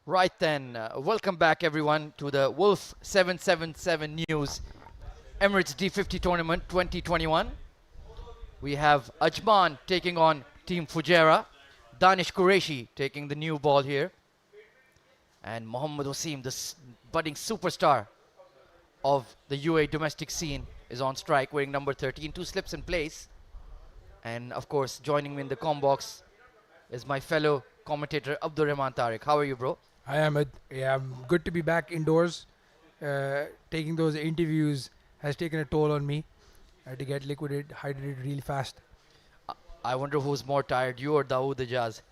Right then, welcome back everyone to the WOLF777 News Emirates D50 Tournament 2021. We have Ajman taking on Team Fujairah, Danish Qureshi taking the new ball here, and Mohammad Wasim, the budding superstar of the UAE domestic scene, is on strike wearing number 13, two slips in place. And of course, joining me in the comm box is my fellow commentator Abdur Rahman Tariq. How are you, bro? Hi Ahmed. Yeah, good to be back indoors. Taking those interviews has taken a toll on me. I had to get hydrated really fast. I I wonder who's more tired, you or Dawood Ijaz.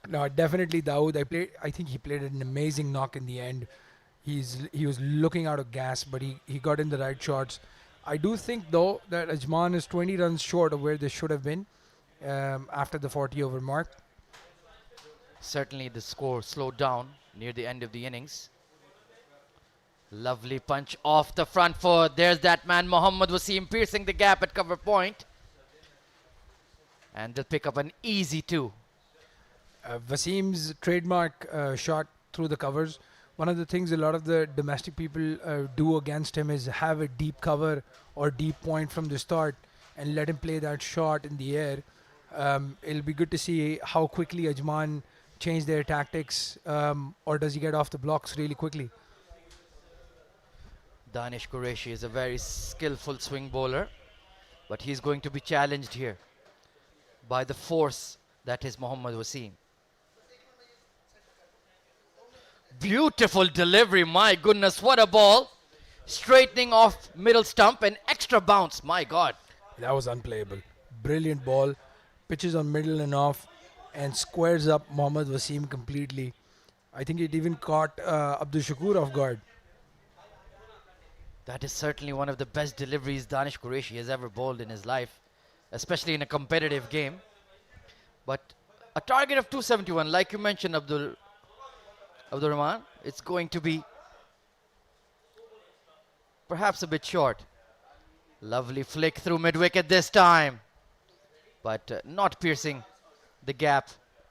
No, definitely Dawood. I think he played an amazing knock in the end. He was looking out of gas, but he got in the right shots. I do think though that Ajman is 20 runs short of where they should have been after the 40 over mark. Certainly the score slowed down near the end of the innings. Lovely punch off the front foot. There's that man Mohammad Wasim piercing the gap at cover point. And they'll pick up an easy two. Wasim's trademark shot through the covers. One of the things a lot of the domestic people do against him is have a deep cover or deep point from the start and let him play that shot in the air. It'll be good to see how quickly Ajman change their tactics, or does he get off the blocks really quickly? Danish Qureshi is a very skillful swing bowler, but he's going to be challenged here by the force that is Mohammad Wasim. Beautiful delivery, my goodness, what a ball. Straightening off middle stump and extra bounce, my God. That was unplayable. Brilliant ball, pitches on middle and off, and squares up Mohammad Wasim completely. I think it even caught Abdul Shakur off guard. That is certainly one of the best deliveries Danish Qureshi has ever bowled in his life, especially in a competitive game. But a target of 271, like you mentioned, Abdul Rahman, it's going to be perhaps a bit short. Lovely flick through mid-wicket this time, but not piercing the gap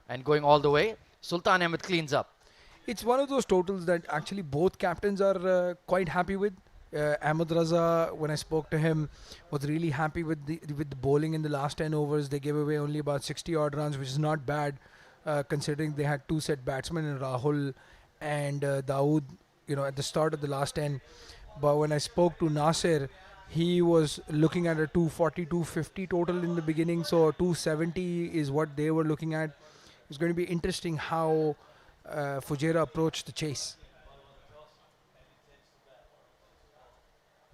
and going all the way. Sultan Ahmed cleans up. It's one of those totals that actually both captains are quite happy with. Ahmed Raza, when I spoke to him, was really happy with the bowling in the last 10 overs. They gave away only about 60 odd runs, which is not bad considering they had two set batsmen in Rahul and Dawood, at the start of the last 10. But when I spoke to Nasir, he was looking at a 240, 250 total in the beginning. So 270 is what they were looking at. It's going to be interesting how Fujairah approached the chase.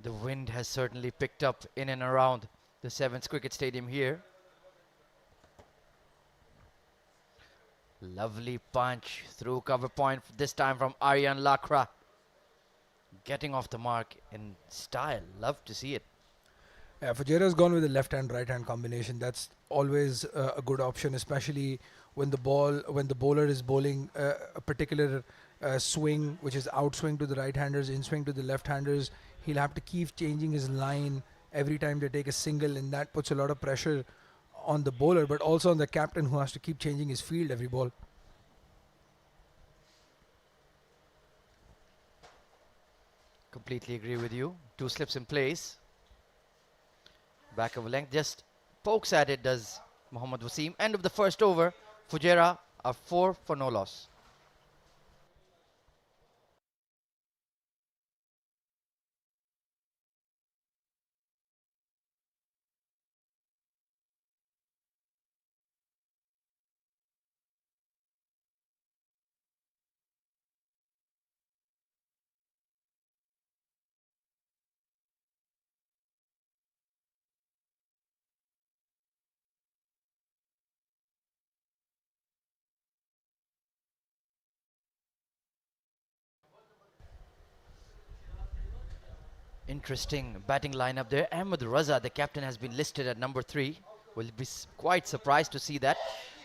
The wind has certainly picked up in and around the Sevens Cricket Stadium here. Lovely punch through cover point, this time from Aryan Lakra. Getting off the mark in style. Love to see it. Yeah, Fujairah's gone with the left-hand, right-hand combination. That's always a good option, especially when the bowler is bowling a particular swing, which is outswing to the right-handers, in-swing to the left-handers. He'll have to keep changing his line every time they take a single, and that puts a lot of pressure on the bowler, but also on the captain who has to keep changing his field every ball. Completely agree with you. Two slips in place. Back of a length. Just pokes at it, does Mohammad Wasim. End of the first over. Fujairah are 4 for no loss. Interesting batting lineup there. Ahmed Raza, the captain, has been listed at number 3. Will be quite surprised to see that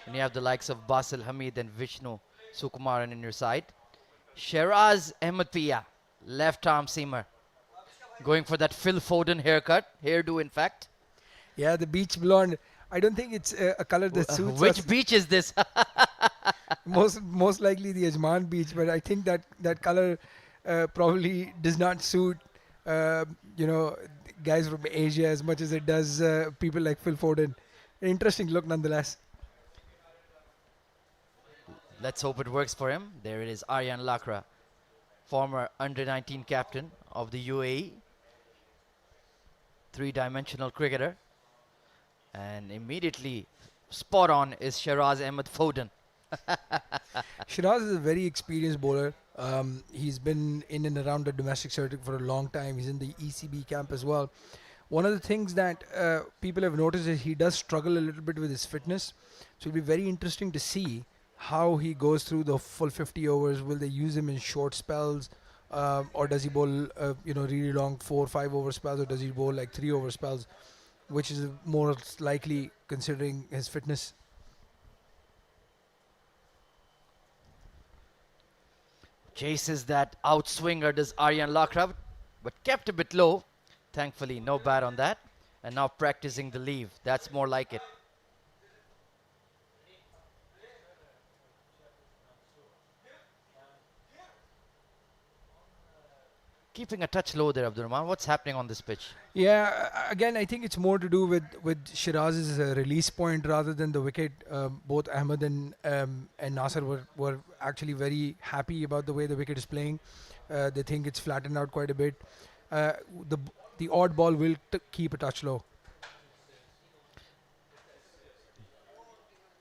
when you have the likes of Basil Hamid and Vishnu Sukumaran in your side. Sheraz Ahmed Pia, left arm seamer, going for that Phil Foden hairdo in fact. Yeah, the beach blonde. I don't think it's a color that suits Which us. beach is this? most likely the Ajman beach, but I think that color probably does not suit uh, you know guys from Asia as much as it does people like Phil Foden. Interesting look nonetheless. Let's hope it works for him. There it is, Aryan Lakra, former under 19 captain of the UAE, three-dimensional cricketer. And immediately spot on is Shiraz Ahmed Foden. Shiraz is a very experienced bowler. He's been in and around the domestic circuit for a long time. He's in the ECB camp as well. One of the things that people have noticed is he does struggle a little bit with his fitness. So it'll be very interesting to see how he goes through the full 50 overs. Will they use him in short spells, or does he bowl really long 4 or 5 over spells, or does he bowl like 3 over spells, which is more likely considering his fitness. Chases that outswinger, does Aryan Lakra, but kept a bit low. Thankfully, no bad on that. And now practicing the leave. That's more like it. Keeping a touch low there, Abdurrahman. What's happening on this pitch? Yeah, again, I think it's more to do with Shiraz's release point rather than the wicket. Both Ahmed and Nasser were actually very happy about the way the wicket is playing. They think it's flattened out quite a bit. Uh, the the odd ball will keep a touch low.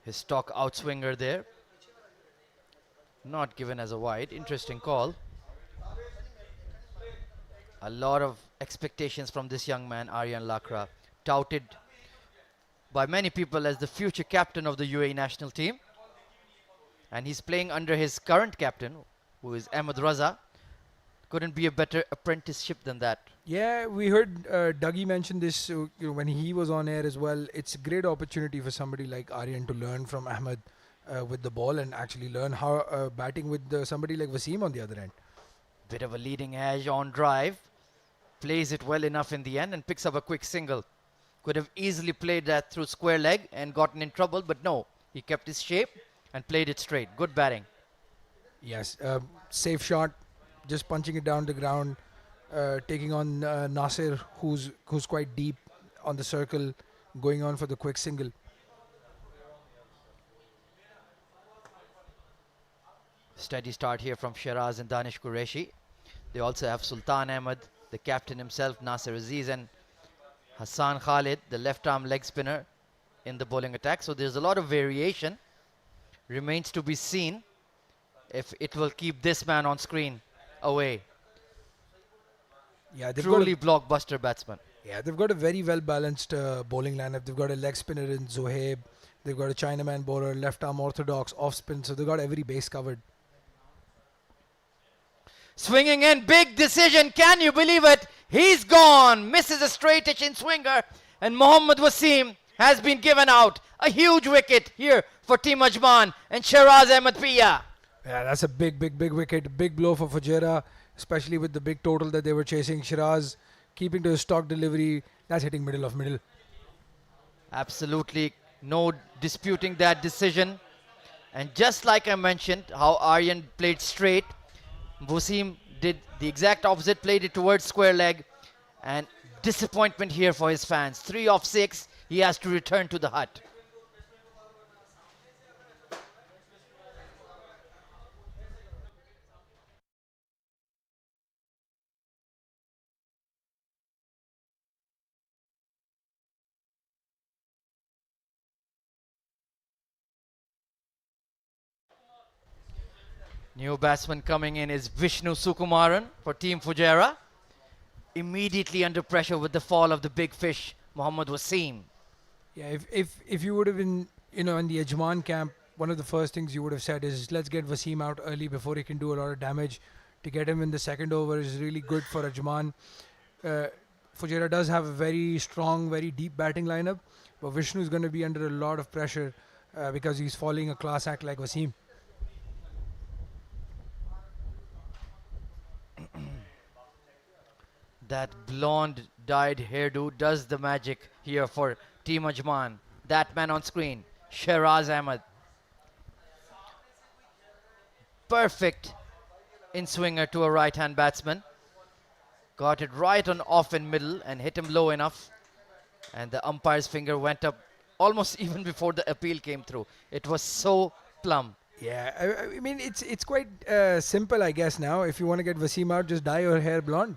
His stock outswinger there. Not given as a wide. Interesting call. A lot of expectations from this young man, Aryan Lakra, touted by many people as the future captain of the UAE national team. And he's playing under his current captain, who is Ahmed Raza. Couldn't be a better apprenticeship than that. Yeah, we heard Dougie mention this when he was on air as well. It's a great opportunity for somebody like Aryan to learn from Ahmed with the ball and actually learn how batting with somebody like Wasim on the other end. Bit of a leading edge on drive. Plays it well enough in the end and picks up a quick single. Could have easily played that through square leg and gotten in trouble, but no. He kept his shape and played it straight. Good batting. Yes, safe shot, just punching it down the ground, taking on Nasir, who's quite deep on the circle, going on for the quick single. Steady start here from Shiraz and Danish Qureshi. They also have Sultan Ahmed, the captain himself, Nasir Aziz, and Hassan Khalid, the left-arm leg spinner in the bowling attack. So there's a lot of variation. Remains to be seen if it will keep this man on screen away. Yeah, Truly blockbuster batsman. Yeah, they've got a very well-balanced bowling lineup. They've got a leg spinner in Zohaib. They've got a Chinaman bowler, left-arm orthodox, off-spin. So they've got every base covered. Swinging in, big decision. Can you believe it? He's gone. Misses a straight edge in swinger. And Mohammad Wasim has been given out. A huge wicket here for Team Ajman and Shiraz Ahmed Pia. Yeah, that's a big wicket. Big blow for Fujairah, especially with the big total that they were chasing. Shiraz keeping to his stock delivery. That's hitting middle of middle. Absolutely no disputing that decision. And just like I mentioned, how Aryan played straight, Wasim did the exact opposite, played it towards square leg. And disappointment here for his fans. 3 off 6, he has to return to the hut. New batsman coming in is Vishnu Sukumaran for Team Fujairah. Immediately under pressure with the fall of the big fish, Mohammad Wasim. Yeah, if you would have been, in the Ajman camp, one of the first things you would have said is let's get Wasim out early before he can do a lot of damage. To get him in the second over is really good for Ajman. Fujairah does have a very strong, very deep batting lineup, but Vishnu is going to be under a lot of pressure because he's following a class act like Wasim. That blonde dyed hairdo does the magic here for Team Ajman. That man on screen, Shiraz Ahmed. Perfect in swinger to a right-hand batsman. Got it right on off in middle and hit him low enough. And the umpire's finger went up almost even before the appeal came through. It was so plumb. Yeah, I mean it's quite simple, I guess. Now, if you want to get Wasim out, just dye your hair blonde.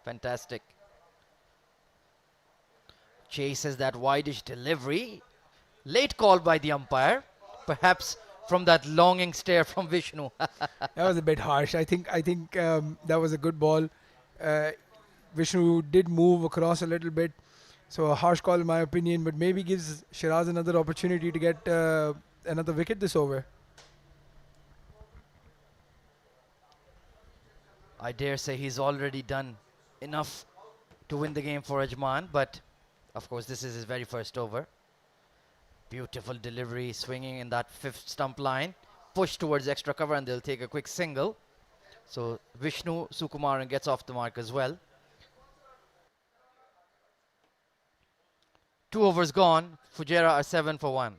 Fantastic. Chases that wideish delivery. Late call by the umpire. Perhaps from that longing stare from Vishnu. That was a bit harsh. I think that was a good ball. Vishnu did move across a little bit, so a harsh call in my opinion, but maybe gives Shiraz another opportunity to get another wicket this over. I dare say he's already done enough to win the game for Ajman, but of course this is his very first over. Beautiful delivery, swinging in that fifth stump line. Push towards extra cover and they'll take a quick single. So Vishnu Sukumaran gets off the mark as well. 2 overs gone. Fujairah are 7 for 1.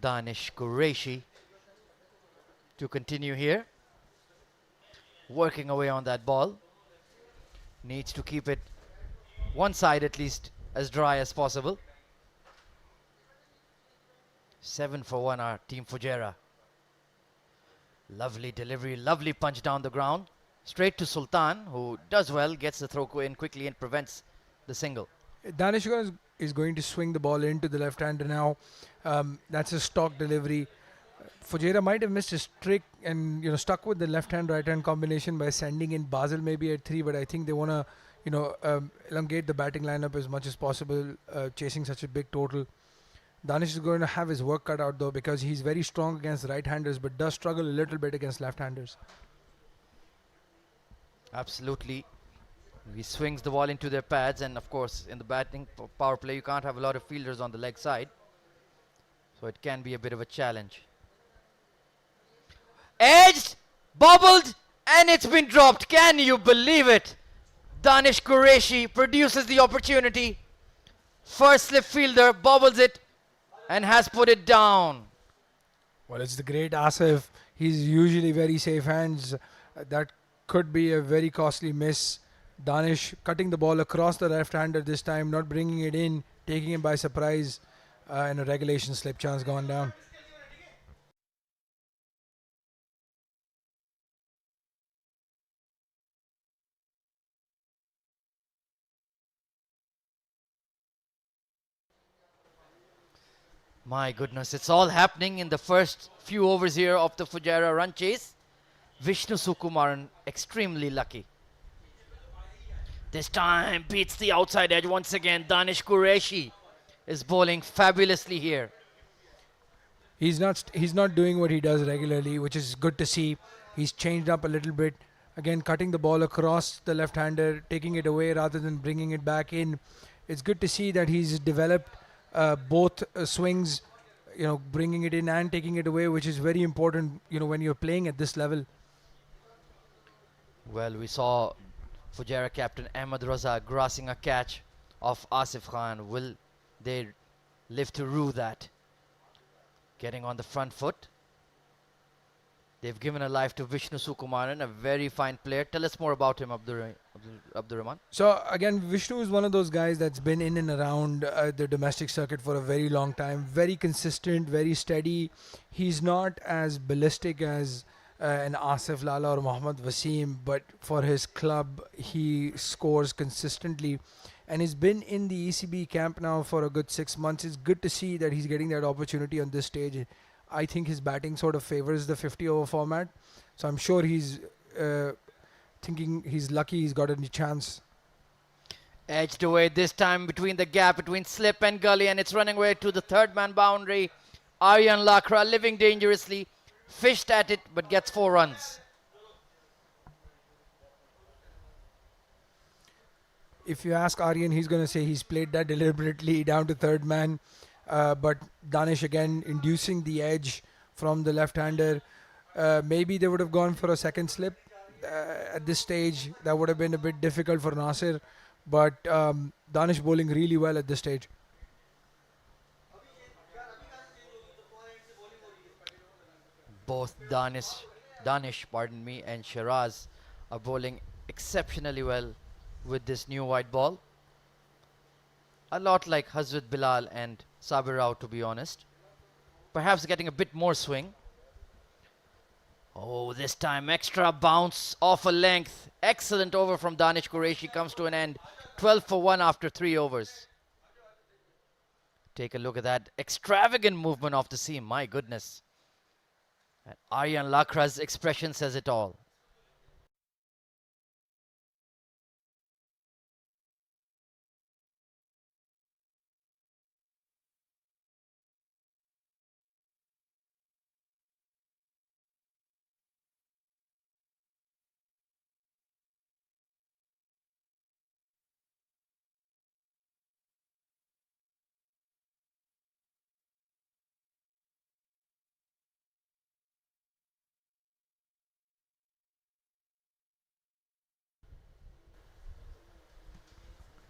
Danish Qureshi to continue here. Working away on that ball. Needs to keep it one side at least as dry as possible. 7 for 1 our team Fujairah. Lovely delivery, lovely punch down the ground. Straight to Sultan, who does well, gets the throw in quickly and prevents the single. Danishgar is going to swing the ball into the left-hander now. That's a stock delivery. Fujairah might have missed his trick and stuck with the left-hand right-hand combination by sending in Basel maybe at 3, but I think they want to elongate the batting lineup as much as possible, chasing such a big total. Danish is going to have his work cut out though, because he's very strong against right-handers but does struggle a little bit against left-handers. Absolutely. He swings the ball into their pads, and of course in the batting power play you can't have a lot of fielders on the leg side, so it can be a bit of a challenge. Edged, bobbled, and it's been dropped. Can you believe it? Danish Qureshi produces the opportunity. First slip fielder bobbles it and has put it down. Well, it's the great Asif. He's usually very safe hands. That could be a very costly miss. Danish cutting the ball across the left-hander this time, not bringing it in, taking him by surprise, and a regulation slip chance gone down. My goodness, it's all happening in the first few overs here of the Fujairah run chase. Vishnu Sukumaran extremely lucky. This time beats the outside edge once again. Danish Qureshi is bowling fabulously here. He's not doing what he does regularly, which is good to see. He's changed up a little bit. Again, cutting the ball across the left-hander, taking it away rather than bringing it back in. It's good to see that he's developed both swings, bringing it in and taking it away, which is very important, when you're playing at this level. Well, we saw Fujairah captain Ahmed Raza grasping a catch of Asif Khan. Will they live to rue that? Getting on the front foot. They've given a life to Vishnu Sukumaran, a very fine player. Tell us more about him, Abdurrahman. So again, Vishnu is one of those guys that's been in and around the domestic circuit for a very long time. Very consistent, very steady. He's not as ballistic as an Asif Lala or Mohammad Wasim, but for his club, he scores consistently. And he's been in the ECB camp now for a good 6 months. It's good to see that he's getting that opportunity on this stage. I think his batting sort of favors the 50 over format. So I'm sure he's thinking he's lucky he's got any chance. Edged away this time between the gap between slip and gully, and it's running away to the third man boundary. Aryan Lakra living dangerously, fished at it but gets 4 runs. If you ask Aryan, he's going to say he's played that deliberately down to third man. But Danish again inducing the edge from the left-hander. Maybe they would have gone for a second slip at this stage. That would have been a bit difficult for Nasir. But Danish bowling really well at this stage. Both Danish, pardon me, and Shiraz are bowling exceptionally well with this new white ball. A lot like Hazrat Bilal and Sabir Rao, to be honest. Perhaps getting a bit more swing. Oh, this time extra bounce off a length. Excellent over from Danish Qureshi comes to an end. 12 for 1 after 3 overs. Take a look at that extravagant movement off the seam. My goodness. And Aryan Lakra's expression says it all.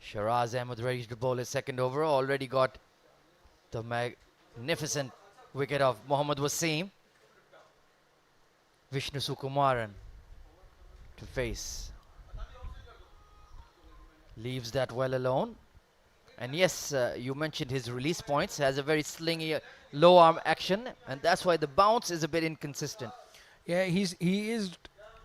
Shiraz Ahmed ready to bowl his second over. Already got the magnificent wicket of Mohammad Wasim. Vishnu Sukumaran to face. Leaves that well alone. And yes, you mentioned his release points. Has a very slingy low arm action. And that's why the bounce is a bit inconsistent. Yeah, he is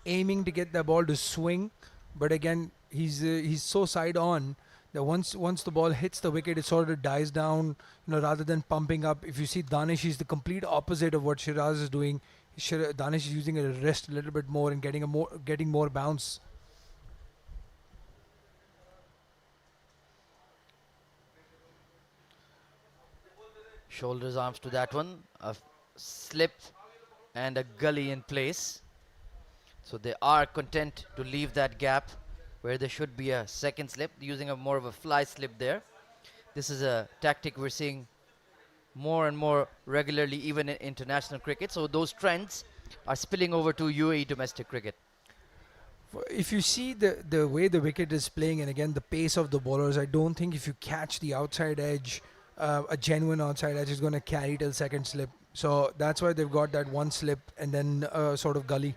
aiming to get the ball to swing. But again, he's so side on that once the ball hits the wicket, it sort of dies down, rather than pumping up. If you see Danish, he's the complete opposite of what Shiraz is doing. Danish is using it to rest a little bit more and getting more bounce. Shoulders, arms to that one. A slip and a gully in place. So they are content to leave that gap where there should be a second slip, using a more of a fly slip there. This is a tactic we're seeing more and more regularly, even in international cricket. So those trends are spilling over to UAE domestic cricket. If you see the way the wicket is playing, and again the pace of the bowlers, I don't think if you catch the outside edge, a genuine outside edge is going to carry till second slip. So that's why they've got that one slip and then sort of gully.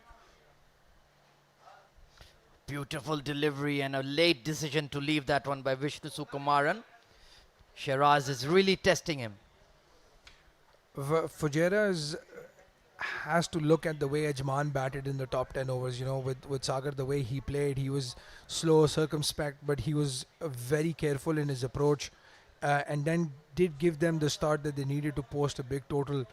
Beautiful delivery and a late decision to leave that one by Vishnu Sukumaran. Shiraz is really testing him. Fujairah has to look at the way Ajman batted in the top 10 overs. With Sagar, the way he played, he was slow, circumspect, but he was very careful in his approach, and then did give them the start that they needed to post a big total.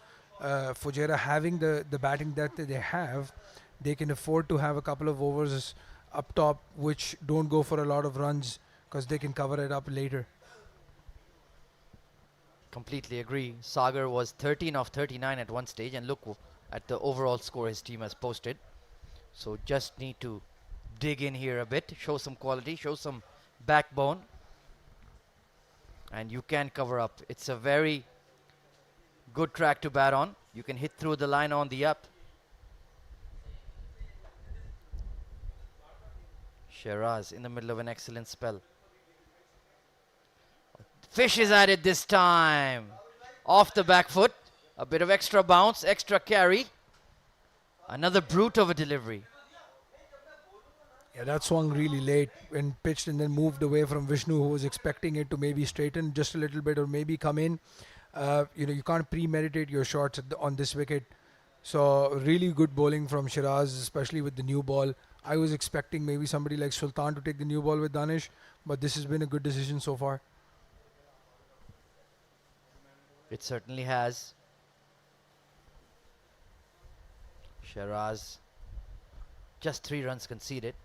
Fujairah having the batting depth that they have, they can afford to have a couple of overs up top which don't go for a lot of runs because they can cover it up later. Completely agree. Sagar was 13 of 39 at one stage, and look at the overall score his team has posted. So just need to dig in here a bit, show some quality, show some backbone, and you can cover up. It's a very good track to bat on. You can hit through the line on the up. Shiraz in the middle of an excellent spell. Fish is at it this time. Off the back foot. A bit of extra bounce, extra carry. Another brute of a delivery. Yeah, that swung really late when pitched and then moved away from Vishnu, who was expecting it to maybe straighten just a little bit or maybe come in. You can't premeditate your shots on this wicket. So really good bowling from Shiraz, especially with the new ball. I was expecting maybe somebody like Sultan to take the new ball with Danish, but this has been a good decision so far. It certainly has. Shiraz, just 3 runs conceded.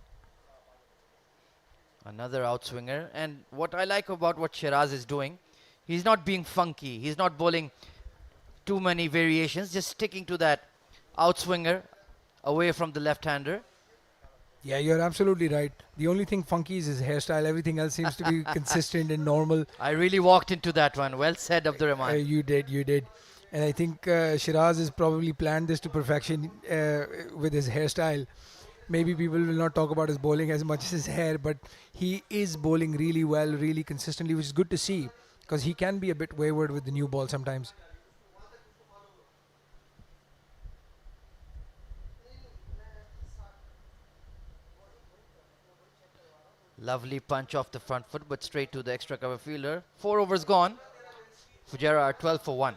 Another outswinger. And what I like about what Shiraz is doing, he's not being funky. He's not bowling too many variations, just sticking to that outswinger away from the left-hander. Yeah, you're absolutely right. The only thing funky is his hairstyle. Everything else seems to be consistent and normal. I really walked into that one. Well said, Abdurrahman. You did. And I think Shiraz has probably planned this to perfection with his hairstyle. Maybe people will not talk about his bowling as much as his hair, but he is bowling really well, really consistently, which is good to see because he can be a bit wayward with the new ball sometimes. Lovely punch off the front foot, but straight to the extra cover fielder. 4 overs gone. Fujairah are 12 for 1.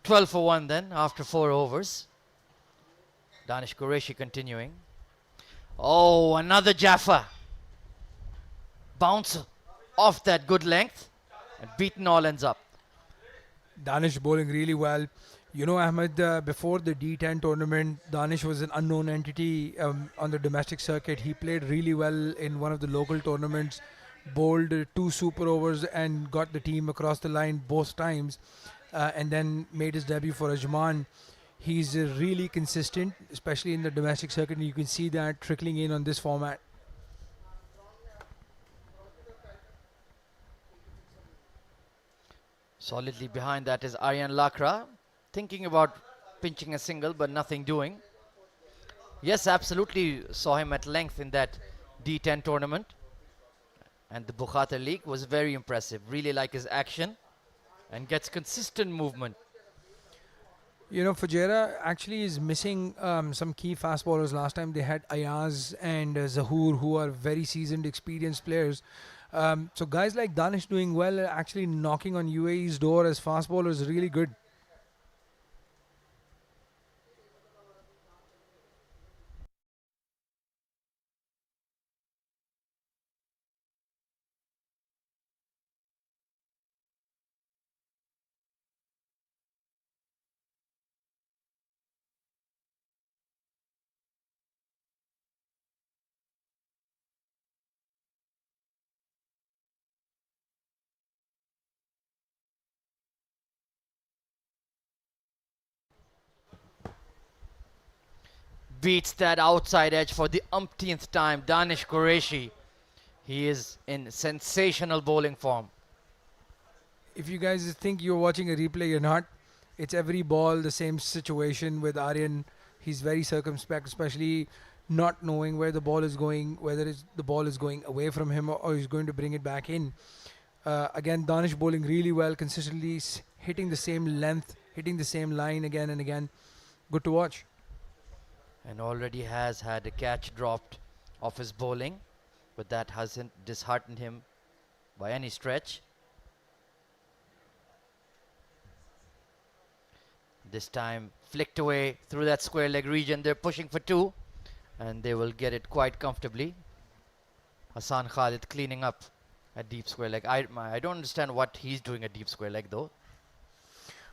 Twelve for 1 then after 4 overs. Danish Qureshi continuing. Oh, another Jaffa. Bounce off that good length and beaten all ends up. Danish bowling really well. You know, Ahmed, before the D10 tournament, Danish was an unknown entity on the domestic circuit. He played really well in one of the local tournaments, bowled 2 super overs and got the team across the line both times, and then made his debut for Ajman. He's really consistent, especially in the domestic circuit, and you can see that trickling in on this format. Solidly behind that is Aryan Lakra, thinking about pinching a single but nothing doing. Yes, absolutely saw him at length in that D10 tournament. And the Bukhatar League was very impressive. Really like his action and gets consistent movement. You know, Fujairah actually is missing some key fast bowlers. Last time they had Ayaz and Zahoor, who are very seasoned, experienced players. So guys like Danish doing well, actually knocking on UAE's door as fast bowlers is really good. Beats that outside edge for the umpteenth time. Danish Qureshi. He is in sensational bowling form. If you guys think you're watching a replay, you're not. It's every ball, the same situation with Aryan. He's very circumspect, especially not knowing where the ball is going, whether the ball is going away from him or he's going to bring it back in. Again, Danish bowling really well, consistently hitting the same length, hitting the same line again and again. Good to watch. And already has had a catch dropped off his bowling, but that hasn't disheartened him by any stretch. This time flicked away through that square leg region. They're pushing for 2 and they will get it quite comfortably. Hassan Khalid cleaning up a deep square leg. I don't understand what he's doing a deep square leg though.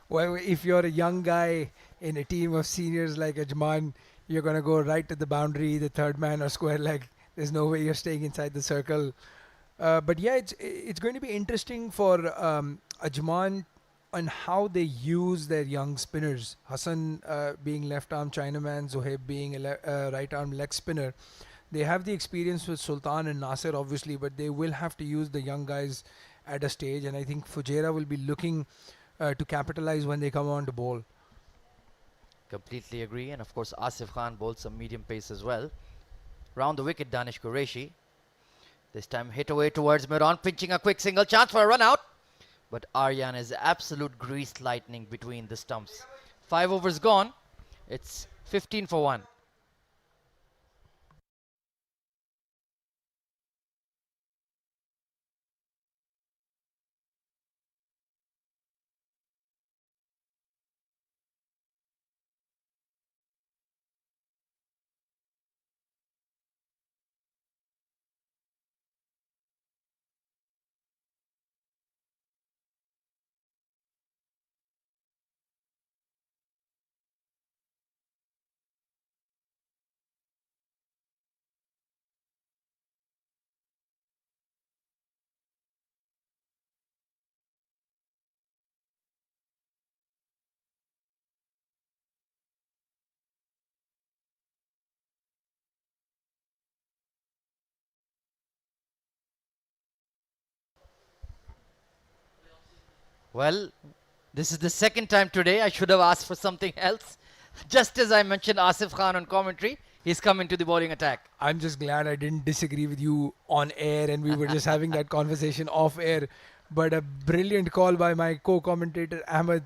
Well, if you're a young guy in a team of seniors like Ajman, You're going to go right to the boundary, the third man or square leg. There's no way you're staying inside the circle. But yeah, it's going to be interesting for Ajman on how they use their young spinners. Hassan being left arm Chinaman, Zohaib being a right arm leg spinner. They have the experience with Sultan and Nasir, obviously, but they will have to use the young guys at a stage. And I think Fujairah will be looking to capitalize when they come on to bowl. Completely agree. And of course, Asif Khan bowls some medium pace as well. Round the wicket, Danish Qureshi. This time hit away towards mid-on, pinching a quick single, chance for a run out. But Aryan is absolute greased lightning between the stumps. 5 overs gone. It's 15 for 1. Well, this is the second time today. I should have asked for something else. Just as I mentioned Asif Khan on commentary, he's come into the bowling attack. I'm just glad I didn't disagree with you on air and we were just having that conversation off air. But a brilliant call by my co-commentator Ahmed,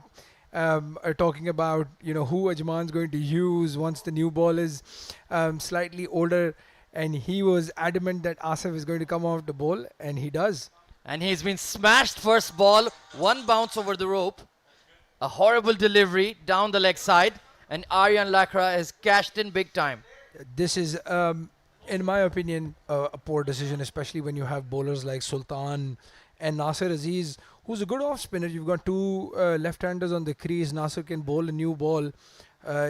talking about who Ajman's going to use once the new ball is slightly older, and he was adamant that Asif is going to come off the bowl, and he does. And he's been smashed first ball, one bounce over the rope, a horrible delivery down the leg side, and Aryan Lakra has cashed in big time. This is, in my opinion, a poor decision, especially when you have bowlers like Sultan and Nasir Aziz, who's a good off spinner. You've got two left-handers on the crease. Nasir can bowl a new ball.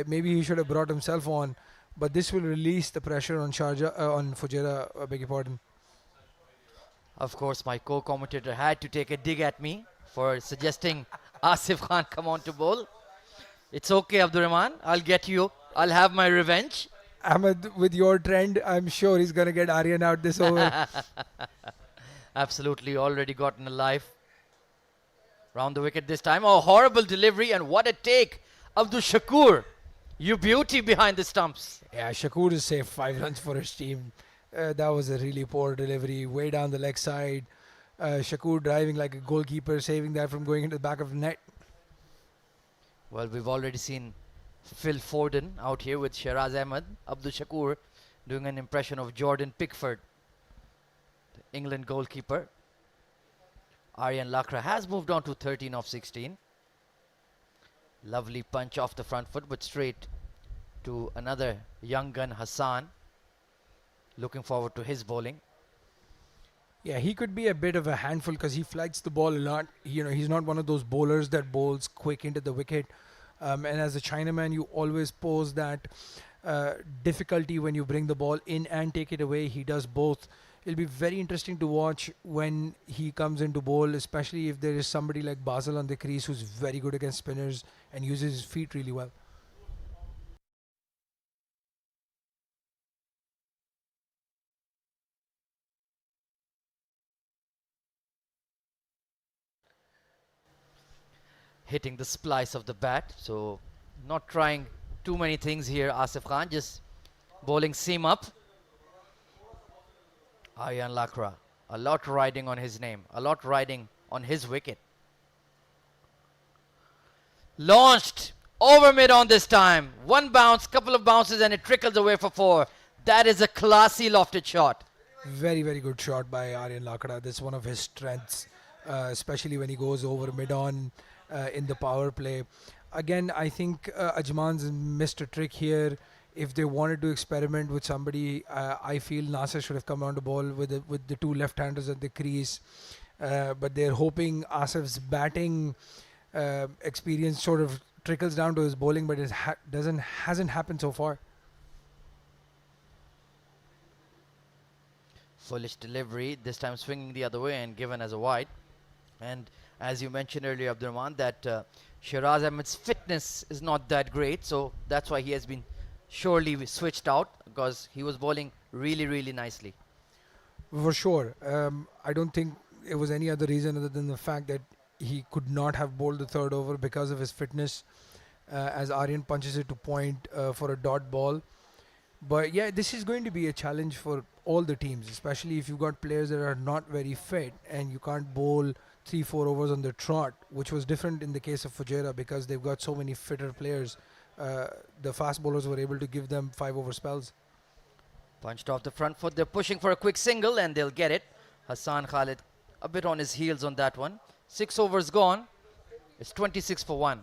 Maybe he should have brought himself on, but this will release the pressure on on Fujairah, beg your pardon. Of course, my co-commentator had to take a dig at me for suggesting Asif Khan come on to bowl. It's okay, Abdurrahman. I'll get you. I'll have my revenge. Ahmed, with your trend, I'm sure he's going to get Aryan out this over. Absolutely, already gotten a life. Round the wicket this time. Oh, horrible delivery, and what a take. Abdul Shakur, you beauty behind the stumps. Yeah, Shakur is safe. 5 runs for his team. That was a really poor delivery, way down the leg side. Shakur driving like a goalkeeper, saving that from going into the back of the net. Well, we've already seen Phil Foden out here with Shiraz Ahmed. Abdul Shakur doing an impression of Jordan Pickford, the England goalkeeper. Aryan Lakra has moved on to 13 of 16. Lovely punch off the front foot, but straight to another young gun, Hassan. Looking forward to his bowling. Yeah, he could be a bit of a handful because he flights the ball a lot. He's not one of those bowlers that bowls quick into the wicket. And as a Chinaman, you always pose that difficulty when you bring the ball in and take it away. He does both. It'll be very interesting to watch when he comes into bowl, especially if there is somebody like Basel on the crease who's very good against spinners and uses his feet really well. Hitting the splice of the bat, so not trying too many things here. Asif Khan just bowling seam up. Aryan Lakra, a lot riding on his name, a lot riding on his wicket. Launched over mid on this time. One bounce, couple of bounces, and it trickles away for 4. That is a classy lofted shot. Very, very good shot by Aryan Lakra. That's one of his strengths, especially when he goes over mid on in the power play. Again, I think Ajman's missed a trick here. If they wanted to experiment with somebody, I feel Nasser should have come on the ball with the two left-handers at the crease. But they're hoping Asif's batting experience sort of trickles down to his bowling, but it hasn't happened so far. Foolish delivery, this time swinging the other way and given as a wide. And as you mentioned earlier, Abdurrahman, that Shiraz Ahmed's fitness is not that great, so that's why he has been surely switched out, because he was bowling really, really nicely. For sure. I don't think it was any other reason other than the fact that he could not have bowled the third over because of his fitness, as Aryan punches it to point for a dot ball. But yeah, this is going to be a challenge for all the teams, especially if you've got players that are not very fit and you can't bowl 3-4 overs on the trot, which was different in the case of Fujairah because they've got so many fitter players. The fast bowlers were able to give them 5 over spells. Punched off the front foot, they're pushing for a quick single and they'll get it. Hassan Khalid a bit on his heels on that one. 6 overs gone, it's 26 for 1.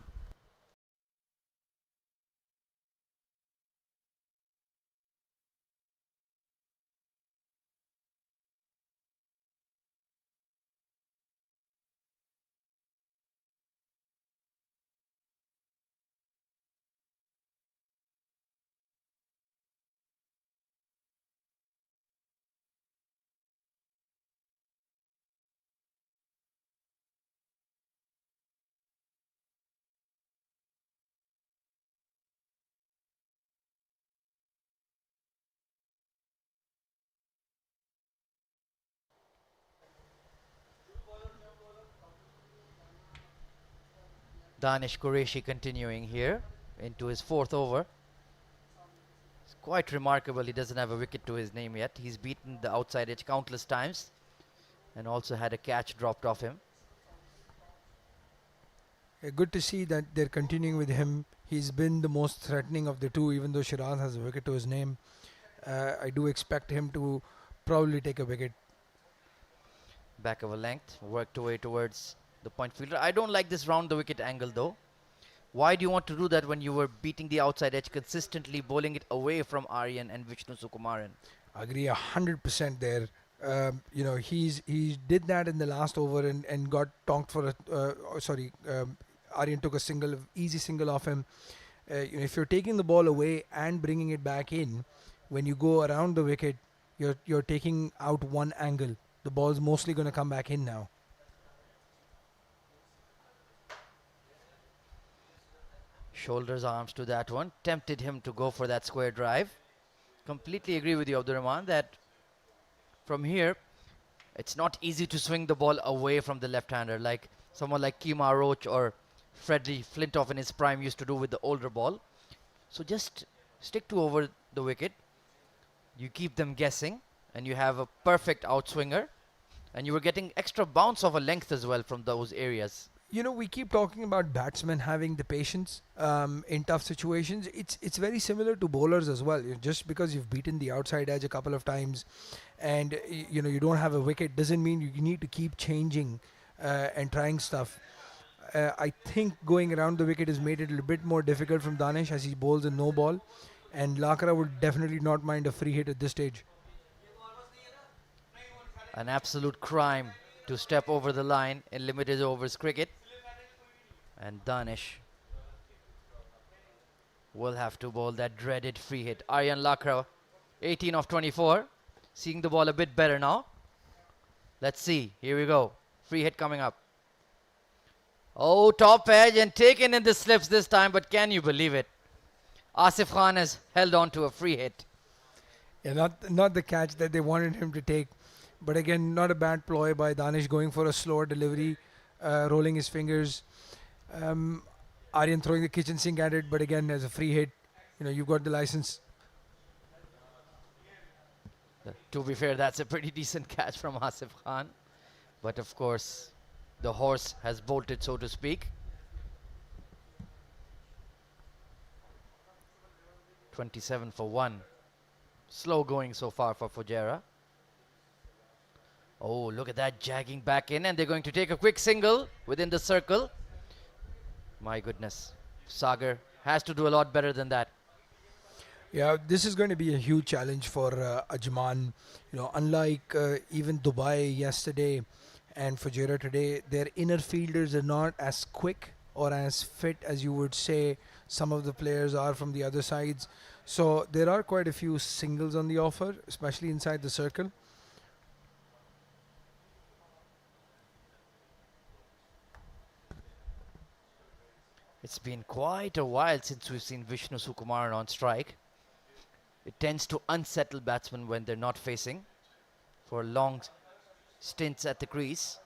Danish Qureshi continuing here into his 4th over. It's quite remarkable he doesn't have a wicket to his name yet. He's beaten the outside edge countless times and also had a catch dropped off him. Good to see that they're continuing with him. He's been the most threatening of the two, even though Shiraz has a wicket to his name. I do expect him to probably take a wicket. Back of a length, worked away towards the point fielder. I don't like this round the wicket angle though. Why do you want to do that when you were beating the outside edge consistently, bowling it away from Aryan and Vishnu Sukumaran? I agree 100% there. He did that in the last over and got tonked for a Aryan took a easy single off him. If you're taking the ball away and bringing it back in, when you go around the wicket, you're taking out one angle. The ball's mostly going to come back in now. Shoulders, arms to that one. Tempted him to go for that square drive. Completely agree with you, Abdurrahman, that from here, it's not easy to swing the ball away from the left-hander like someone like Kemar Roach or Freddie Flintoff in his prime used to do with the older ball. So just stick to over the wicket. You keep them guessing and you have a perfect outswinger. And you were getting extra bounce of a length as well from those areas. We keep talking about batsmen having the patience in tough situations. It's very similar to bowlers as well. Just because you've beaten the outside edge a couple of times and you don't have a wicket doesn't mean you need to keep changing and trying stuff. I think going around the wicket has made it a little bit more difficult from Danish as he bowls a no ball, and Lakra would definitely not mind a free hit at this stage. An absolute crime to step over the line in limited overs cricket. And Danish will have to bowl that dreaded free hit. Aryan Lakra, 18 of 24. Seeing the ball a bit better now. Let's see. Here we go. Free hit coming up. Oh, top edge and taken in the slips this time, but can you believe it? Asif Khan has held on to a free hit. Yeah, not the catch that they wanted him to take. But again, not a bad ploy by Danish going for a slower delivery, rolling his fingers. Aryan throwing the kitchen sink at it, but again, as a free hit, you've got the license. To be fair, that's a pretty decent catch from Asif Khan. But of course, the horse has bolted, so to speak. 27 for 1. Slow going so far for Fujairah. Oh, look at that, jagging back in, and they're going to take a quick single within the circle. My goodness, Sagar has to do a lot better than that. Yeah, this is going to be a huge challenge for Ajman. Unlike even Dubai yesterday and Fujairah today, their inner fielders are not as quick or as fit as you would say some of the players are from the other sides. So there are quite a few singles on the offer, especially inside the circle. It's been quite a while since we've seen Vishnu Sukumaran on strike. It tends to unsettle batsmen when they're not facing for long stints at the crease.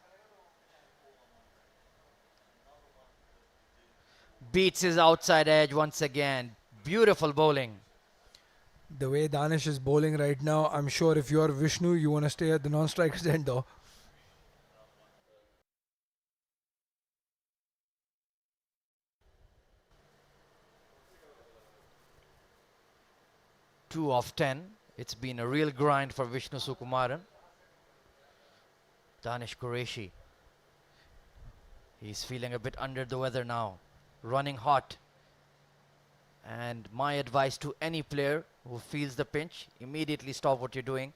Beats his outside edge once again. Beautiful bowling. The way Danish is bowling right now, I'm sure if you're Vishnu, you want to stay at the non-striker's end though. Two of 10. It's been a real grind for Vishnu Sukumaran. Danish Qureshi. He's feeling a bit under the weather now. Running hot. And my advice to any player who feels the pinch, immediately stop what you're doing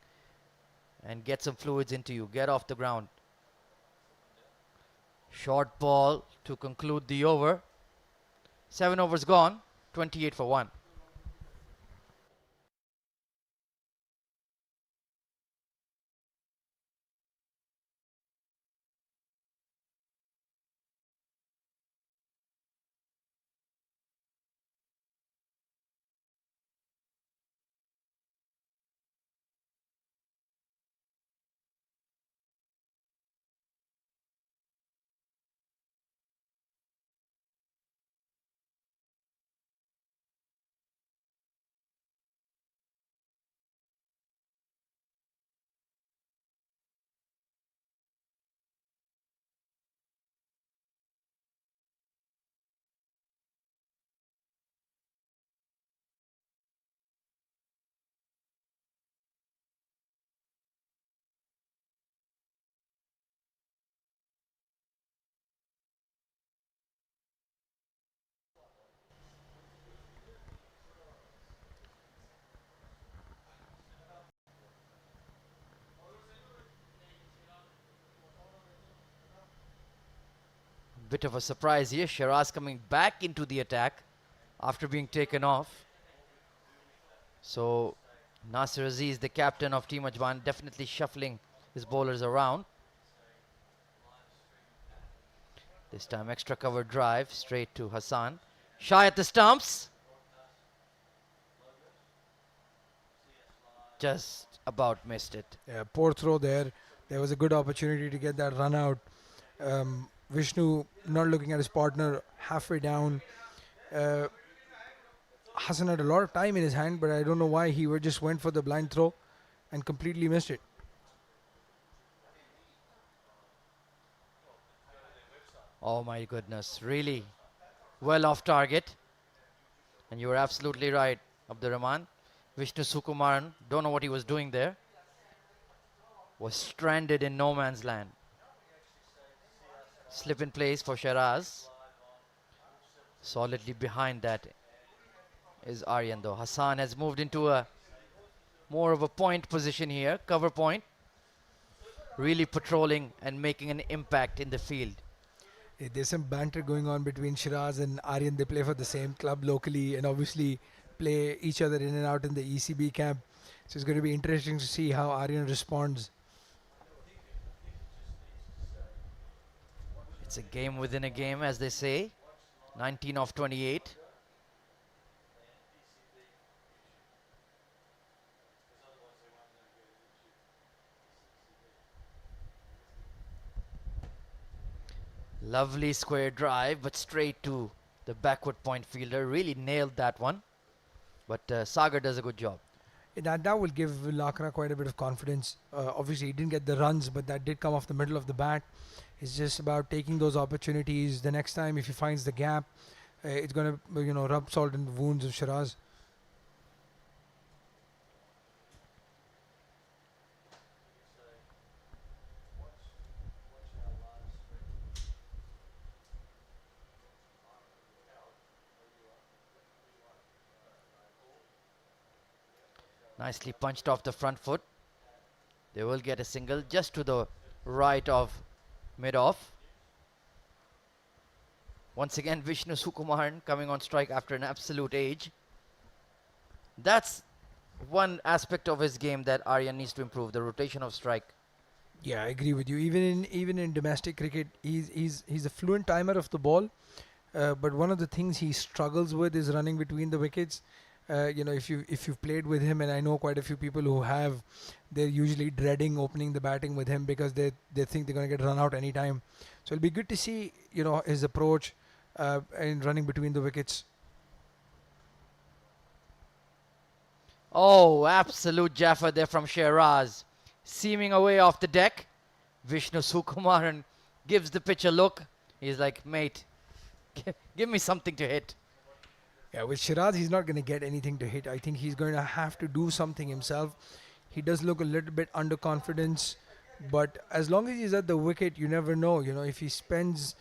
and get some fluids into you. Get off the ground. Short ball to conclude the over. 7 overs gone. 28 for 1. Bit of a surprise here. Shiraz coming back into the attack after being taken off. So Nasir Aziz, the captain of Team Ajman, definitely shuffling his bowlers around. This time extra cover drive straight to Hassan. Shy at the stumps. Just about missed it. Yeah, poor throw there. There was a good opportunity to get that run out. Vishnu not looking at his partner halfway down. Hassan had a lot of time in his hand, but I don't know why he just went for the blind throw and completely missed it. Oh my goodness, really well off target. And you were absolutely right, Abdurrahman. Vishnu Sukumaran, don't know what he was doing there. Was stranded in no man's land. Slip in place for Shiraz. Solidly behind that is Aryan though. Hassan has moved into a more of a point position here, cover point. Really patrolling and making an impact in the field. There's some banter going on between Shiraz and Aryan. They play for the same club locally and obviously play each other in and out in the ECB camp. So it's going to be interesting to see how Aryan responds. It's a game within a game, as they say. 19 of 28. Lovely square drive, but straight to the backward point fielder. Really nailed that one. But Sagar does a good job. That will give Lakra quite a bit of confidence. Obviously, he didn't get the runs, but that did come off the middle of the bat. It's just about taking those opportunities. The next time, if he finds the gap, it's going to rub salt in the wounds of Shiraz. Nicely punched off the front foot. They will get a single just to the right of mid-off. Once again, Vishnu Sukumaran coming on strike after an absolute age. That's one aspect of his game that Aryan needs to improve, the rotation of strike. Yeah, I agree with you. Even in domestic cricket, he's a fluent timer of the ball. But one of the things he struggles with is running between the wickets. If you've played with him, and I know quite a few people who have, they're usually dreading opening the batting with him because they think they're going to get run out anytime. So it'll be good to see his approach in running between the wickets. Oh, absolute Jaffa there from Shiraz. Seaming away off the deck. Vishnu Sukumaran gives the pitch a look. He's like, mate, give me something to hit. Yeah, with Shiraz, he's not going to get anything to hit. I think he's going to have to do something himself. He does look a little bit underconfidence, but as long as he's at the wicket, you never know. If he spends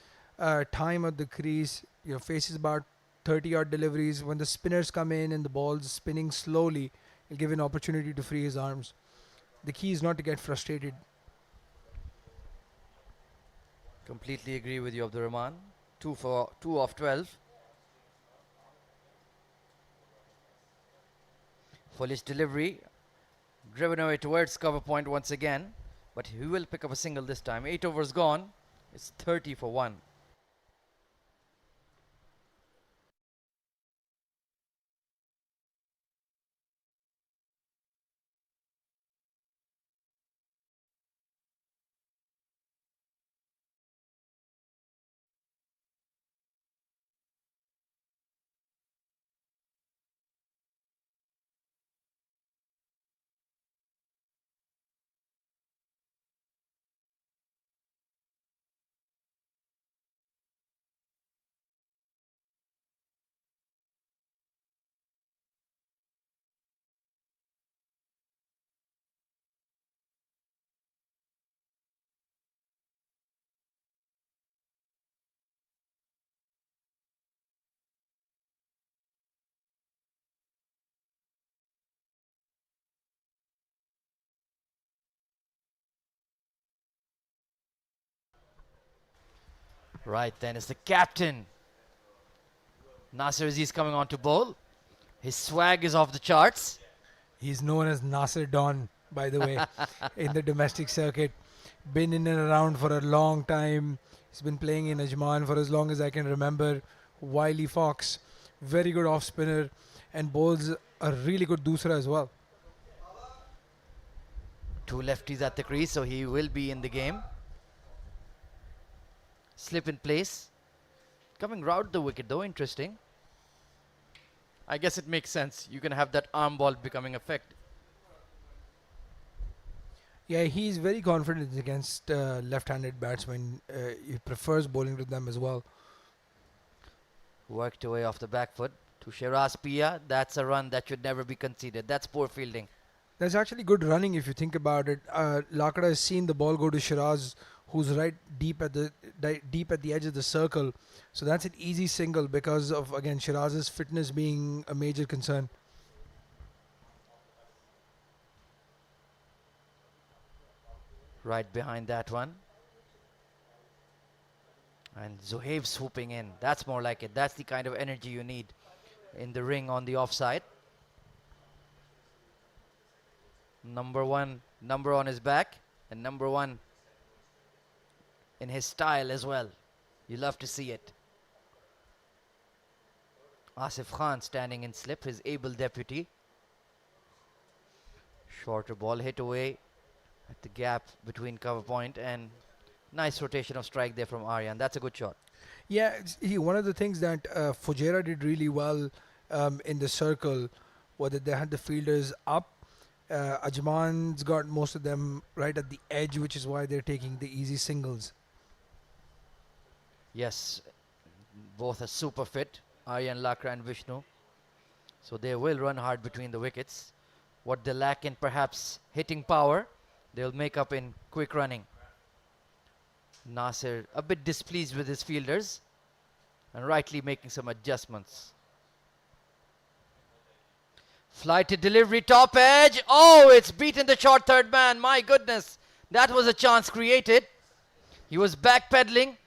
time at the crease, faces about 30 odd deliveries. When the spinners come in and the ball's spinning slowly, he'll give an opportunity to free his arms. The key is not to get frustrated. Completely agree with you, Abdurrahman. 2 of 12. Foolish delivery. Driven away towards cover point once again. But he will pick up a single this time. 8 overs gone. It's 30 for 1. Right then is the captain. Nasir Aziz coming on to bowl. His swag is off the charts. He's known as Nasir Don, by the way, in the domestic circuit. Been in and around for a long time. He's been playing in Ajman for as long as I can remember. Wily Fox, very good off spinner, and bowls a really good doosra as well. 2 lefties at the crease, so he will be in the game. Slip in place. Coming round the wicket though, interesting. I guess it makes sense. You can have that arm ball becoming effect. Yeah, he's very confident against left-handed batsmen. He prefers bowling to them as well. Worked away off the back foot to Shiraz Pia. That's a run that should never be conceded. That's poor fielding. That's actually good running if you think about it. Lakada has seen the ball go to Shiraz, who's right deep at the edge of the circle. So that's an easy single because of, again, Shiraz's fitness being a major concern. Right behind that one. And Zuhaib swooping in. That's more like it. That's the kind of energy you need in the ring on the offside. Number 1, number on his back, and number 1 in his style as well. You love to see it. Asif Khan standing in slip, his able deputy. Shorter ball hit away at the gap between cover point, and nice rotation of strike there from Aryan. That's a good shot. Yeah, one of the things that Fujairah did really well in the circle was that they had the fielders up. Ajman's got most of them right at the edge, which is why they're taking the easy singles. Yes, both are super fit, Aryan, Lakra and Vishnu. So they will run hard between the wickets. What they lack in perhaps hitting power, they'll make up in quick running. Nasir a bit displeased with his fielders and rightly making some adjustments. Flighted delivery, top edge. Oh, it's beaten the short third man. My goodness, that was a chance created. He was backpedaling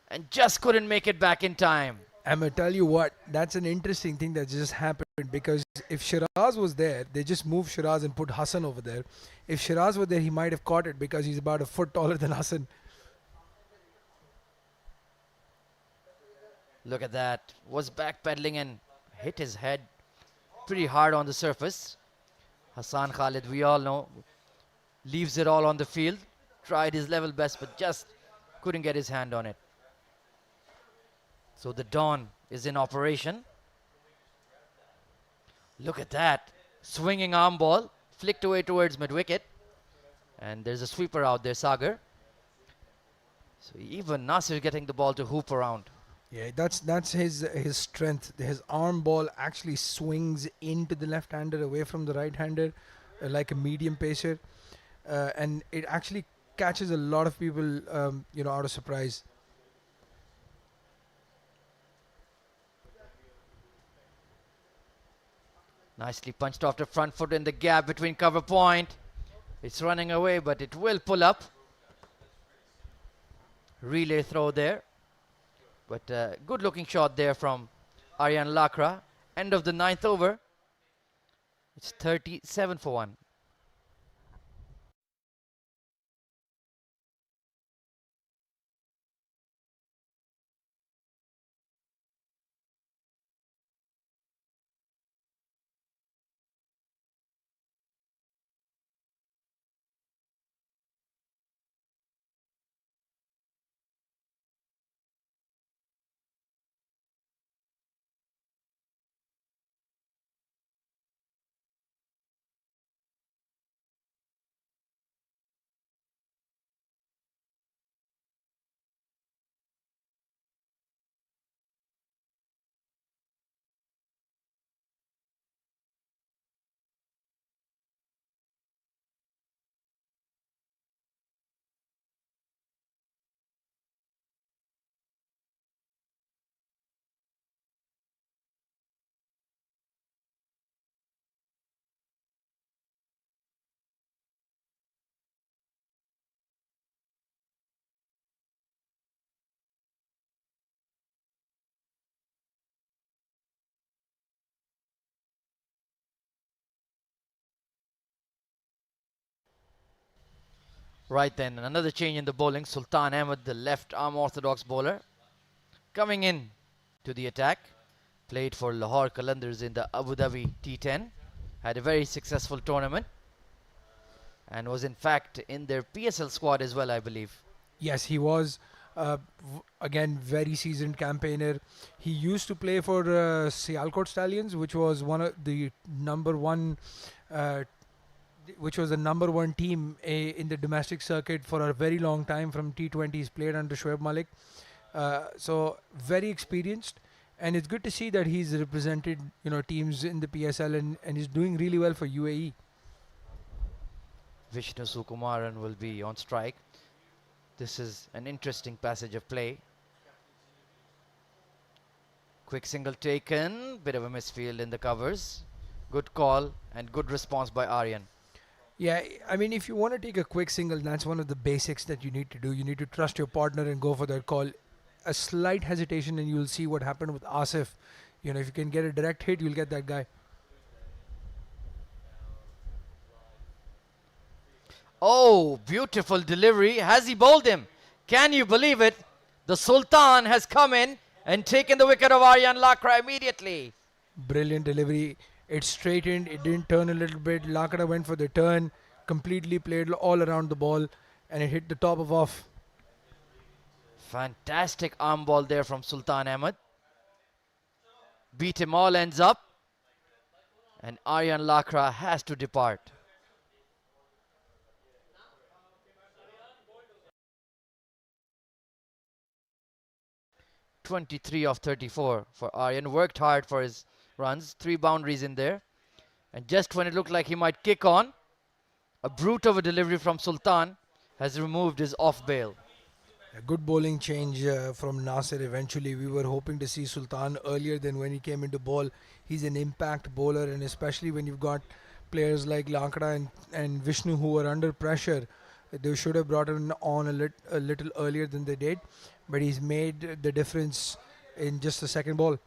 and just couldn't make it back in time. I'm going to tell you what, that's an interesting thing that just happened, because if Shiraz was there, they just moved Shiraz and put Hassan over there. If Shiraz was there, he might have caught it because he's about a foot taller than Hassan. Look at that. Was backpedaling and hit his head pretty hard on the surface. Hassan Khalid, we all know, leaves it all on the field. Tried his level best, but just couldn't get his hand on it. So the Dawn is in operation. Look at that. Swinging arm ball. Flicked away towards mid-wicket. And there's a sweeper out there, Sagar. So even Nasir getting the ball to hoop around. Yeah, that's his strength. His arm ball actually swings into the left-hander away from the right-hander, like a medium pacer, and it actually catches a lot of people, out of surprise. Nicely punched off the front foot in the gap between cover point. It's running away, but it will pull up. Relay throw there. But good looking shot there from Aryan Lakra. End of the 9th over. It's 37 for 1. Right then, another change in the bowling. Sultan Ahmed, the left arm orthodox bowler, coming in to the attack. Played for Lahore Qalandars in the Abu Dhabi T10. Had a very successful tournament. And was in fact in their PSL squad as well, I believe. Yes, he was. Again, very seasoned campaigner. He used to play for Sialkot Stallions, which was one of the number one, which was the number one team in the domestic circuit for a very long time from T20s. Played under Shoaib Malik, so very experienced, and it's good to see that he's represented teams in the PSL and he's doing really well for UAE. Vishnu Sukumaran will be on strike. This is an interesting passage of play. Quick single taken, bit of a misfield in the covers. Good call and good response by Aryan. Yeah, I mean, if you want to take a quick single, that's one of the basics that you need to do. You need to trust your partner and go for that call. A slight hesitation and you'll see what happened with Asif. If you can get a direct hit, you'll get that guy. Oh, beautiful delivery. Has he bowled him? Can you believe it? The Sultan has come in and taken the wicket of Aryan Lakra immediately. Brilliant delivery. It straightened, it didn't turn a little bit. Lakra went for the turn, completely played all around the ball, and it hit the top of off. Fantastic arm ball there from Sultan Ahmed. Beat him all ends up. And Aryan Lakra has to depart. (23 of 34 for Aryan. Worked hard for his runs. 3 boundaries in there. And just when it looked like he might kick on, a brute of a delivery from Sultan has removed his off bail. A good bowling change from Nasir eventually. We were hoping to see Sultan earlier than when he came into ball. He's an impact bowler, and especially when you've got players like Lankada and Vishnu who are under pressure, they should have brought him on a little earlier than they did. But he's made the difference in just the second ball.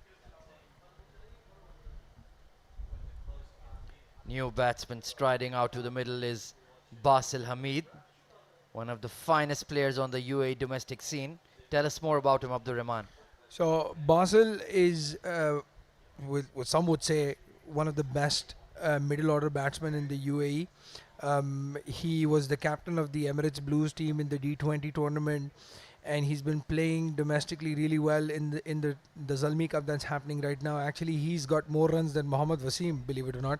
New batsman striding out to the middle is Basil Hamid, one of the finest players on the UAE domestic scene. Tell us more about him, Abdur Rahman. So Basel is, with some would say, one of the best middle order batsmen in the UAE. He was the captain of the Emirates Blues team in the D20 tournament, and he's been playing domestically really well in the Zalmi Cup that's happening right now. Actually, he's got more runs than Mohammad Wasim, believe it or not.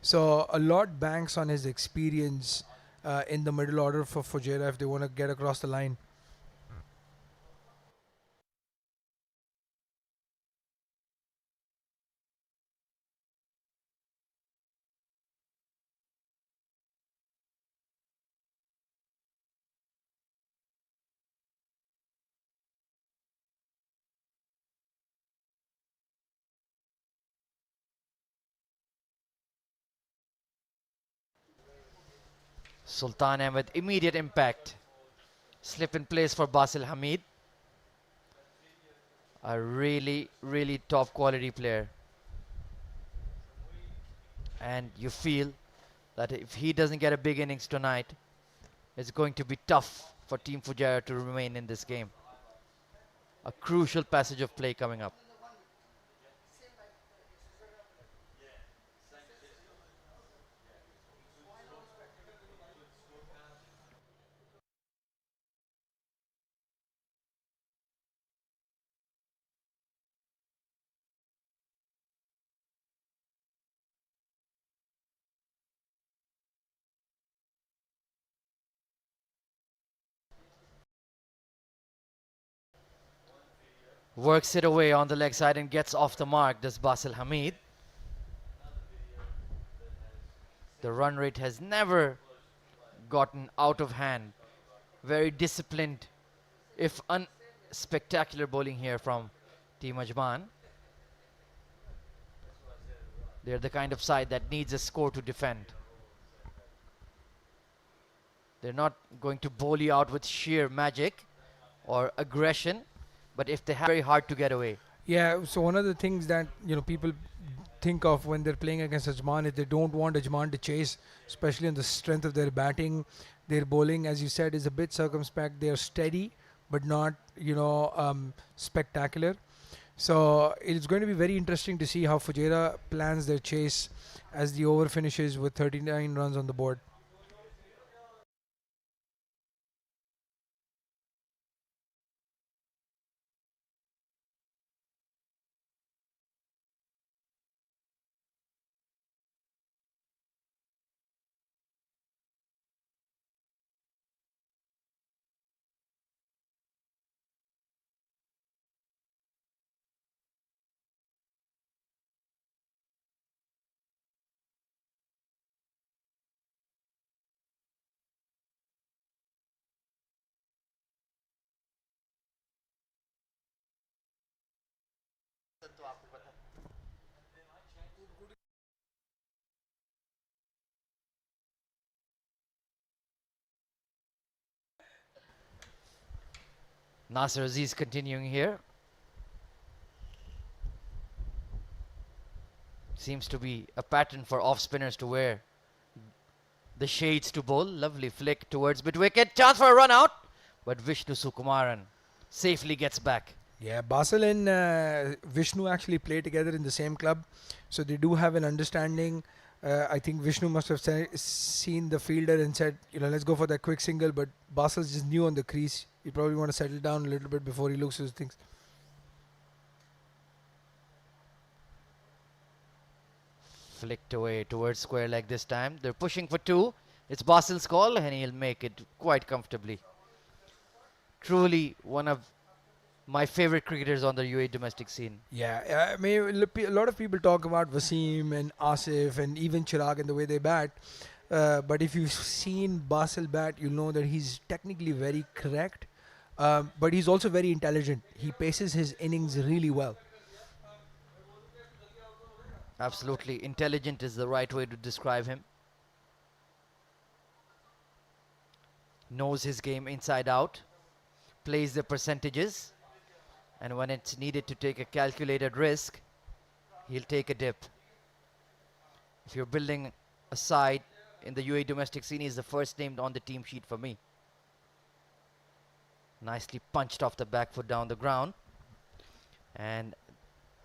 So a lot banks on his experience in the middle order for Fujairah if they want to get across the line. Sultan Ahmed, immediate impact. Slip in place for Basil Hamid. A really, really top quality player. And you feel that if he doesn't get a big innings tonight, it's going to be tough for Team Fujairah to remain in this game. A crucial passage of play coming up. Works it away on the leg side and gets off the mark, does Basil Hamid. The run rate has never gotten out of hand. Very disciplined, if unspectacular bowling here from Team Ajman. They're the kind of side that needs a score to defend. They're not going to bowl you out with sheer magic or aggression, but if they have, very hard to get away. Yeah, so one of the things that people think of when they're playing against Ajman is they don't want Ajman to chase, especially on the strength of their batting. Their bowling, as you said, is a bit circumspect. They are steady, but not spectacular. So it's going to be very interesting to see how Fujairah plans their chase as the over finishes with 39 runs on the board. Nasser Aziz continuing here. Seems to be a pattern for off spinners to wear the shades to bowl. Lovely flick towards mid wicket. Chance for a run out, but Vishnu Sukumaran safely gets back. Yeah, Basel and Vishnu actually play together in the same club, so they do have an understanding. I think Vishnu must have seen the fielder and said, let's go for that quick single, but Basel's just new on the crease. He probably want to settle down a little bit before he looks at things. Flicked away towards square leg this time. They're pushing for two. It's Basil's call and he'll make it quite comfortably. Truly one of my favorite cricketers on the UAE domestic scene. Yeah, I mean, a lot of people talk about Wasim and Asif and even Chirag and the way they bat. But if you've seen Basil bat, you'll know that he's technically very correct. But he's also very intelligent. He paces his innings really well. Absolutely intelligent is the right way to describe him. Knows his game inside out. Plays the percentages. And when it's needed to take a calculated risk, he'll take a dip. If you're building a side in the UAE domestic scene, he's the first named on the team sheet for me. Nicely punched off the back foot down the ground. And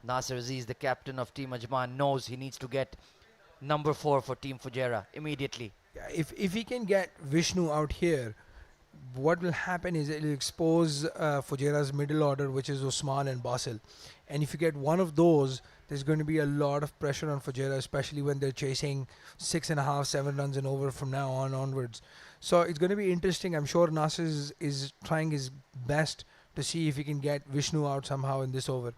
Nasser Aziz, the captain of Team Ajman, knows he needs to get number 4 for Team Fujairah immediately. Yeah, if he can get Vishnu out here, what will happen is it will expose Fujairah's middle order, which is Usman and Basil. And if you get one of those, there's going to be a lot of pressure on Fujairah, especially when they're chasing 6.5, 7 runs and over from now on onwards. So it's going to be interesting. I'm sure Nasser is trying his best to see if he can get Vishnu out somehow in this over.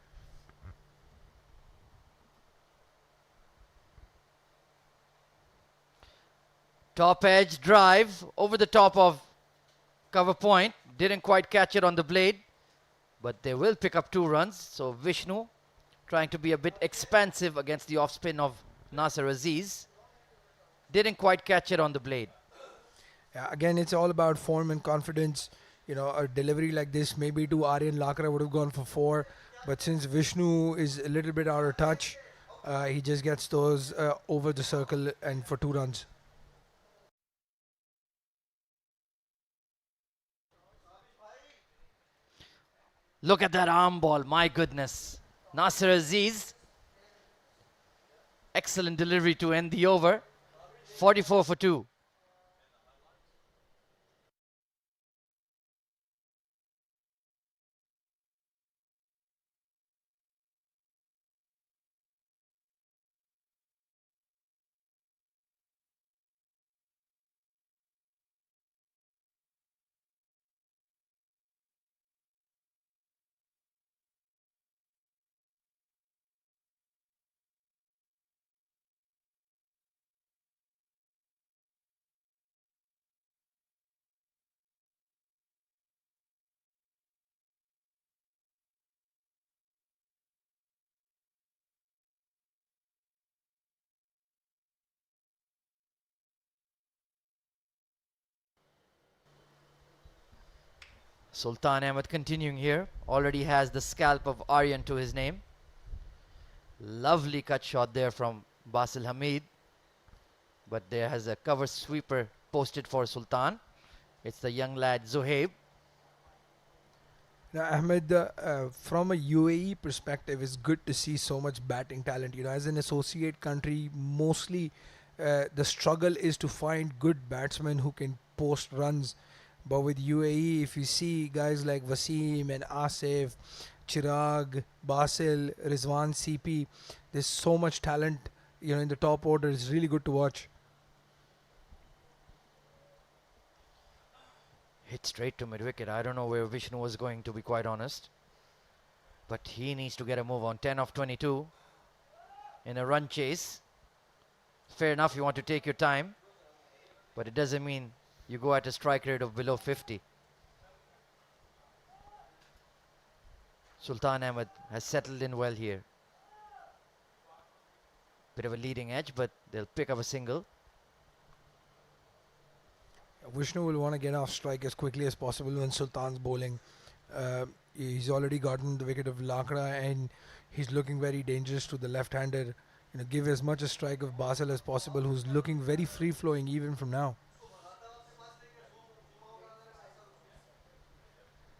Top edge drive over the top of cover point. Didn't quite catch it on the blade, but they will pick up 2 runs. So Vishnu trying to be a bit expansive against the off spin of Nasser Aziz. Didn't quite catch it on the blade. Yeah, again, it's all about form and confidence. You know, a delivery like this, maybe to Aryan Lakra would have gone for 4, but since Vishnu is a little bit out of touch, he just gets those over the circle and for 2 runs. Look at that arm ball, my goodness. Nasser Aziz, excellent delivery to end the over. 44 for 2. Sultan Ahmed continuing here. Already has the scalp of Aryan to his name. Lovely cut shot there from Basil Hamid. But there has a cover sweeper posted for Sultan. It's the young lad Zohaib. Now, Ahmed, from a UAE perspective, it's good to see so much batting talent. You know, as an associate country, mostly the struggle is to find good batsmen who can post runs. But with UAE, if you see guys like Wasim and Asif, Chirag, Basil, Rizwan, CP, there's so much talent, you know, in the top order. It's really good to watch. Hit straight to mid wicket. I don't know where Vishnu was going, to be quite honest. But he needs to get a move on. 10 of 22 in a run chase. Fair enough, you want to take your time. But it doesn't mean you go at a strike rate of below 50. Sultan Ahmed has settled in well here. Bit of a leading edge, but they'll pick up a single. Vishnu will want to get off strike as quickly as possible when Sultan's bowling. He's already gotten the wicket of Lakra and he's looking very dangerous to the left-hander. You know, give as much a strike of Basil as possible, who's looking very free-flowing even from now.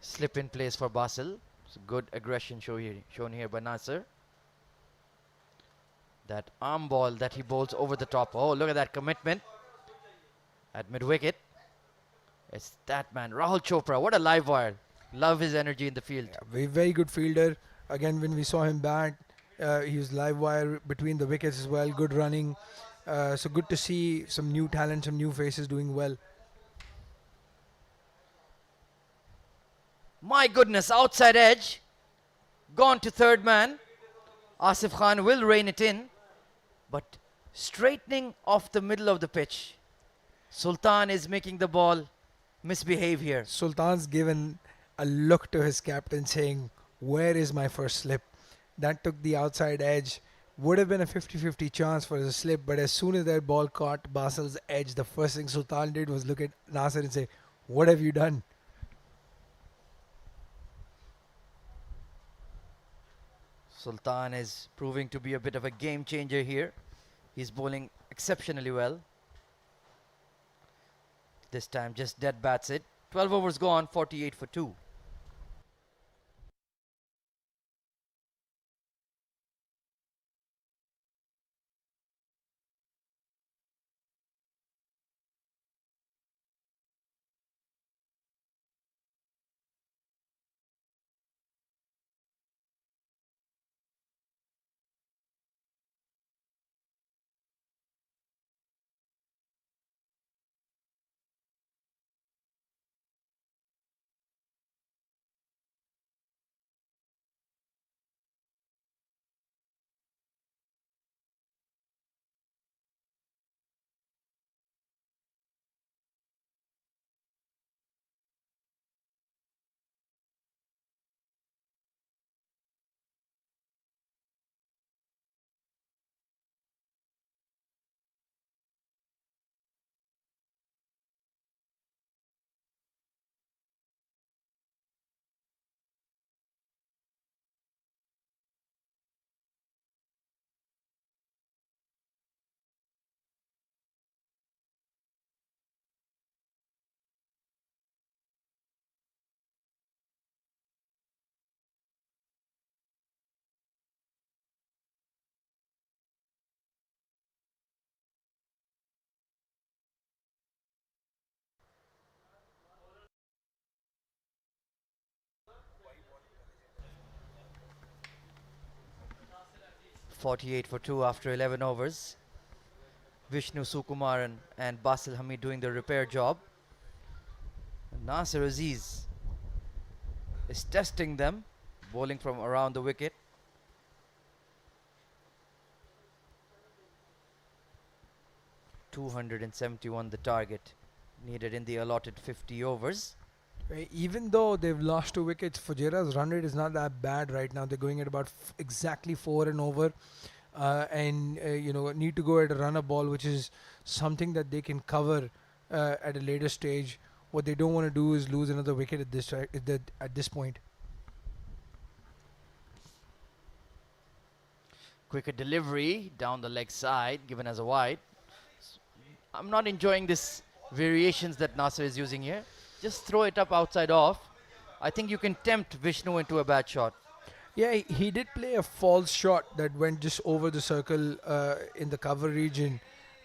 Slip in place for Basil. It's a good aggression shown here by Nasser. That arm ball that he bowls over the top. Oh, look at that commitment at mid-wicket. It's that man, Rahul Chopra. What a live wire. Love his energy in the field. Yeah, very good fielder. Again, when we saw him bat, he was live wire between the wickets as well. Good running. So good to see some new talent, some new faces doing well. My goodness, outside edge. Gone to third man. Asif Khan will rein it in. But straightening off the middle of the pitch. Sultan is making the ball misbehave here. Sultan's given a look to his captain saying, where is my first slip? That took the outside edge. Would have been a 50-50 chance for the slip, but as soon as that ball caught Basil's edge, the first thing Sultan did was look at Nasser and say, what have you done? Sultan is proving to be a bit of a game changer here. He's bowling exceptionally well. This time just dead bats it. 12 overs gone, 48 for 2. 48 for 2 after 11 overs. Vishnu Sukumaran and Basil Hamid doing the repair job. And Nasser Aziz is testing them, bowling from around the wicket. .271 the target needed in the allotted 50 overs. Even though they've lost 2 wickets, Fujairah's run rate is not that bad right now. They're going at about exactly 4 and over. Need to go at a runner ball, which is something that they can cover at a later stage. What they don't want to do is lose another wicket at this point. Quicker delivery down the leg side, given as a wide. I'm not enjoying this variations that Nasser is using here. Just throw it up outside off. I think you can tempt Vishnu into a bad shot. Yeah, he did play a false shot that went just over the circle in the cover region.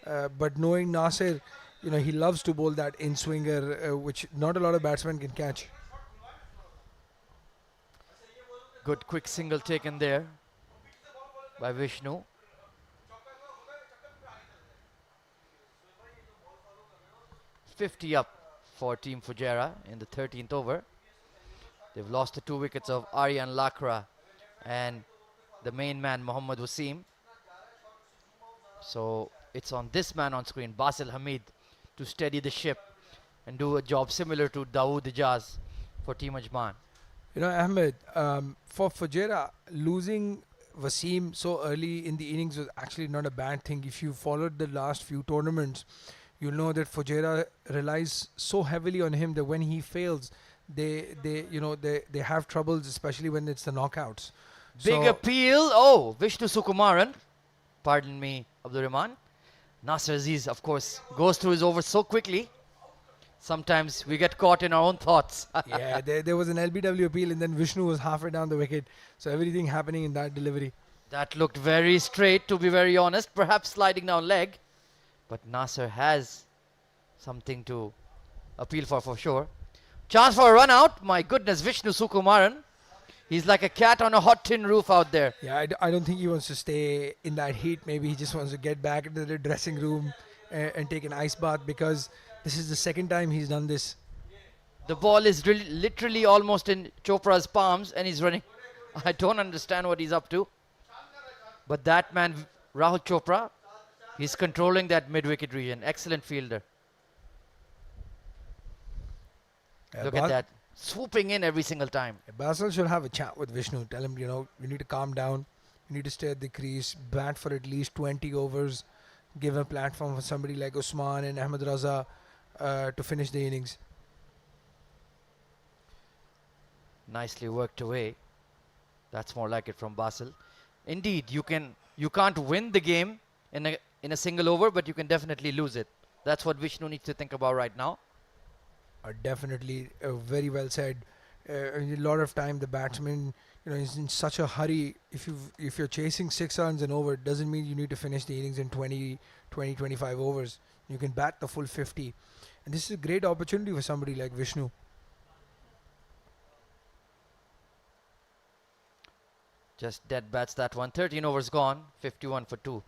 But knowing Nasser, he loves to bowl that in-swinger, which not a lot of batsmen can catch. Good quick single taken there by Vishnu. .50 up for Team Fujairah in the 13th over. They've lost the 2 wickets of Aryan Lakra and the main man Mohammad Wasim. So it's on this man on screen, Basil Hamid, to steady the ship and do a job similar to Dawood Ijaz for Team Ajman. Ahmed, for Fujairah, losing Wasim so early in the innings was actually not a bad thing. If you followed the last few tournaments, you'll know that Fujairah relies so heavily on him that when he fails, they have troubles, especially when it's the knockouts. Big appeal. Oh, Vishnu Sukumaran. Pardon me, Abdul Rahman. Nasser Aziz, of course, goes through his overs so quickly. Sometimes we get caught in our own thoughts. Yeah, there was an LBW appeal and then Vishnu was halfway down the wicket. So everything happening in that delivery. That looked very straight, to be very honest. Perhaps sliding down leg. But Nasser has something to appeal for sure. Chance for a run out. My goodness, Vishnu Sukumaran. He's like a cat on a hot tin roof out there. Yeah, I don't think he wants to stay in that heat. Maybe he just wants to get back into the dressing room and take an ice bath, because this is the second time he's done this. The ball is literally almost in Chopra's palms and he's running. I don't understand what he's up to. But that man, Rahul Chopra, he's controlling that mid-wicket region. Excellent fielder. Look at that. Swooping in every single time. Basil should have a chat with Vishnu. Tell him, you need to calm down. You need to stay at the crease. Bat for at least 20 overs. Give a platform for somebody like Usman and Ahmed Raza to finish the innings. Nicely worked away. That's more like it from Basil. Indeed, you can't win the game in a single over, but you can definitely lose it. That's what Vishnu needs to think about right now. Definitely, very well said. A lot of time the batsman, is in such a hurry. If you're chasing 6 runs and over, it doesn't mean you need to finish the innings in 25 overs. You can bat the full 50, and this is a great opportunity for somebody like Vishnu. Just dead bats that one. 13 overs gone. 51 for 2.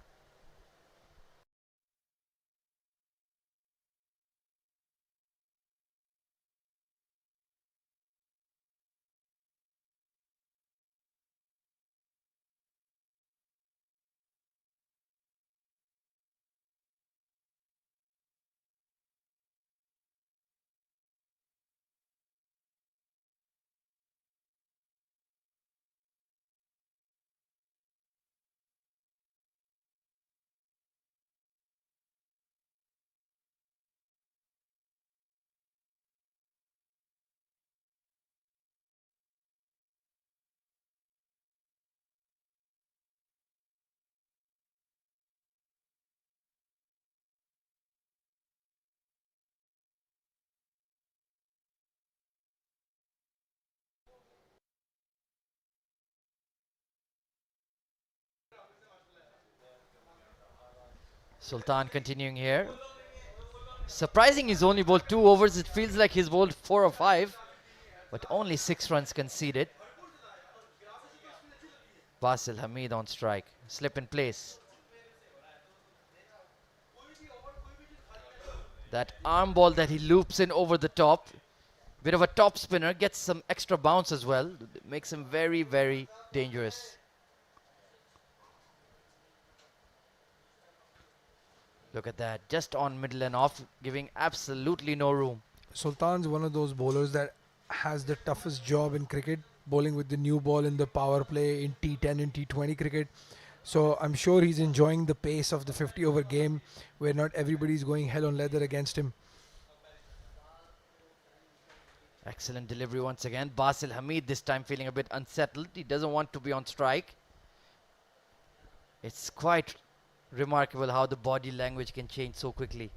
Sultan continuing here. Surprising he's only bowled 2 overs. It feels like he's bowled 4 or 5. But only 6 runs conceded. Basil Hamid on strike. Slip in place. That arm ball that he loops in over the top. Bit of a top spinner. Gets some extra bounce as well. Makes him very, very dangerous. Look at that. Just on middle and off. Giving absolutely no room. Sultan's one of those bowlers that has the toughest job in cricket, bowling with the new ball in the power play in T10 and T20 cricket. So I'm sure he's enjoying the pace of the 50 over game where not everybody's going hell on leather against him. Excellent delivery once again. Basil Hamid this time feeling a bit unsettled. He doesn't want to be on strike. It's quite remarkable how the body language can change so quickly.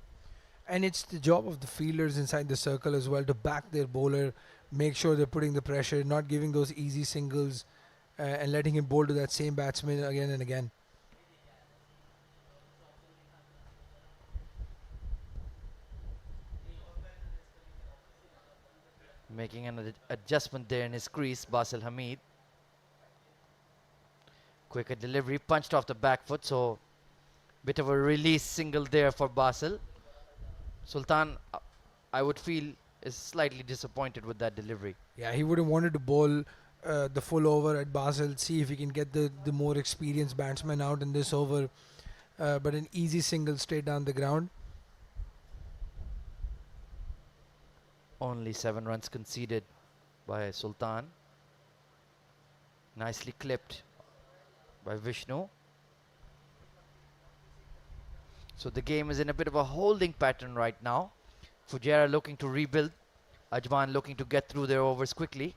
And it's the job of the fielders inside the circle as well to back their bowler, make sure they're putting the pressure, not giving those easy singles and letting him bowl to that same batsman again and again. Making an adjustment there in his crease, Basil Hamid. Quicker delivery, punched off the back foot, so bit of a release single there for Basil. Sultan, I would feel, is slightly disappointed with that delivery. Yeah, he would have wanted to bowl the full over at Basel, see if he can get the more experienced batsman out in this over. But an easy single straight down the ground. Only 7 runs conceded by Sultan. Nicely clipped by Vishnu. So the game is in a bit of a holding pattern right now. Fujairah looking to rebuild. Ajman looking to get through their overs quickly.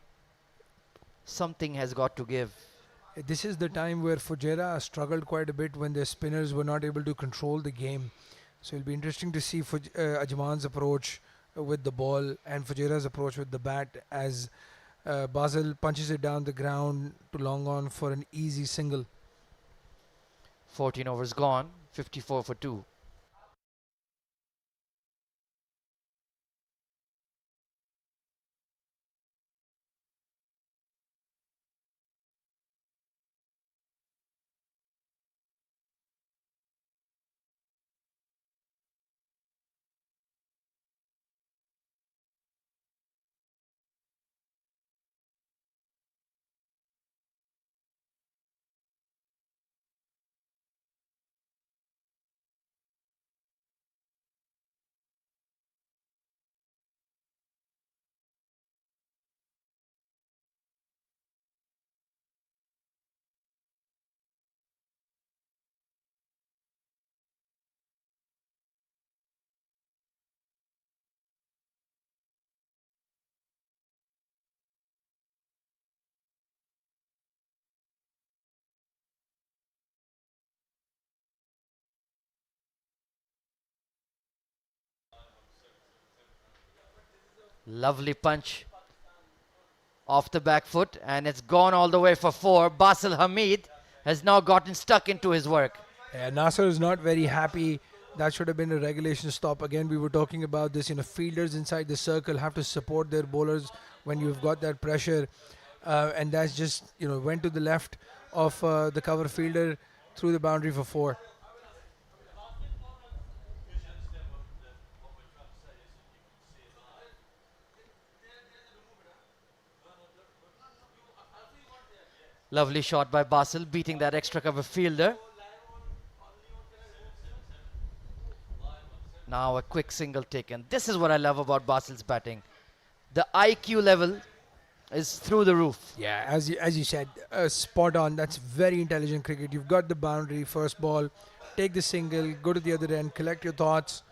Something has got to give. This is the time where Fujairah struggled quite a bit when their spinners were not able to control the game. So it'll be interesting to see Ajman's approach with the ball and Fujairah's approach with the bat as Basel punches it down the ground to long on for an easy single. 14 overs gone, 54 for 2. Lovely punch off the back foot, and it's gone all the way for 4. Basil Hamid has now gotten stuck into his work. Yeah, Nasser is not very happy. That should have been a regulation stop. Again, we were talking about this. Fielders inside the circle have to support their bowlers when you've got that pressure. And that's just, went to the left of the cover fielder through the boundary for 4. Lovely shot by Basil, beating that extra cover fielder. Now a quick single taken. This is what I love about Basil's batting. The IQ level is through the roof. Yeah, as you said, spot on. That's very intelligent cricket. You've got the boundary, first ball, take the single, go to the other end, collect your thoughts.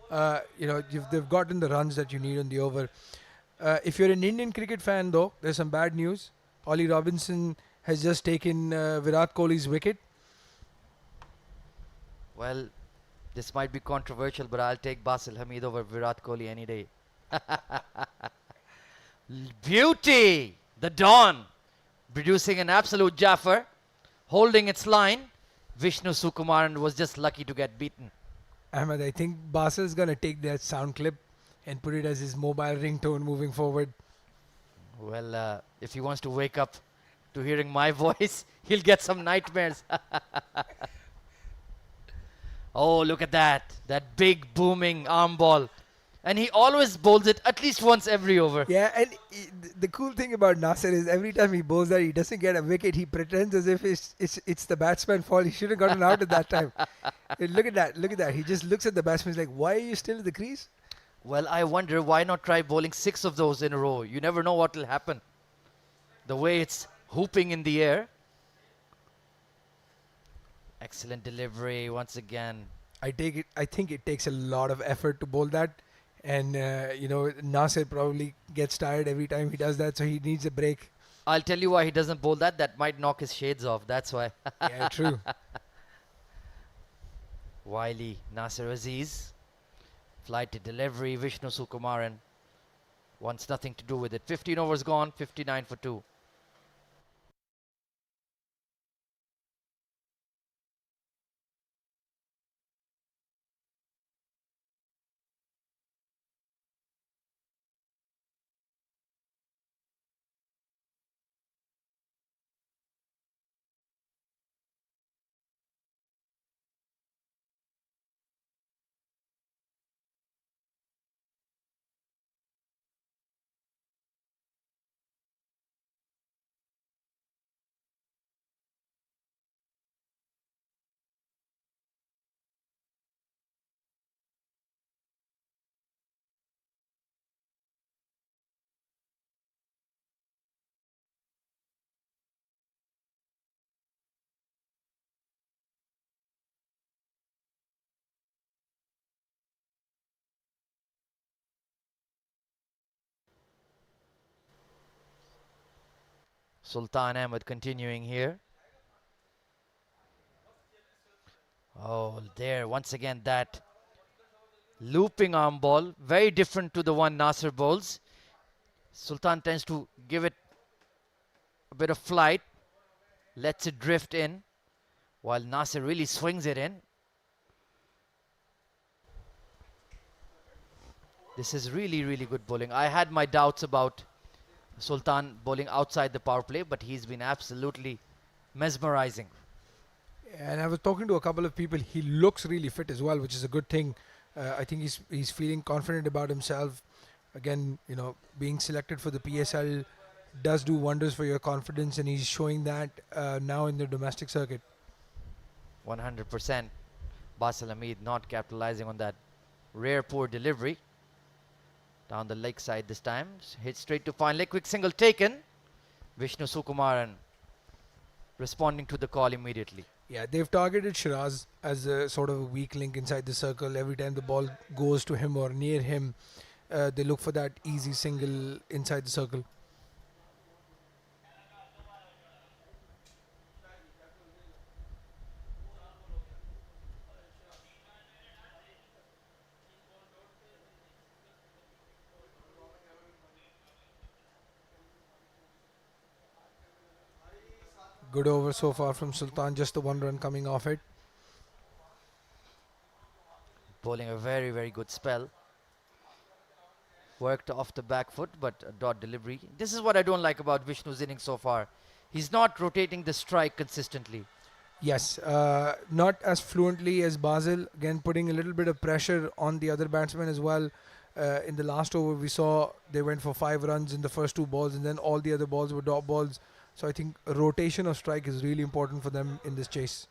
They've gotten the runs that you need on the over. If you're an Indian cricket fan, though, there's some bad news. Ollie Robinson has just taken Virat Kohli's wicket. Well, this might be controversial, but I'll take Basil Hamid over Virat Kohli any day. Beauty! The Dawn producing an absolute Jaffer, holding its line. Vishnu Sukumaran was just lucky to get beaten. Ahmed, I think Basil's going to take that sound clip and put it as his mobile ringtone moving forward. Well, if he wants to wake up to hearing my voice. He'll get some nightmares. Oh, look at that. That big booming arm ball. And he always bowls it at least once every over. Yeah, and the cool thing about Nasser is every time he bowls that, he doesn't get a wicket. He pretends as if it's the batsman's fault. He should have gotten out at that time. Look at that! Look at that! He just looks at the batsman. He's like, "Why are you still in the crease?" Well, I wonder why not try bowling 6 of those in a row. You never know what will happen. The way it's hooping in the air. Excellent delivery once again. I take it. I think it takes a lot of effort to bowl that, and Nasser probably gets tired every time he does that, so he needs a break. I'll tell you why he doesn't bowl that. That might knock his shades off. That's why. Yeah, true. Wily Nasser Aziz. Flighted delivery. Vishnu Sukumaran wants nothing to do with it. 15 overs gone. 59 for 2. Sultan Ahmed continuing here. Oh, there once again that looping arm ball, very different to the one Nasser bowls. Sultan tends to give it a bit of flight, lets it drift in, while Nasser really swings it in. This is really, really good bowling. I had my doubts about Sultan bowling outside the power play, but he's been absolutely mesmerizing. And I was talking to a couple of people. He looks really fit as well, which is a good thing. I think he's feeling confident about himself. Again, being selected for the PSL does do wonders for your confidence, and he's showing that now in the domestic circuit. 100%. Basel Hamid not capitalizing on that rare poor delivery. Down the leg side this time. Hit straight to fine leg. Quick single taken. Vishnu Sukumaran responding to the call immediately. Yeah, they've targeted Shiraz as a sort of a weak link inside the circle. Every time the ball goes to him or near him, they look for that easy single inside the circle. Good over so far from Sultan, just the 1 run coming off it. Bowling a very, very good spell. Worked off the back foot, but a dot delivery. This is what I don't like about Vishnu's innings so far. He's not rotating the strike consistently. Yes, not as fluently as Basel. Again, putting a little bit of pressure on the other batsmen as well. In the last over, we saw they went for 5 runs in the first 2 balls, and then all the other balls were dot balls. So I think rotation of strike is really important for them in this chase.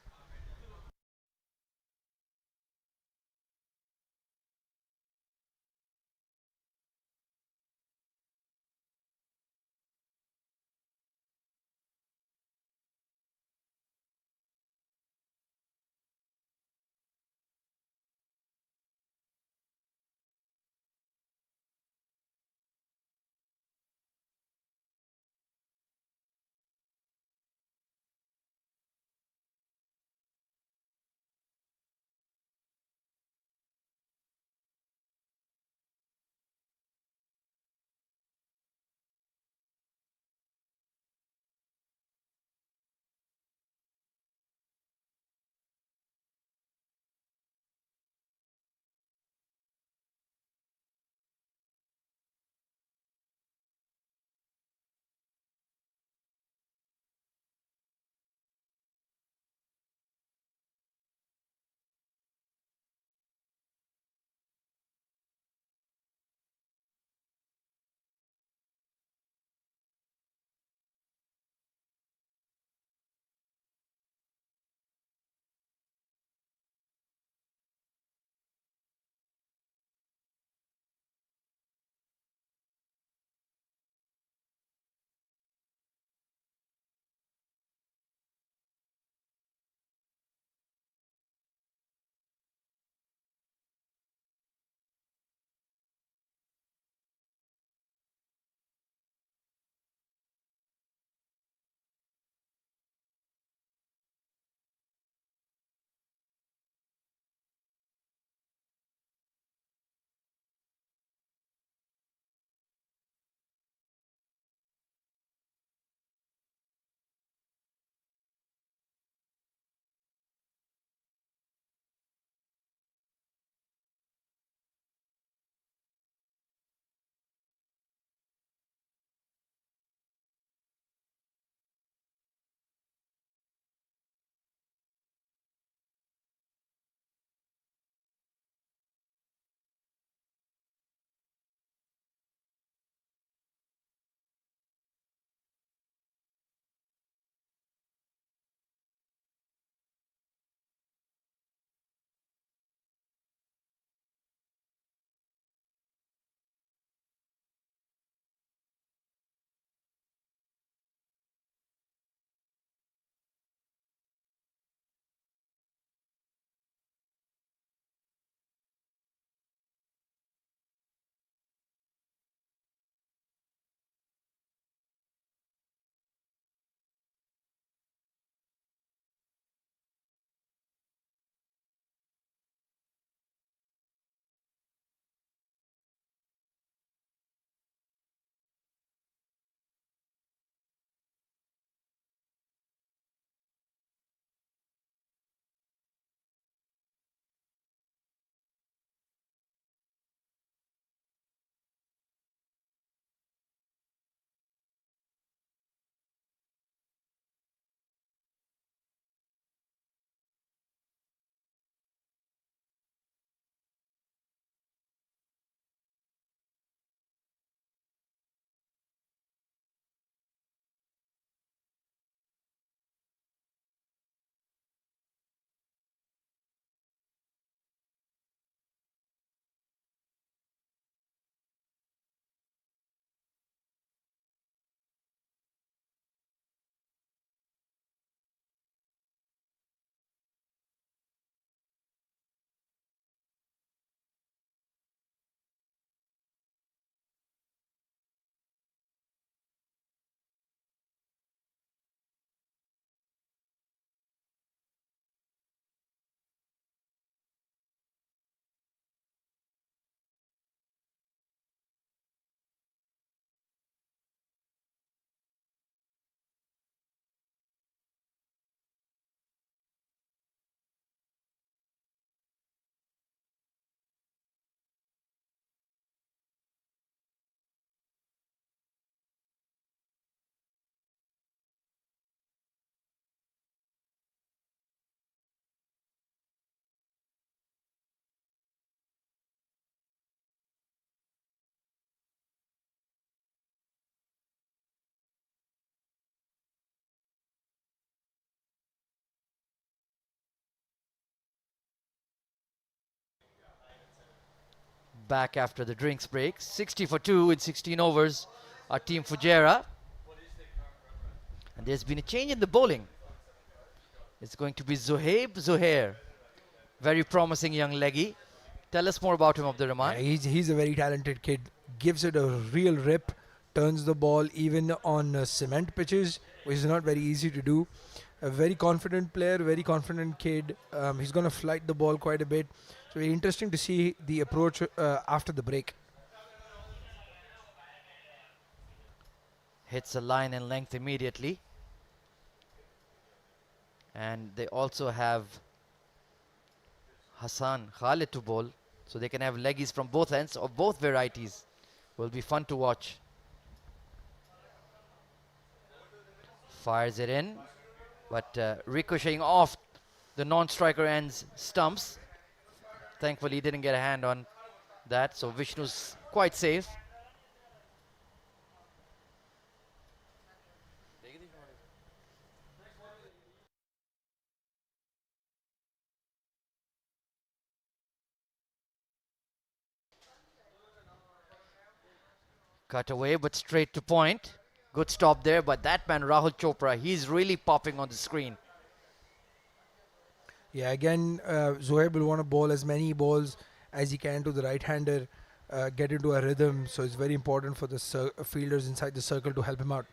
back after the drinks break. 60 for 2 in 16 overs. Our team Fujairah. And there's been a change in the bowling. It's going to be Zohaib Zohair. Very promising young leggy. Tell us more about him, Abdur Rahman. Yeah, he's a very talented kid. Gives it a real rip. Turns the ball even on cement pitches, which is not very easy to do. A very confident player, very confident kid. He's going to flight the ball quite a bit. So very interesting to see the approach after the break. Hits a line in length immediately. And they also have Hassan Khalid to bowl. So they can have leggies from both ends of both varieties. Will be fun to watch. Fires it in. But ricocheting off the non-striker end's stumps. Thankfully, he didn't get a hand on that. So Vishnu's quite safe. Cut away, but straight to point. Good stop there, but that man, Rahul Chopra, he's really popping on the screen. Yeah, again, Zohaib will want to bowl as many balls as he can to the right-hander, get into a rhythm. So it's very important for the fielders inside the circle to help him out.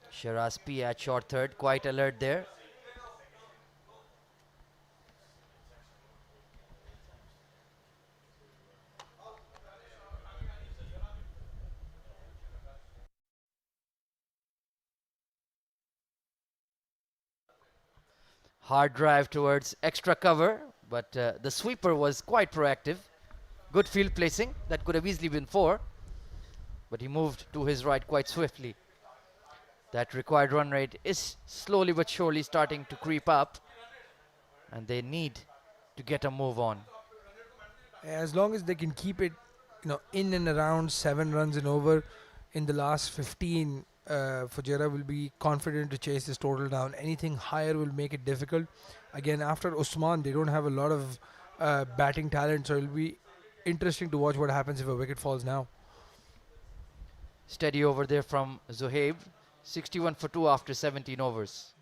Shiraz P at short third, quite alert there. Hard drive towards extra cover, but the sweeper was quite proactive. Good field placing, that could have easily been 4, but he moved to his right quite swiftly. That required run rate is slowly but surely starting to creep up, and they need to get a move on. As long as they can keep it, in and around 7 runs and over in the last 15, Fujairah will be confident to chase this total down. Anything higher will make it difficult. Again, after Usman, they don't have a lot of batting talent, so it'll be interesting to watch what happens if a wicket falls now. Steady over there from Zohaib. 61 for 2 after 17 overs.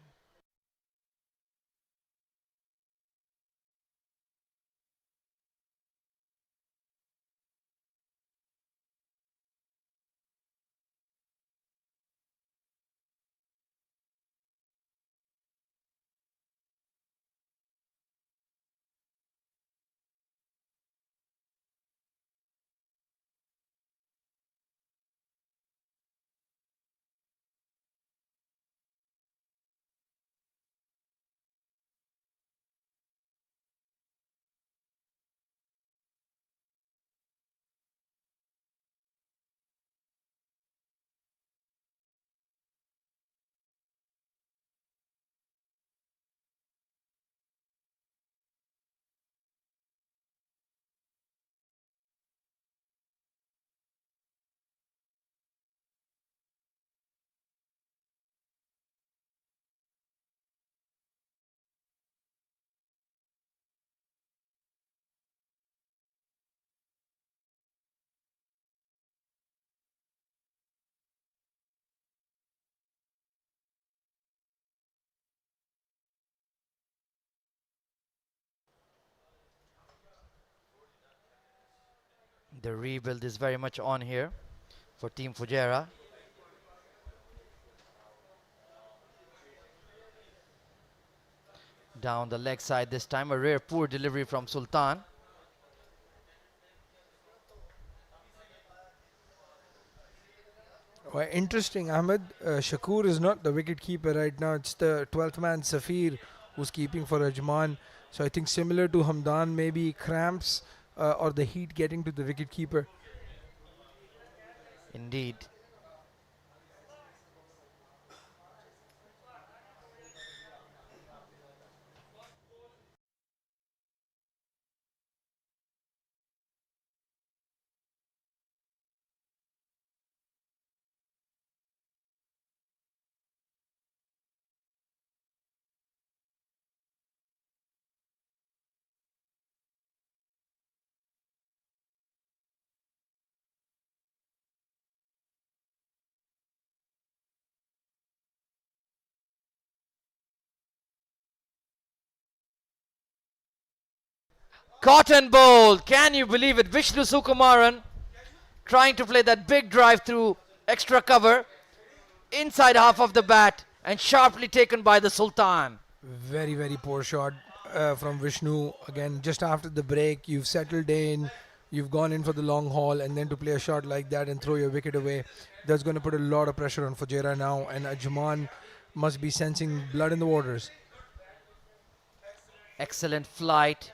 The rebuild is very much on here for Team Fujairah. Down the leg side this time, a rare poor delivery from Sultan. Well, interesting, Ahmed. Shakur is not the wicket keeper right now. It's the 12th man, Safir, who's keeping for Ajman. So I think similar to Hamdan, maybe cramps or the heat getting to the wicket keeper. Indeed. Cotton Bowl. Can you believe it? Vishnu Sukumaran trying to play that big drive through extra cover. Inside half of the bat and sharply taken by the Sultan. Very, very poor shot from Vishnu. Again, just after the break, you've settled in, you've gone in for the long haul, and then to play a shot like that and throw your wicket away, that's going to put a lot of pressure on Fujairah now. And Ajman must be sensing blood in the waters. Excellent flight.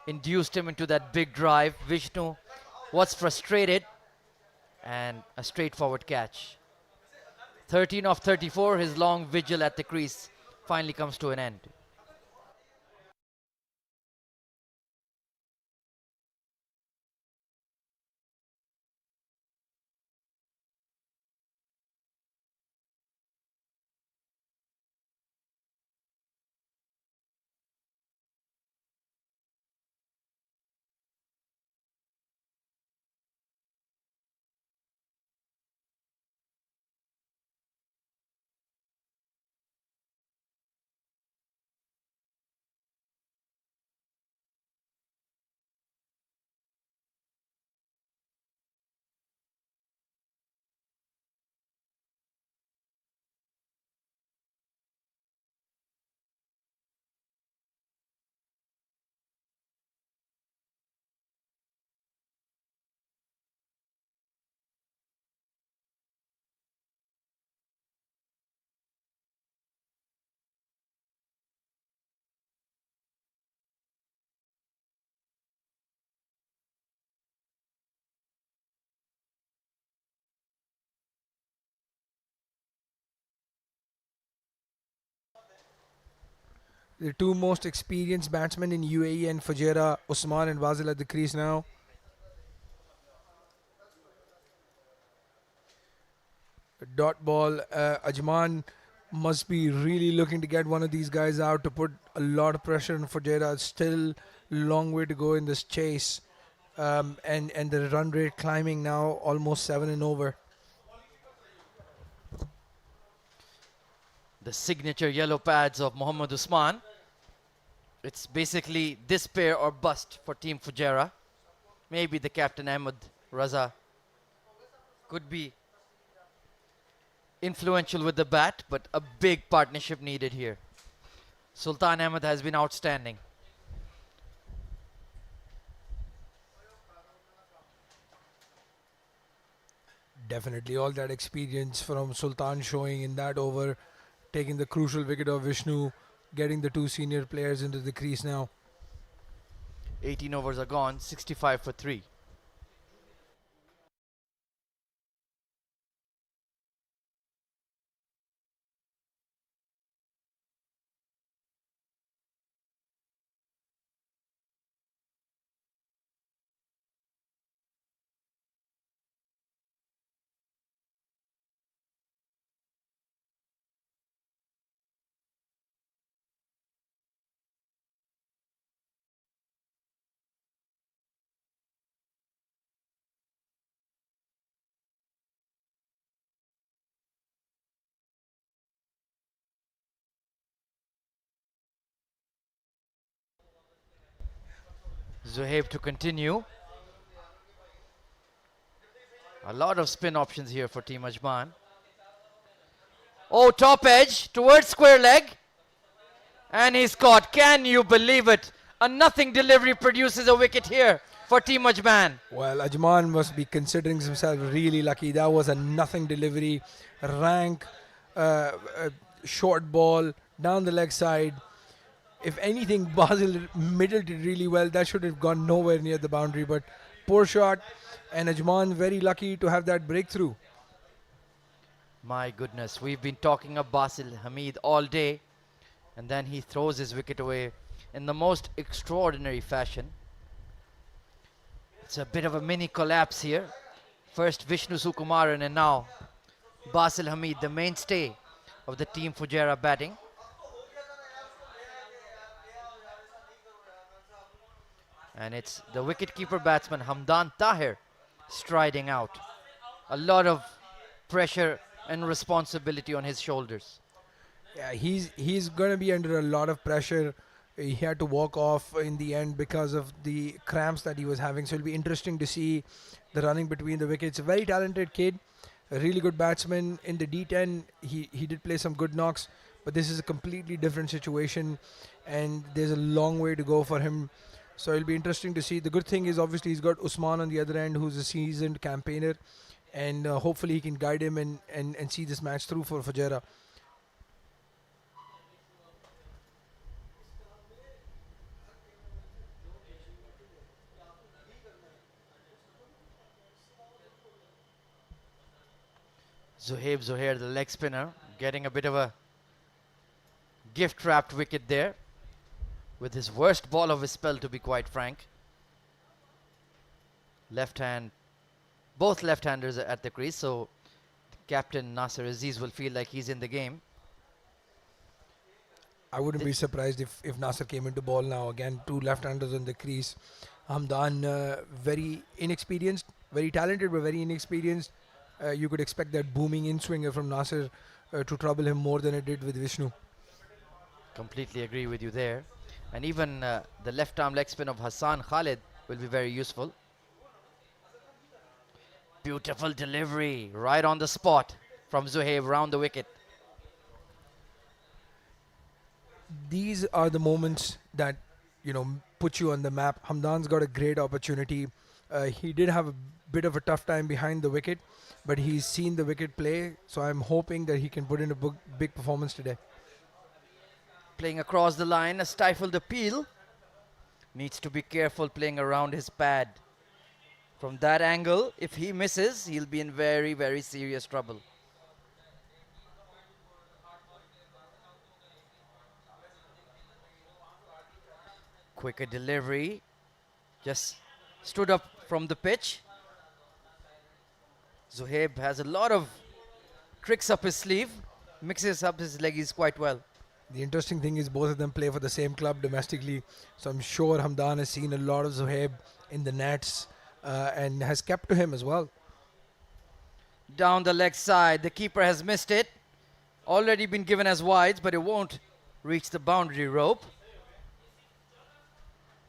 Induced him into that big drive. Vishnu was frustrated. And a straightforward catch. 13 of 34, his long vigil at the crease finally comes to an end. The two most experienced batsmen in UAE and Fujairah, Usman and Basil at the crease now. Dot ball. Ajman must be really looking to get one of these guys out to put a lot of pressure on Fujairah. Still long way to go in this chase. And the run rate climbing now almost 7 and over. The signature yellow pads of Mohammad Usman. It's basically this pair or bust for Team Fujairah. Maybe the captain Ahmed Raza could be influential with the bat, but a big partnership needed here. Sultan Ahmed has been outstanding. Definitely all that experience from Sultan showing in that over, taking the crucial wicket of Vishnu, getting the two senior players into the crease now. 18 overs are gone, 65 for 3. Zuhaib to continue. A lot of spin options here for Team Ajman. Oh, top edge towards square leg. And he's caught. Can you believe it? A nothing delivery produces a wicket here for Team Ajman. Well, Ajman must be considering himself really lucky. That was a nothing delivery, rank, short ball down the leg side. If anything, Basil middled it really well. That should have gone nowhere near the boundary, but poor shot. And Ajman very lucky to have that breakthrough. My goodness, we've been talking of Basil Hamid all day, and then he throws his wicket away in the most extraordinary fashion. It's a bit of a mini collapse here. First Vishnu Sukumaran and now Basil Hamid, the mainstay of the Team Fujairah batting. And it's the wicketkeeper batsman Hamdan Tahir striding out. A lot of pressure and responsibility on his shoulders. Yeah, he's going to be under a lot of pressure. He had to walk off in the end because of the cramps that he was having. So it'll be interesting to see the running between the wickets. A very talented kid, a really good batsman. In the D10, he did play some good knocks, but this is a completely different situation, and there's a long way to go for him. So it'll be interesting to see. The good thing is obviously he's got Usman on the other end, who's a seasoned campaigner, and hopefully he can guide him and see this match through for Fajera. Zohair, the leg spinner, getting a bit of a gift-wrapped wicket there with his worst ball of his spell, to be quite frank. Left hand, both left-handers are at the crease, so captain Nasser Aziz will feel like he's in the game. I wouldn't be surprised if Nasser came into ball now. Again, two left-handers on the crease. Hamdan, very inexperienced, very talented, but very inexperienced. You could expect that booming in-swinger from Nasser to trouble him more than it did with Vishnu. Completely agree with you there. And even the left-arm leg spin of Hassan Khalid will be very useful. Beautiful delivery, right on the spot from Zohaib round the wicket. These are the moments that put you on the map. Hamdan's got a great opportunity. He did have a bit of a tough time behind the wicket, but he's seen the wicket play, so I'm hoping that he can put in a big performance today. Playing across the line, a stifled appeal. Needs to be careful playing around his pad. From that angle, if he misses, he'll be in very, very serious trouble. Quicker delivery. Just stood up from the pitch. Zohaib has a lot of tricks up his sleeve. Mixes up his leggies quite well. The interesting thing is both of them play for the same club domestically. So I'm sure Hamdan has seen a lot of Zohaib in the nets and has kept to him as well. Down the leg side, the keeper has missed it. Already been given as wides, but it won't reach the boundary rope.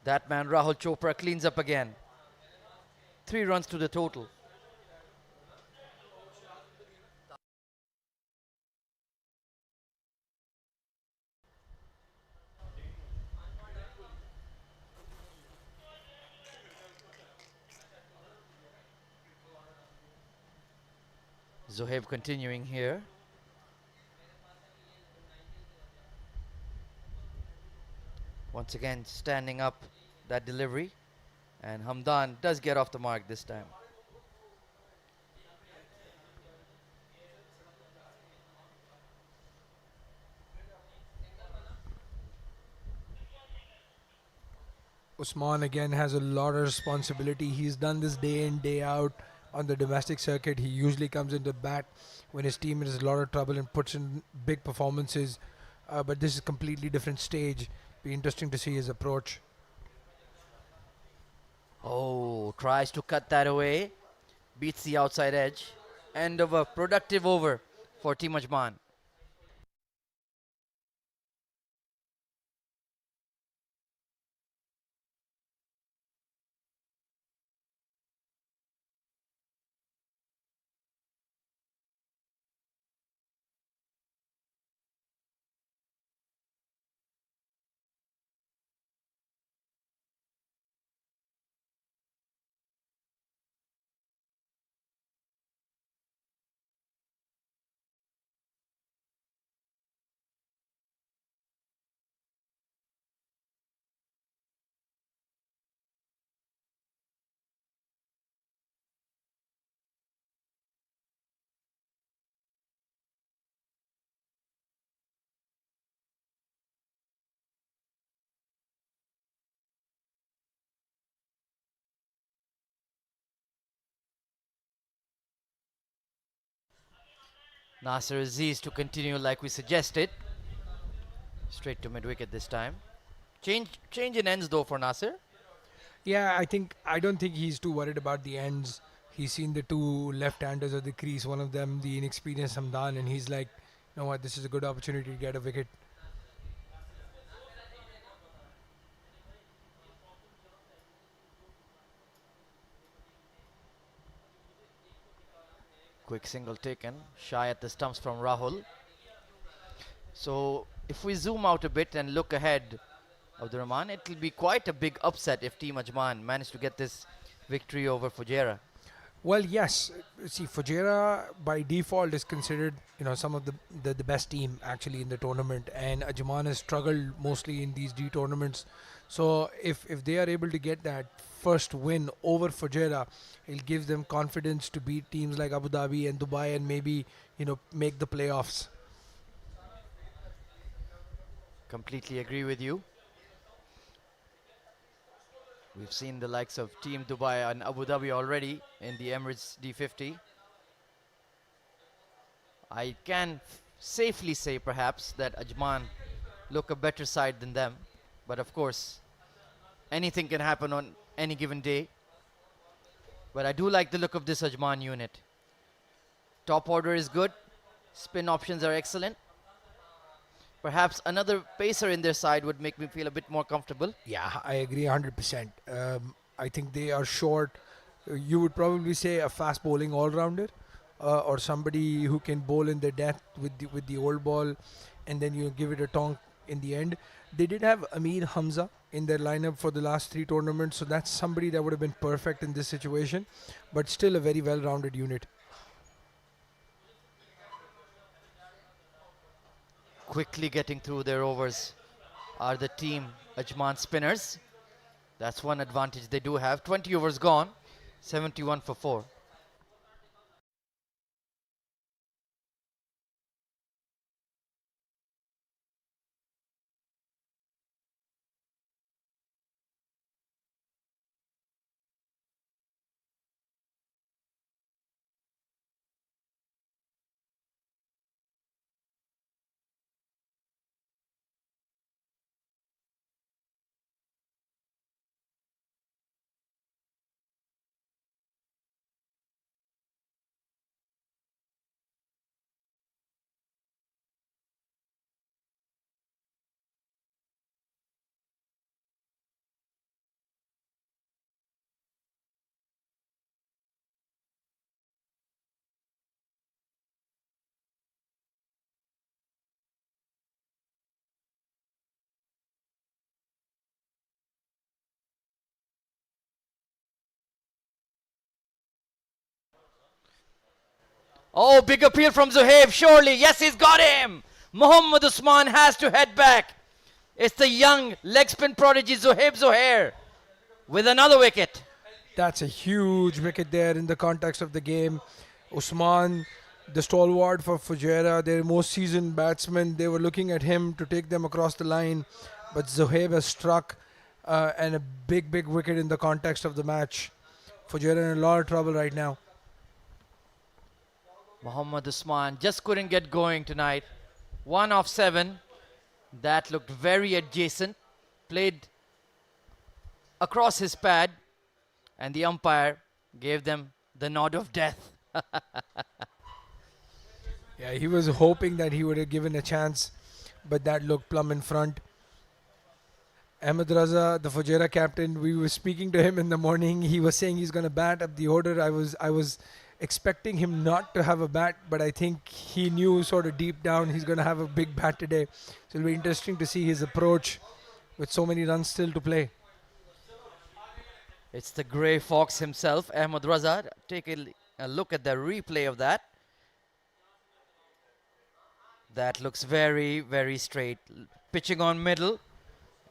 That man, Rahul Chopra, cleans up again. 3 runs to the total. Zohaib continuing here. Once again standing up that delivery, and Hamdan does get off the mark this time. Usman again has a lot of responsibility. He's done this day in, day out on the domestic circuit. He usually comes into bat when his team is in a lot of trouble and puts in big performances. But this is a completely different stage. Be interesting to see his approach. Oh, tries to cut that away. Beats the outside edge. End of a productive over for Team Ajman. Nasser Aziz to continue like we suggested. Straight to mid-wicket this time. Change in ends though for Nasser. Yeah, I don't think he's too worried about the ends. He's seen the two left-handers at the crease, one of them the inexperienced Hamdan, and he's like, you know what, this is a good opportunity to get a wicket. Quick single taken, shy at the stumps from Rahul. So if we zoom out a bit and look ahead of the Rahman, it will be quite a big upset if Team Ajman managed to get this victory over Fujairah. Well, yes. See, Fujairah by default is considered, some of the best team actually in the tournament, and Ajman has struggled mostly in these D tournaments. So if they are able to get that first win over Fujairah, it'll give them confidence to beat teams like Abu Dhabi and Dubai and maybe make the playoffs. Completely agree with you. We've seen the likes of Team Dubai and Abu Dhabi already in the Emirates D50. I can safely say perhaps that Ajman look a better side than them. But of course, anything can happen on any given day. But I do like the look of this Ajman unit. Top order is good. Spin options are excellent. Perhaps another pacer in their side would make me feel a bit more comfortable. Yeah, I agree 100%. I think they are short. You would probably say a fast bowling all-rounder or somebody who can bowl in the death with the old ball and then you give it a tonk in the end. They did have Amir Hamza in their lineup for the last 3 tournaments, so that's somebody that would have been perfect in this situation, but still a very well-rounded unit. Quickly getting through their overs are the Team Ajman spinners. That's one advantage they do have. 20 overs gone, 71 for 4. Oh, big appeal from Zuhaib, surely. Yes, he's got him. Mohammad Usman has to head back. It's the young leg spin prodigy Zuhaib Zohair with another wicket. That's a huge wicket there in the context of the game. Usman, the stalwart for Fujairah, their most seasoned batsman, they were looking at him to take them across the line, but Zohaib has struck and a big wicket in the context of the match. Fujairah in a lot of trouble right now. Mohammad Usman just couldn't get going tonight. 1 off 7. That looked very adjacent. Played across his pad, and the umpire gave them the nod of death. Yeah, he was hoping that he would have given a chance, but that looked plumb in front. Ahmed Raza, the Fujairah captain, we were speaking to him in the morning. He was saying he's going to bat up the order. I was expecting him not to have a bat, but I think he knew sort of deep down he's going to have a big bat today. So it'll be interesting to see his approach with so many runs still to play. It's the grey fox himself, Ahmed Raza. Take a look at the replay of that. That looks very straight. Pitching on middle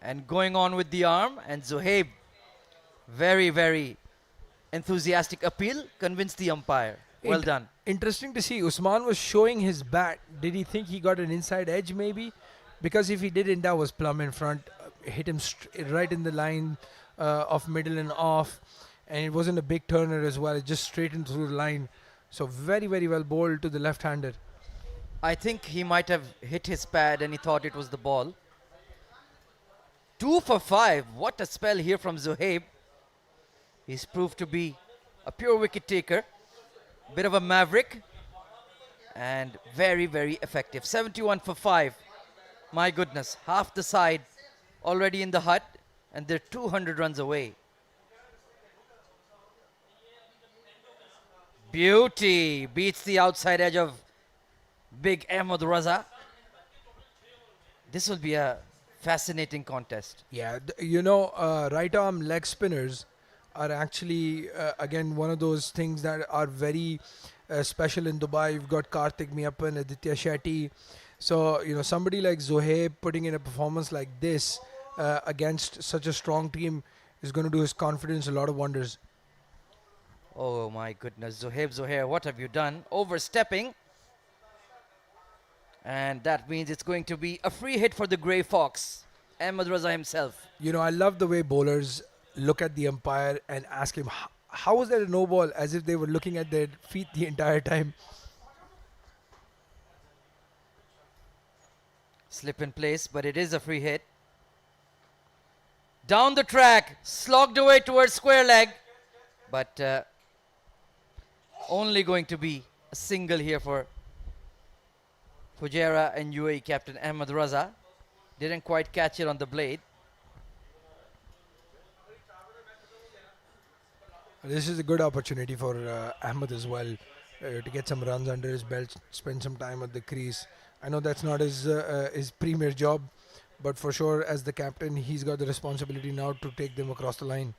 and going on with the arm. And Zohaib, very enthusiastic appeal, convinced the umpire. Well done. Interesting to see. Usman was showing his bat. Did he think he got an inside edge maybe? Because if he didn't, that was plumb in front. Hit him right in the line of middle and off. And it wasn't a big turner as well. It just straightened through the line. So very well bowled to the left-hander. I think he might have hit his pad and he thought it was the ball. 2 for 5. What a spell here from Zohaib. He's proved to be a pure wicket taker. Bit of a maverick. And very effective. 71 for 5. My goodness. Half the side already in the hut. And they're 200 runs away. Beauty beats the outside edge of big Ahmed Raza. This will be a fascinating contest. Yeah, right arm leg spinners are actually again one of those things that are very special in Dubai. You've got Karthik Meiyappan, Aditya Shetty. So somebody like Zohaib putting in a performance like this against such a strong team is going to do his confidence a lot of wonders. Oh my goodness, Zohair, what have you done? Overstepping. And that means it's going to be a free hit for the Grey Fox, Ahmed Raza himself. I love the way bowlers look at the umpire and ask him, how was that a no ball? As if they were looking at their feet the entire time. Slip in place, but it is a free hit. Down the track, slogged away towards square leg, but only going to be a single here for Fujairah and UAE captain Ahmed Raza. Didn't quite catch it on the blade. This is a good opportunity for Ahmed as well to get some runs under his belt, spend some time at the crease. I know that's not his premier job, but for sure, as the captain, he's got the responsibility now to take them across the line.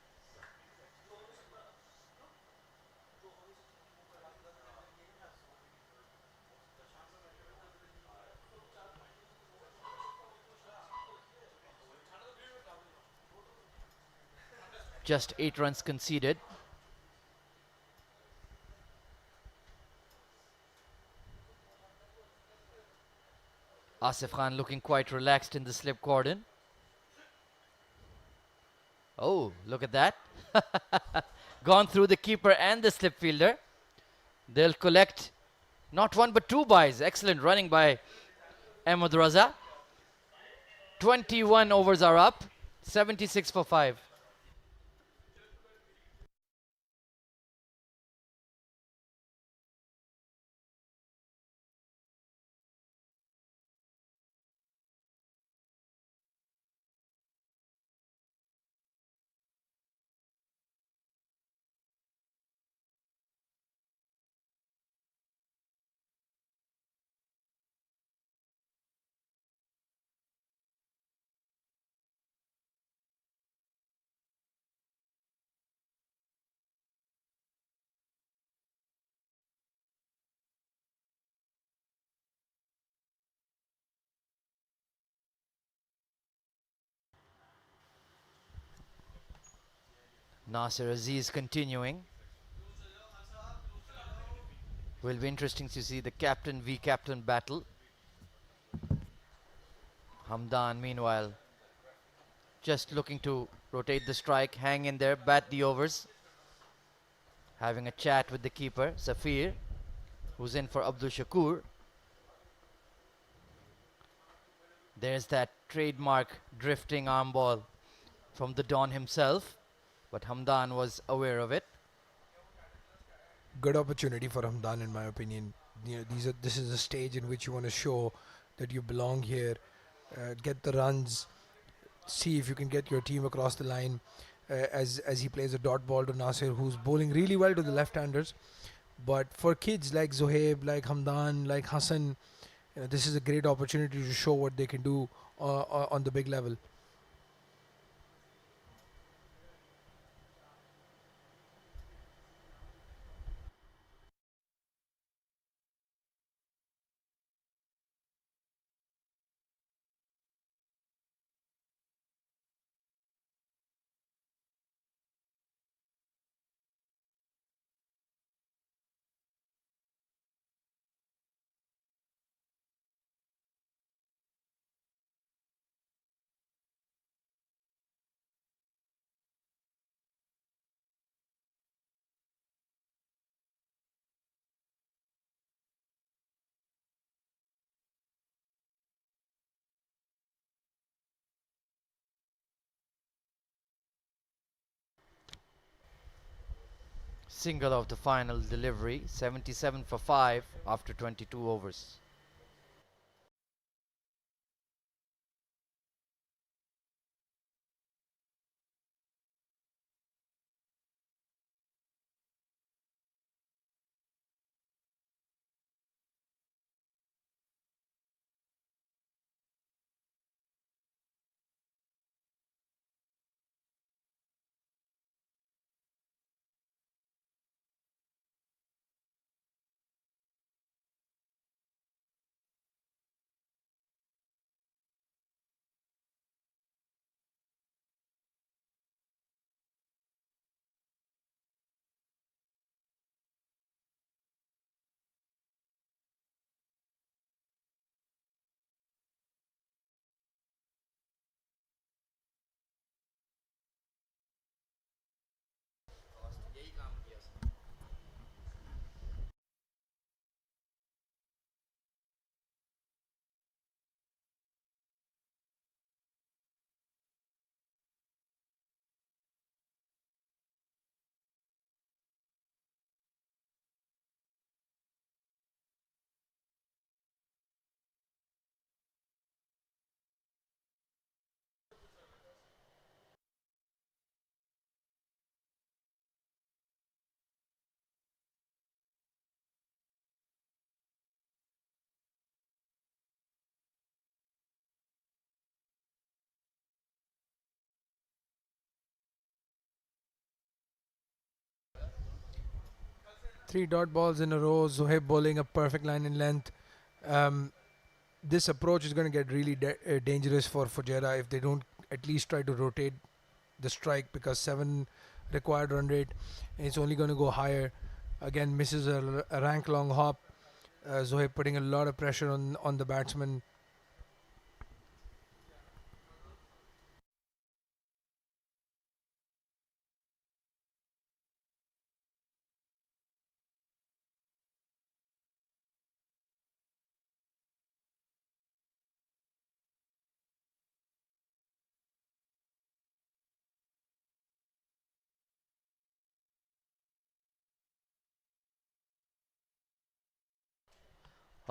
Just 8 runs conceded. Asif Khan looking quite relaxed in the slip cordon. Oh, look at that. Gone through the keeper and the slip fielder. They'll collect not one but 2 byes. Excellent running by Ahmed Raza. 21 overs are up. 76 for 5. Nasir Aziz continuing. Will be interesting to see the captain v captain battle. Hamdan meanwhile just looking to rotate the strike, hang in there, bat the overs. Having a chat with the keeper, Safir, who's in for Abdul Shakur. There's that trademark drifting arm ball from the Don himself, but Hamdan was aware of it. Good opportunity for Hamdan, in my opinion. This is a stage in which you want to show that you belong here, get the runs, see if you can get your team across the line. As he plays a dot ball to Nasir, who's bowling really well to the left-handers. But for kids like Zohaib, like Hamdan, like Hassan, this is a great opportunity to show what they can do on the big level. Single of the final delivery, 77 for 5 after 22 overs. Three dot balls in a row. Zohaib bowling a perfect line in length. Um, this approach is going to get really dangerous for Fujairah if they don't at least try to rotate the strike, because 7 required run rate and it's only going to go higher. Again, misses a rank long hop. Zohaib putting a lot of pressure on the batsman.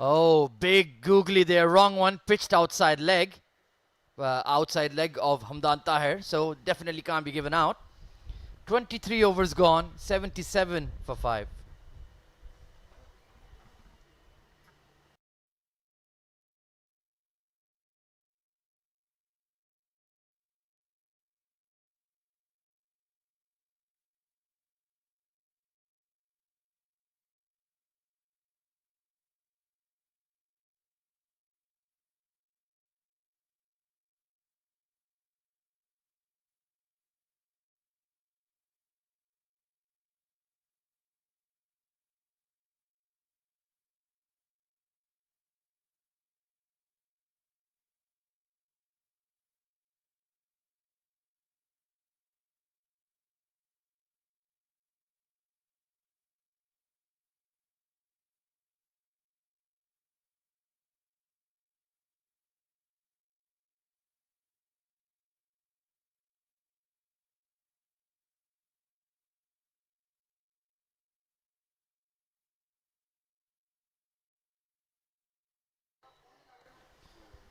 Oh, big googly there. Wrong one. Pitched outside leg. Outside leg of Hamdan Tahir. So definitely can't be given out. 23 overs gone. 77 for 5.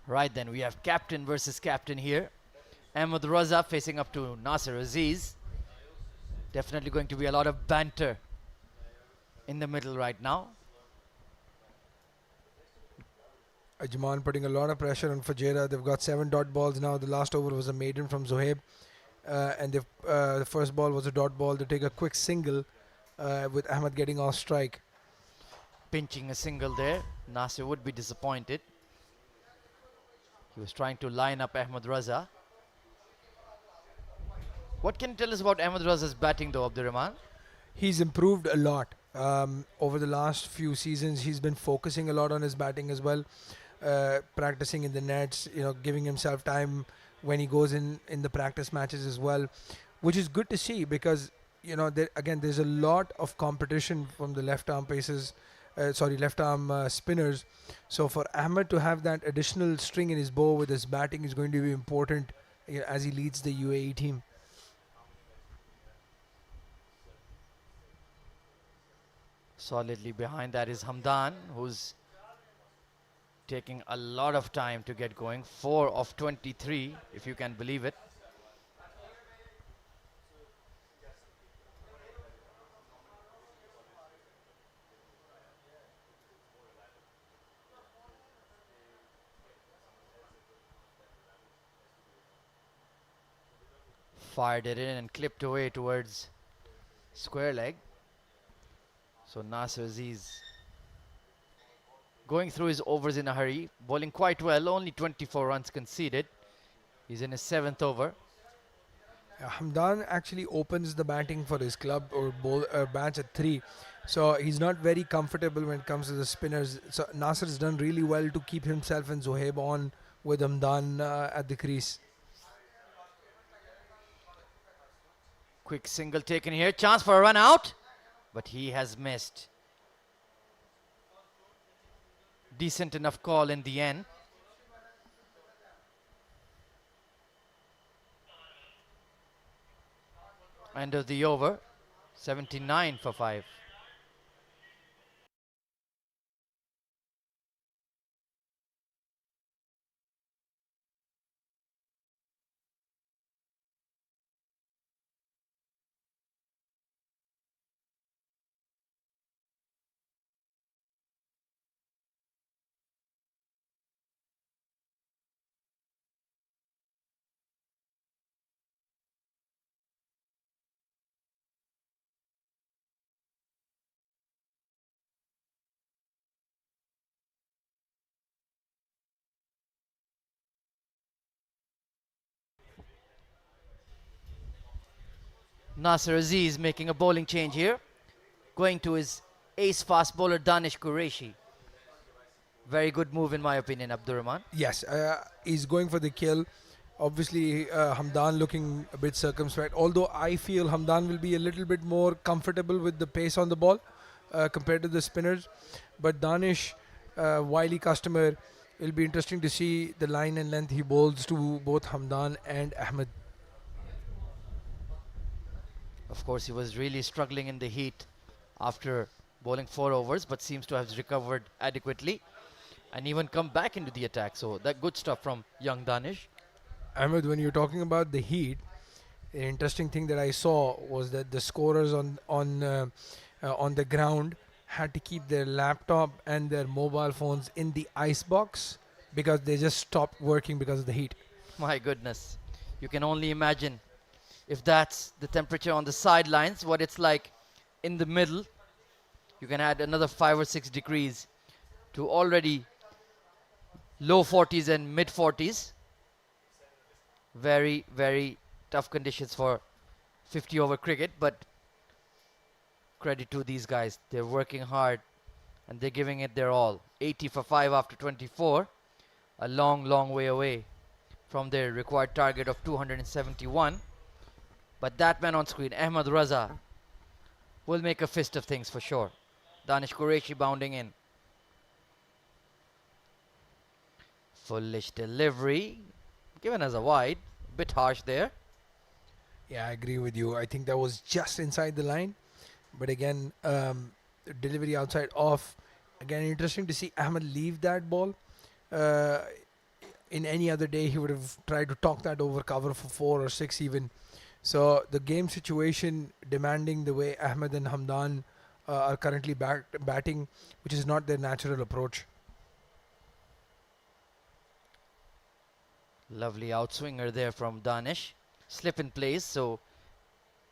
Right then, we have captain versus captain here. Ahmed Raza facing up to Nasser Aziz. Definitely going to be a lot of banter in the middle right now. Ajman putting a lot of pressure on Fujairah. They've got 7 dot balls now. The last over was a maiden from Zohaib. And the first ball was a dot ball. They take a quick single with Ahmed getting off strike. Pinching a single there. Nasser would be disappointed. He was trying to line up Ahmed Raza. What can you tell us about Ahmed Raza's batting though, Abdurrahman? He's improved a lot over the last few seasons. He's been focusing a lot on his batting as well, practicing in the nets, giving himself time when he goes in the practice matches as well, which is good to see, because there's a lot of competition from the left arm paces, left arm spinners. So for Ahmed to have that additional string in his bow with his batting is going to be important as he leads the UAE team. Solidly behind that is Hamdan, who's taking a lot of time to get going. 4 of 23, if you can believe it. Fired it in and clipped away towards square leg. So Nasser Aziz going through his overs in a hurry, bowling quite well, only 24 runs conceded. He's in his 7th over. Hamdan actually opens the batting for his club, or bats at 3. So he's not very comfortable when it comes to the spinners. So Nasser's done really well to keep himself and Zohaib on with Hamdan at the crease. Quick single taken here, chance for a run out, but he has missed. Decent enough call in the end. End of the over, 79 for 5. Nasser Aziz making a bowling change here, going to his ace fast bowler Danish Qureshi. Very good move in my opinion, Abdurrahman. Yes, he's going for the kill. Obviously, Hamdan looking a bit circumspect. Although I feel Hamdan will be a little bit more comfortable with the pace on the ball compared to the spinners. But Danish, wily customer, it'll be interesting to see the line and length he bowls to both Hamdan and Ahmed. Of course, he was really struggling in the heat after bowling 4 overs, but seems to have recovered adequately and even come back into the attack. So that good stuff from young Danish. Ahmed, when you're talking about the heat, an interesting thing that I saw was that the scorers on the ground had to keep their laptop and their mobile phones in the ice box because they just stopped working because of the heat. My goodness. You can only imagine if that's the temperature on the sidelines, what it's like in the middle. You can add another 5 or 6 degrees to already low 40s and mid 40s. Very, very tough conditions for 50 over cricket, but credit to these guys. They're working hard and they're giving it their all. 80 for 5 after 24. A long, long way away from their required target of 271. But that man on screen, Ahmed Raza, will make a fist of things for sure. Danish Qureshi bounding in. Foolish delivery. Given as a wide. Bit harsh there. Yeah, I agree with you. I think that was just inside the line. But again, delivery outside off. Again, interesting to see Ahmed leave that ball. In any other day, he would have tried to talk that over cover for 4 or 6 even. So the game situation demanding the way Ahmed and Hamdan are currently batting, which is not their natural approach. Lovely outswinger there from Danish. Slip in place, so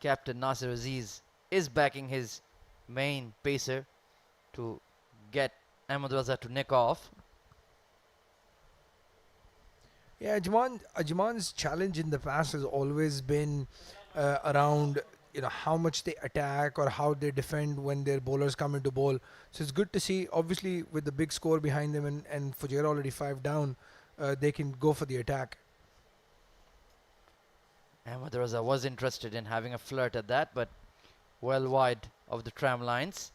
Captain Nasser Aziz is backing his main pacer to get Ahmed Raza to nick off. Yeah, Ajman's challenge in the past has always been around how much they attack or how they defend when their bowlers come into bowl. So it's good to see. Obviously, with the big score behind them and Fujairah already 5 down, they can go for the attack. Ahmed Raza was interested in having a flirt at that, but well wide of the tram lines.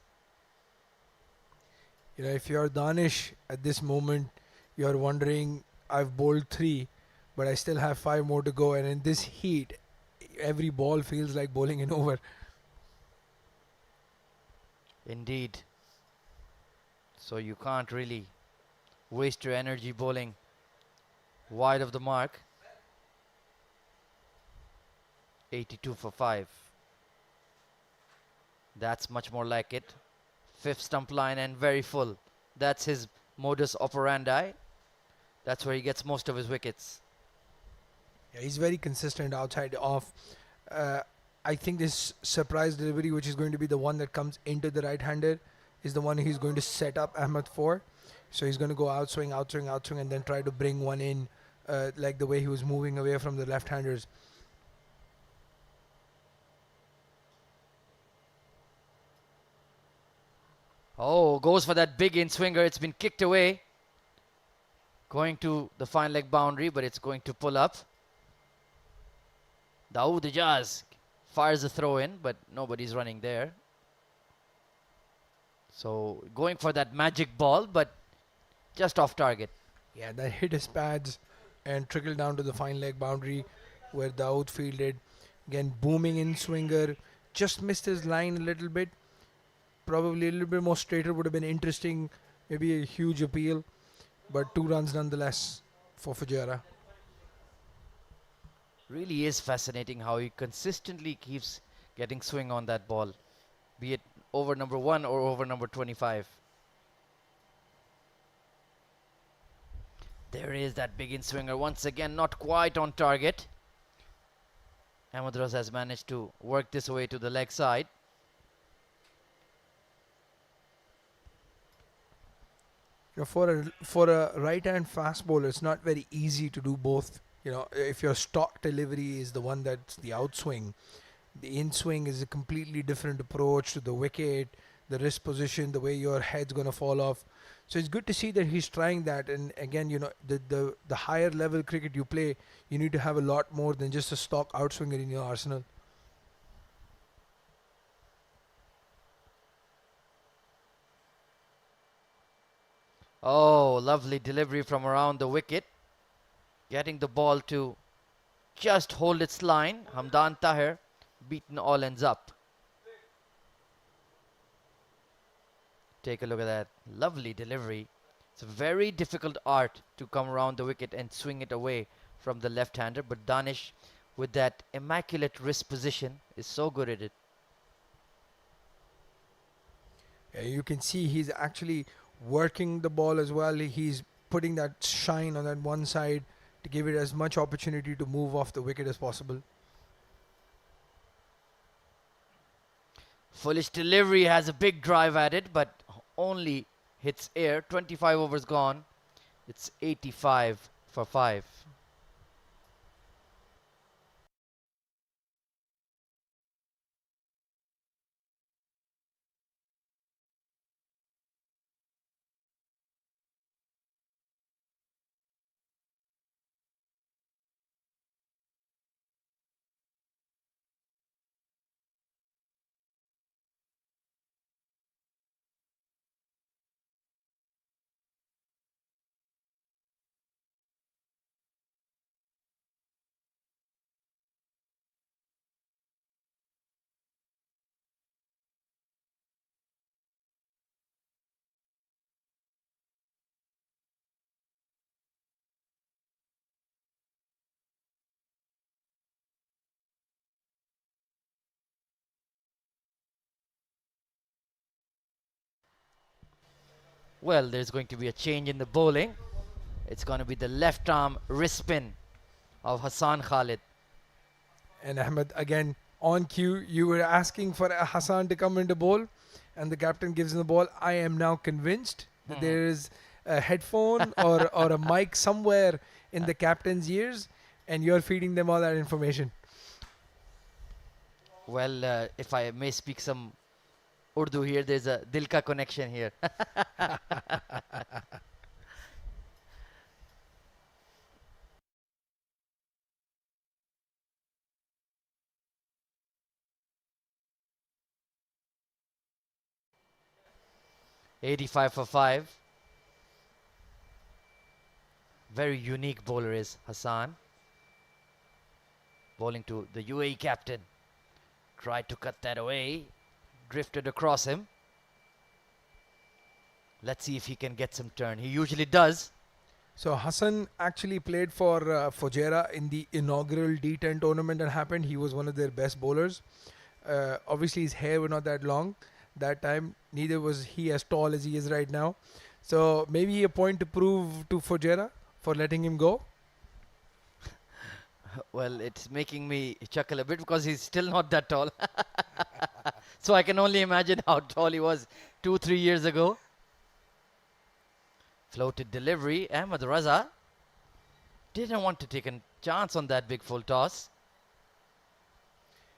If you're Danish at this moment, you're wondering, I've bowled 3, but I still have 5 more to go. And in this heat, every ball feels like bowling an over. Indeed. So you can't really waste your energy bowling wide of the mark. 82 for 5. That's much more like it. 5th stump line and very full. That's his modus operandi. That's where he gets most of his wickets. Yeah, he's very consistent outside off. I think this surprise delivery, which is going to be the one that comes into the right-hander, is the one he's going to set up Ahmed for. So he's going to go outswing, outswing, outswing, and then try to bring one in like the way he was moving away from the left-handers. Oh, goes for that big in-swinger. It's been kicked away. Going to the fine leg boundary, but it's going to pull up. Dawood Ijaz fires a throw in, but nobody's running there. So going for that magic ball, but just off target. Yeah, that hit his pads and trickled down to the fine leg boundary where Dawood fielded. Again, booming in swinger. Just missed his line a little bit. Probably a little bit more straighter would have been interesting. Maybe a huge appeal. But 2 runs nonetheless for Fujairah. Really is fascinating how he consistently keeps getting swing on that ball, be it over number 1 or over number 25. There is that big in swinger once again, not quite on target. Ahmed Raza has managed to work this away to the leg side. For a right-hand fast bowler, it's not very easy to do both. If your stock delivery is the one that's the outswing, The in swing is a completely different approach to the wicket, the wrist position, the way your head's going to fall off. So it's good to see that he's trying that. And again, the higher level cricket you play, you need to have a lot more than just a stock outswinger in your arsenal. Oh, lovely delivery from around the wicket. Getting the ball to just hold its line. Hamdan Tahir beaten all ends up. Take a look at that. Lovely delivery. It's a very difficult art to come around the wicket and swing it away from the left-hander. But Danish, with that immaculate wrist position, is so good at it. You can see he's actually working the ball as well. He's putting that shine on that one side to give it as much opportunity to move off the wicket as possible. Foolish delivery, has a big drive at it, but only hits air. 25 overs gone. It's 85 for 5. Well, there's going to be a change in the bowling. It's going to be the left arm wrist spin of Hassan Khalid. And Ahmed, again, on cue, you were asking for Hassan to come into bowl, and the captain gives him the ball. I am now convinced that there is a headphone or a mic somewhere in the captain's ears, and you're feeding them all that information. Well, if I may speak some Urdu here, there's a Dil Ka connection here. 85 for 5. Very unique bowler is Hassan. Bowling to the UAE captain. Tried to cut that away. Drifted across him. Let's see if he can get some turn. He usually does. So Hassan actually played for Fujairah in the inaugural D10 tournament that happened. He was one of their best bowlers. Obviously, his hair was not that long that time. Neither was he as tall as he is right now. So maybe a point to prove to Fujairah for letting him go. Well, it's making me chuckle a bit because he's still not that tall. So I can only imagine how tall he was 2-3 years ago. Floated delivery. Ahmed Raza didn't want to take a chance on that big full toss.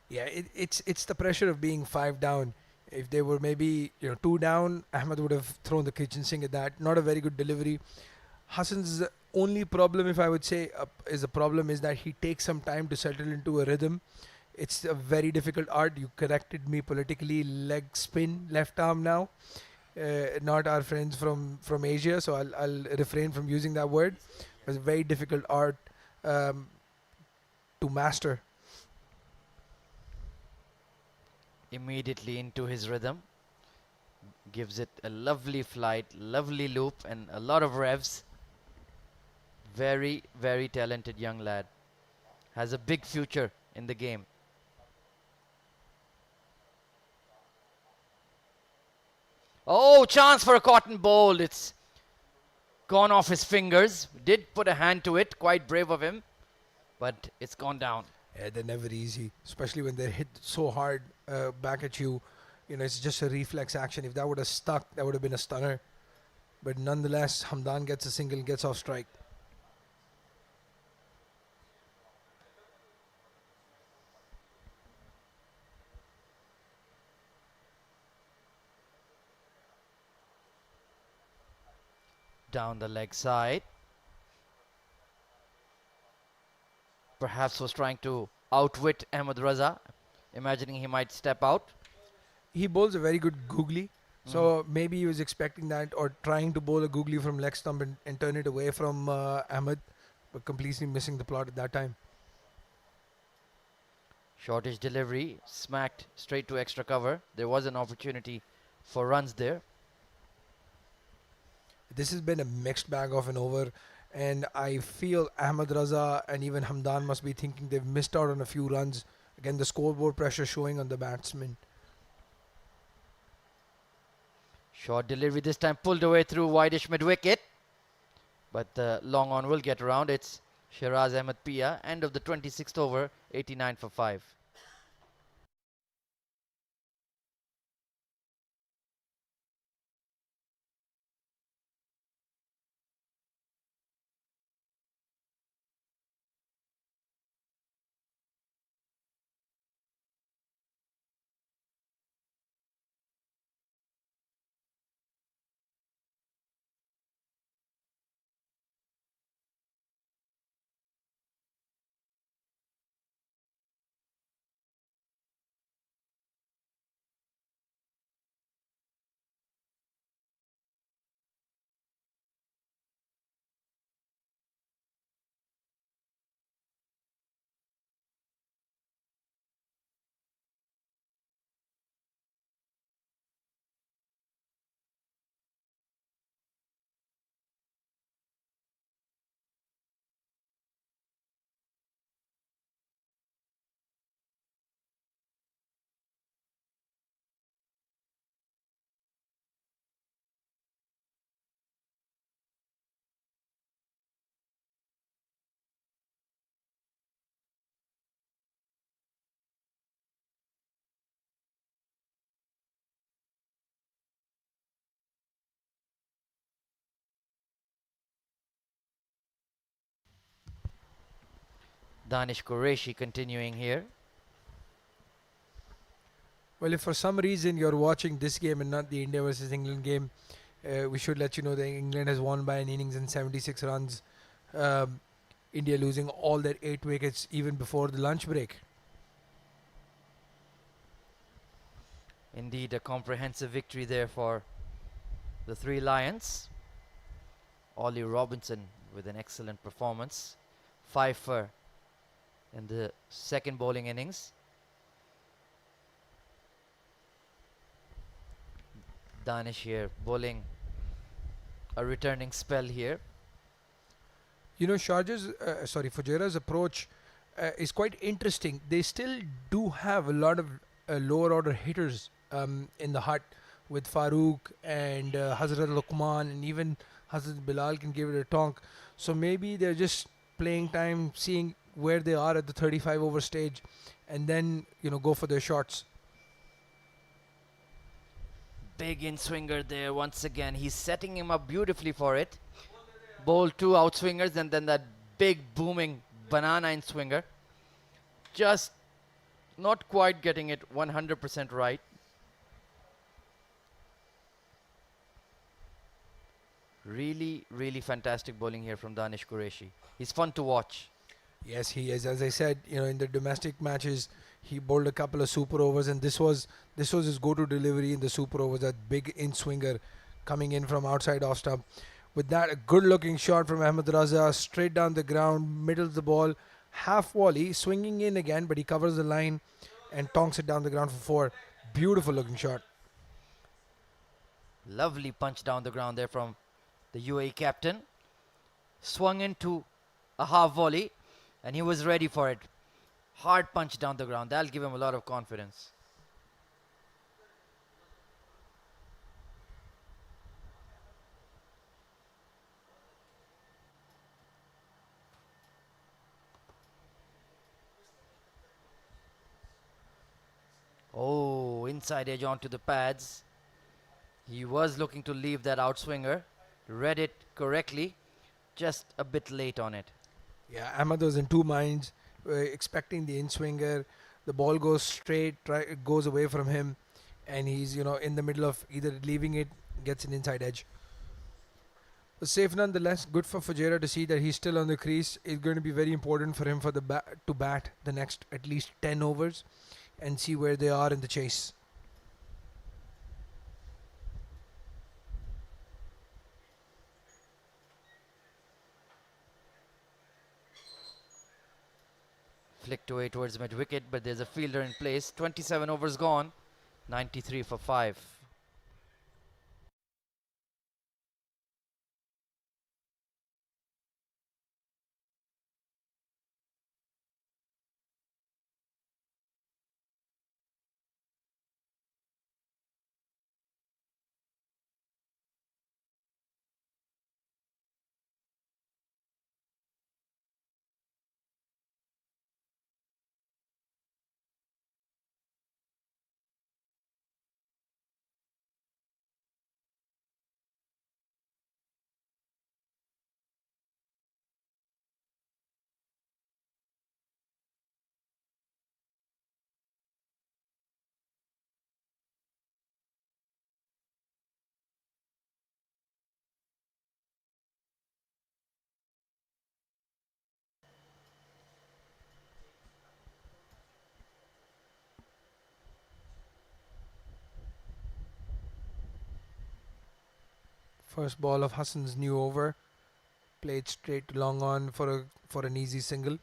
Yeah, it's the pressure of being 5 down. If they were maybe 2 down, Ahmed would have thrown the kitchen sink at that. Not a very good delivery. Hassan's only problem, if I would say, is that he takes some time to settle into a rhythm. It's a very difficult art. You corrected me politically. Leg spin, left arm now. Not our friends from Asia, so I'll refrain from using that word. It's a very difficult art to master. Immediately into his rhythm. Gives it a lovely flight, lovely loop, and a lot of revs. Very, very talented young lad. Has a big future in the game. Oh, chance for a cotton bowl. It's gone off his fingers. Did put a hand to it. Quite brave of him. But it's gone down. Yeah, they're never easy, especially when they're hit so hard back at you. It's just a reflex action. If that would have stuck, that would have been a stunner. But nonetheless, Hamdan gets a single, gets off strike. Down the leg side. Perhaps was trying to outwit Ahmed Raza, imagining he might step out. He bowls a very good googly. Mhm. So maybe he was expecting that or trying to bowl a googly from leg stump and turn it away from Ahmed, but completely missing the plot at that time. Shortish delivery, smacked straight to extra cover. There was an opportunity for runs there. This has been a mixed bag of an over, and I feel Ahmed Raza and even Hamdan must be thinking they've missed out on a few runs. Again, the scoreboard pressure showing on the batsman. Short delivery this time pulled away through wideish mid wicket. But the long on will get around. It's Shiraz Ahmed Pia. End of the 26th over, 89 for 5. Danish Qureshi continuing here. Well, if for some reason you're watching this game and not the India versus England game, we should let you know that England has won by an innings and 76 runs. Um, India losing all their 8 wickets even before the lunch break. Indeed, a comprehensive victory there for the three Lions. Ollie Robinson with an excellent performance. 5 for in the second bowling innings. Danish here bowling a returning spell here. You know, Fujairah's approach is quite interesting. They still do have a lot of lower order hitters in the hut with Farooq and Hazrat Luqman, and even Hazrat Bilal can give it a tonk. So maybe they're just playing time, seeing where they are at the 35 over stage, and then go for their shots. Big in swinger there once again. He's setting him up beautifully for it. Bowl 2 out swingers and then that big booming banana in swinger. Just not quite getting it 100% right. Really, really fantastic bowling here from Danish Qureshi. He's fun to watch. Yes, he is. As I said, in the domestic matches, he bowled a couple of super overs, and this was his go-to delivery in the super overs. That big in swinger coming in from outside off stump. With that, a good-looking shot from Ahmed Raza, straight down the ground, middle of the ball, half volley, swinging in again, but he covers the line and tonks it down the ground for 4. Beautiful-looking shot. Lovely punch down the ground there from the UAE captain. Swung into a half volley, and he was ready for it. Hard punch down the ground. That'll give him a lot of confidence. Oh, inside edge onto the pads. He was looking to leave that outswinger. Read it correctly. Just a bit late on it. Yeah, Ahmed was in two minds, expecting the in-swinger. The ball goes straight, it goes away from him, and he's in the middle of either leaving it, gets an inside edge. Safe nonetheless. Good for Fajera to see that he's still on the crease. It's going to be very important for him for to bat the next at least 10 overs and see where they are in the chase. Flicked away towards mid wicket, but there's a fielder in place. 27 overs gone. 93 for 5. First ball of Hassan's new over, played straight to long on for an easy single.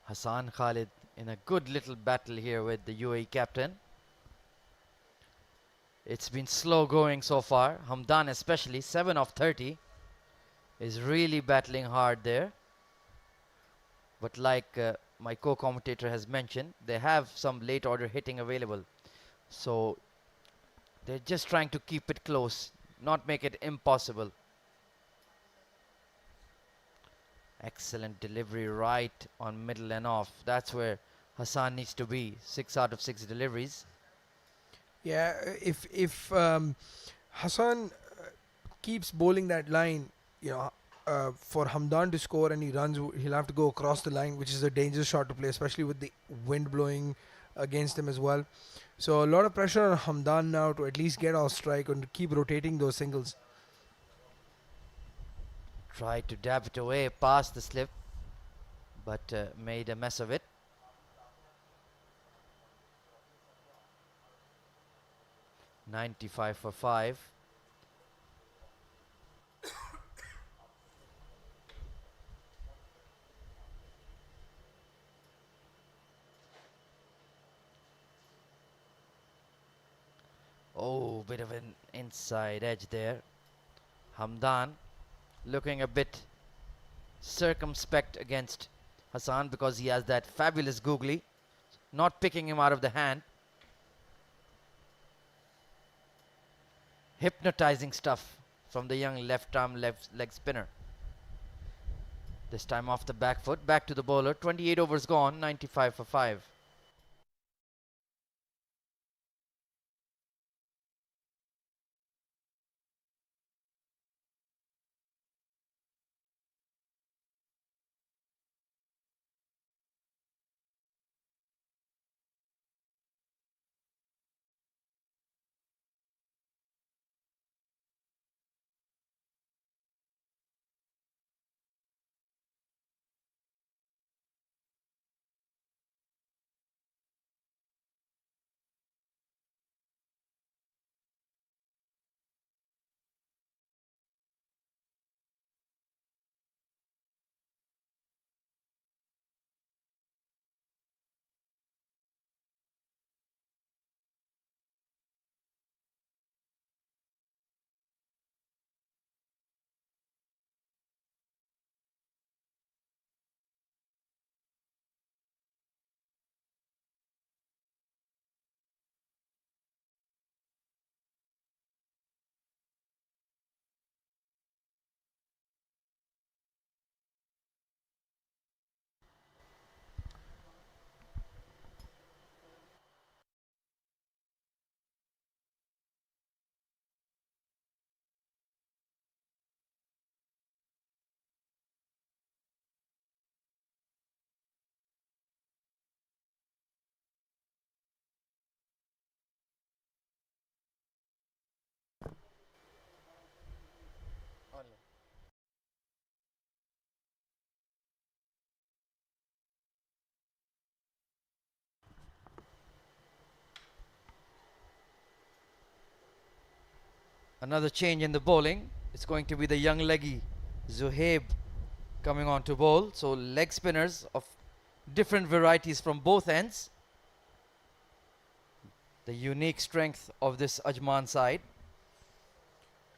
Hassan Khalid in a good little battle here with the UAE captain. It's been slow going so far. Hamdan especially, 7 of 30, is really battling hard there. But like my co-commentator has mentioned, they have some late order hitting available. So they're just trying to keep it close, not make it impossible. Excellent delivery right on middle and off. That's where Hassan needs to be. 6 out of 6 deliveries. Yeah, if Hassan keeps bowling that line, you know, for Hamdan to score any runs, he'll have to go across the line, which is a dangerous shot to play, especially with the wind blowing against him as well. So a lot of pressure on Hamdan now to at least get off strike and to keep rotating those singles. Tried to dab it away past the slip, but made a mess of it. 95 for 5. Oh, bit of an inside edge there. Hamdan looking a bit circumspect against Hassan because he has that fabulous googly, not picking him out of the hand. Hypnotizing stuff from the young left arm left leg spinner. This time off the back foot, back to the bowler. 28 overs gone, 95 for 5. Another change in the bowling. It's going to be the young leggy Zuhaib coming on to bowl. So leg spinners of different varieties from both ends. The unique strength of this Ajman side.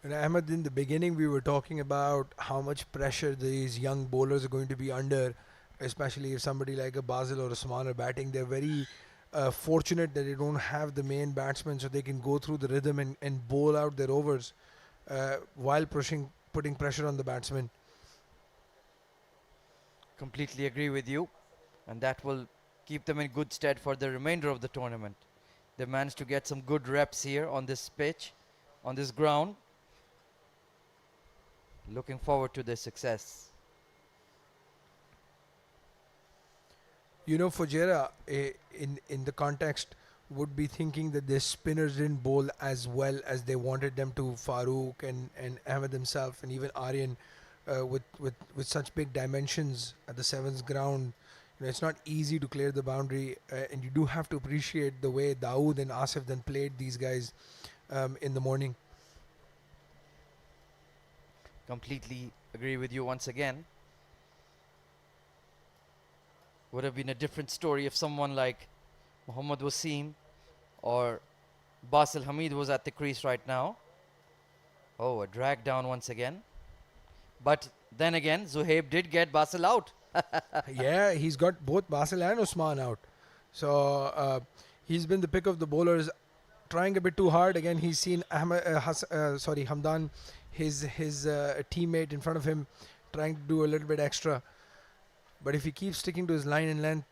And Ahmed, in the beginning, we were talking about how much pressure these young bowlers are going to be under, especially if somebody like a Basil or Usman are batting. They're very fortunate that they don't have the main batsman, so they can go through the rhythm and bowl out their overs while putting pressure on the batsman. Completely agree with you. And that will keep them in good stead for the remainder of the tournament. They managed to get some good reps here on this pitch, on this ground. Looking forward to their success. You know, Fujera, in the context, would be thinking that their spinners didn't bowl as well as they wanted them to. Farooq and Ahmed himself, and even Aryan, with such big dimensions at the sevens ground. You know, it's not easy to clear the boundary, and you do have to appreciate the way Dawood and Asif then played these guys in the morning. Completely agree with you once again. Would have been a different story if someone like Muhammad Wasim or Basil Hamid was at the crease right now. Oh, a drag down once again. But then again, Zuhaib did get Basil out. Yeah, he's got both Basil and Usman out. So he's been the pick of the bowlers, trying a bit too hard. Again, he's seen Hamdan, his teammate in front of him, trying to do a little bit extra. But if he keeps sticking to his line and length,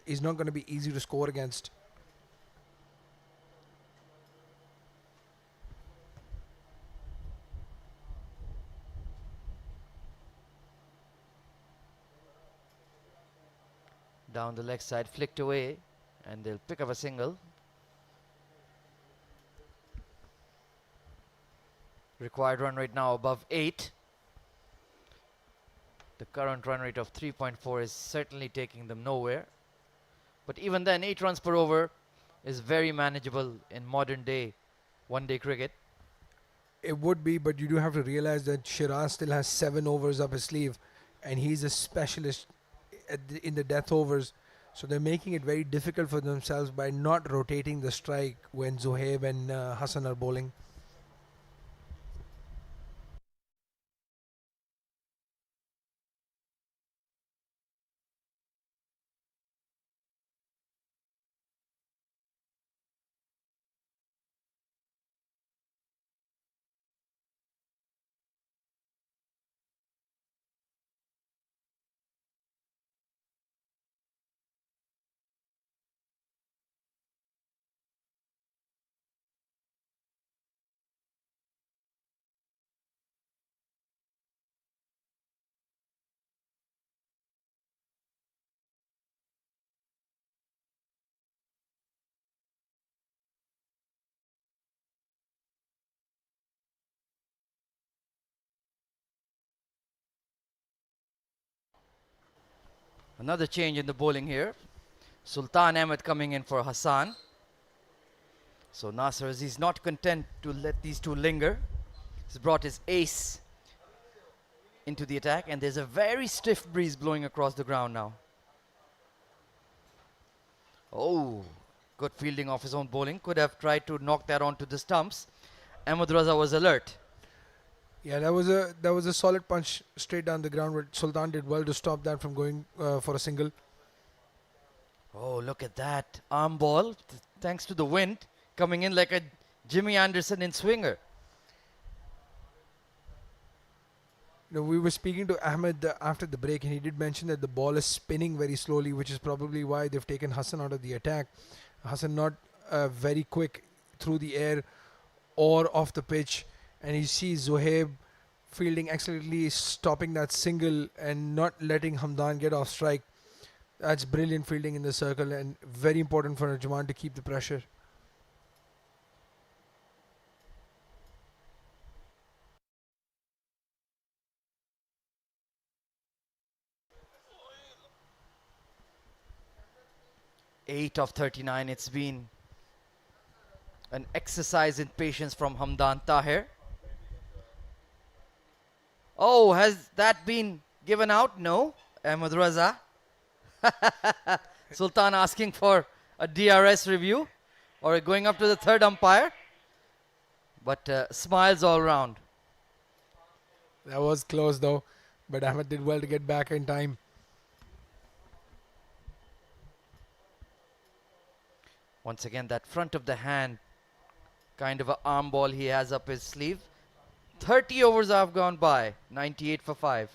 he's not going to be easy to score against. Down the leg side, flicked away, and they'll pick up a single. Required run rate now above 8. The current run rate of 3.4 is certainly taking them nowhere. But even then, 8 runs per over is very manageable in modern day one-day cricket. It would be, but you do have to realize that Shiraz still has 7 overs up his sleeve, and he's a specialist in the death overs. So they're making it very difficult for themselves by not rotating the strike when Zohaib and Hassan are bowling. Another change in the bowling here. Sultan Ahmed coming in for Hassan. So Nasser Aziz not content to let these two linger. He's brought his ace into the attack, and there's a very stiff breeze blowing across the ground now. Oh, good fielding of his own bowling. Could have tried to knock that onto the stumps. Ahmed Raza was alert. Yeah, that was a solid punch straight down the ground. But Sultan did well to stop that from going for a single. Oh, look at that arm ball. Thanks to the wind coming in like a Jimmy Anderson in swinger. We were speaking to Ahmed after the break, and he did mention that the ball is spinning very slowly, which is probably why they've taken Hassan out of the attack. Hassan not very quick through the air or off the pitch, and you see Zohaib fielding excellently, stopping that single and not letting Hamdan get off strike. That's brilliant fielding in the circle, and very important for Ajman to keep the pressure. Eight of 39 it's been. An exercise in patience from Hamdan Tahir. Oh, has that been given out? No. Ahmed Raza. Sultan asking for a DRS review or going up to the third umpire. But smiles all round. That was close though, but Ahmed did well to get back in time. Once again, that front of the hand kind of an arm ball he has up his sleeve. 30 overs have gone by. 98 for 5.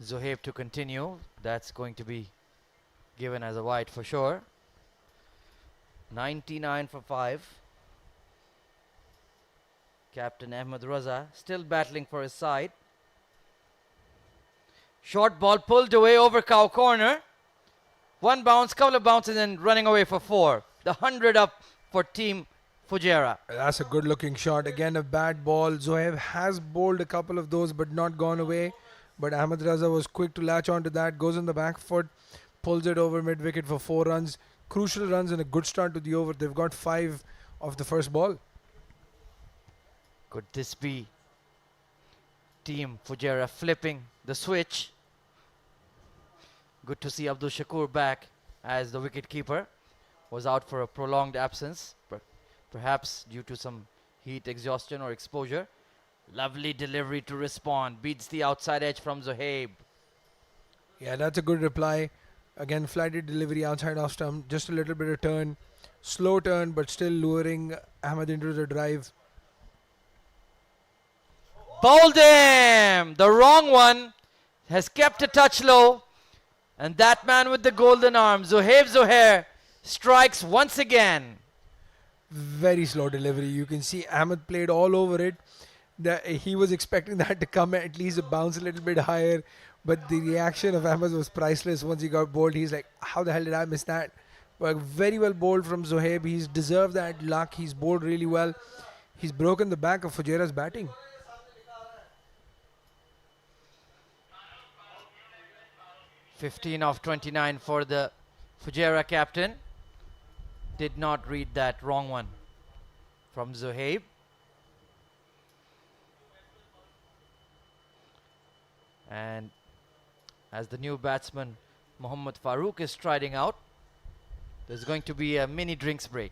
Zohaib to continue. That's going to be given as a wide for sure. 99 for 5. Captain Ahmed Raza still battling for his side. Short ball pulled away over cow corner. One bounce, couple of bounces, and running away for 4. The 100 up for Team Fujairah. That's a good looking shot. Again, a bad ball. Zohaib has bowled a couple of those but not gone away. But Ahmed Raza was quick to latch onto that. Goes on the back foot, pulls it over mid wicket for 4 runs. Crucial runs and a good start to the over. They've got 5 off the first ball. Could this be Team Fujairah flipping the switch? Good to see Abdul Shakur back as the wicket-keeper. Was out for a prolonged absence, perhaps due to some heat exhaustion or exposure. Lovely delivery to respond. Beats the outside edge from Zohaib. Yeah, that's a good reply. Again, flighted delivery outside off stump. Just a little bit of turn. Slow turn, but still luring Ahmed into the drive. Bowled him! The wrong one has kept a touch low. And that man with the golden arm, Zohaib Zohair, strikes once again. Very slow delivery. You can see Ahmed played all over it. He was expecting that to come at least bounce a little bit higher. But the reaction of Ahmed was priceless once he got bowled. He's like, how the hell did I miss that? But very well bowled from Zohaib. He's deserved that luck. He's bowled really well. He's broken the back of Fujairah's batting. 15 of 29 for the Fujairah captain. Did not read that wrong one from Zohaib. And as the new batsman Mohammad Farooq is striding out, there's going to be a mini drinks break.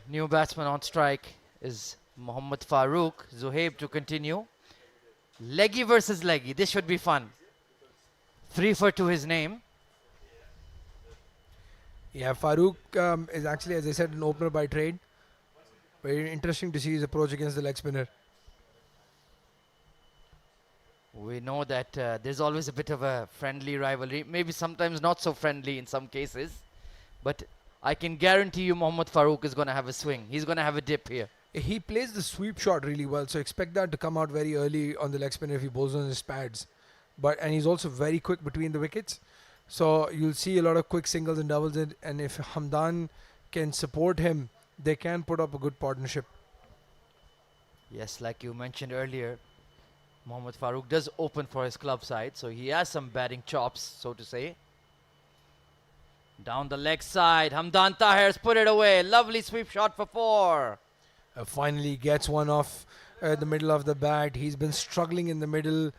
New batsman on strike is Mohammad Farooq. Zuhaib to continue. Leggy versus Leggy. This should be fun. 3 for 2 his name. Yeah, Farooq is actually, as I said, an opener by trade. Very interesting to see his approach against the leg spinner. We know that there's always a bit of a friendly rivalry. Maybe sometimes not so friendly in some cases. But I can guarantee you Mohammad Farooq is going to have a swing. He's going to have a dip here. He plays the sweep shot really well, so expect that to come out very early on the leg spinner if he bowls on his pads. And he's also very quick between the wickets, so you'll see a lot of quick singles and doubles. And if Hamdan can support him, they can put up a good partnership. Yes, like you mentioned earlier, Mohammad Farooq does open for his club side, so he has some batting chops, so to say. Down the leg side, Hamdan Tahir's put it away. Lovely sweep shot for 4. Finally gets one off the middle of the bat. He's been struggling in the middle,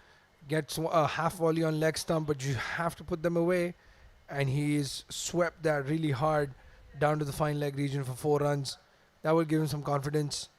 gets a half volley on leg stump, but you have to put them away. And he's swept that really hard down to the fine leg region for 4 runs. That will give him some confidence.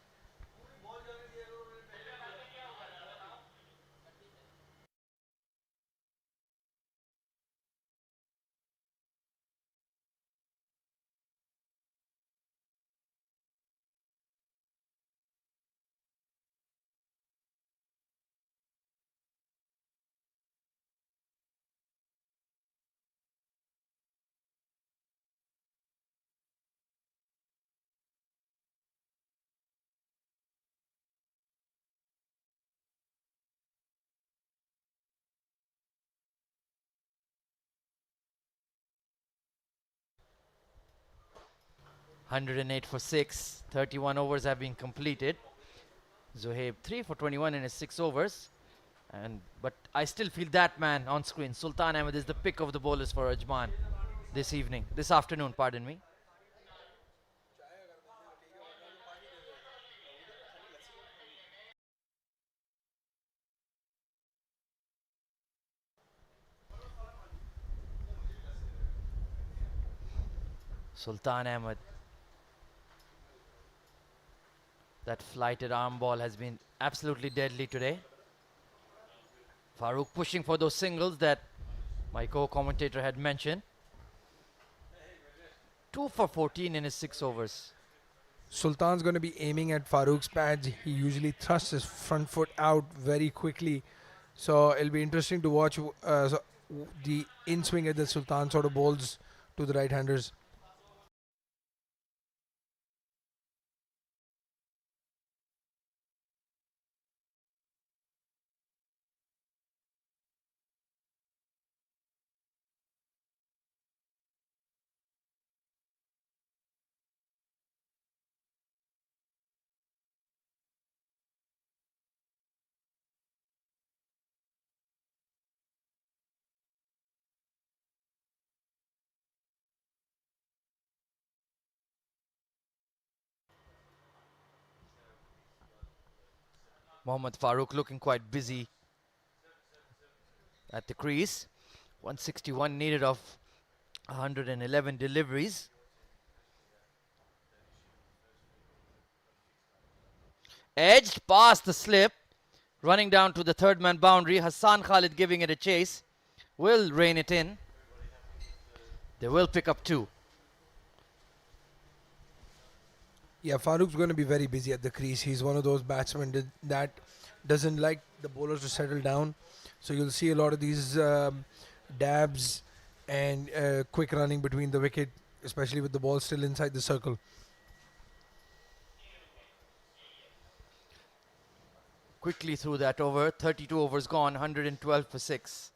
(108 for 6). 31 overs have been completed. Zuhaib 3 for 21 in his 6 overs. But I still feel that man on screen, Sultan Ahmed, is the pick of the bowlers for Ajman this afternoon, pardon me. Sultan Ahmed. That flighted arm ball has been absolutely deadly today. Farooq pushing for those singles that my co-commentator had mentioned. 2 for 14 in his 6 overs. Sultan's going to be aiming at Farooq's pads. He usually thrusts his front foot out very quickly. So it'll be interesting to watch the in swing that Sultan sort of bowls to the right-handers. Mohammad Farooq looking quite busy at the crease. 161 needed of 111 deliveries. Edged past the slip. Running down to the third man boundary. Hassan Khalid giving it a chase. Will rein it in. They will pick up 2. Yeah, Farooq's going to be very busy at the crease. He's one of those batsmen that doesn't like the bowlers to settle down. So you'll see a lot of these dabs and quick running between the wicket, especially with the ball still inside the circle. Quickly through that over. 32 overs gone. 112 for 6.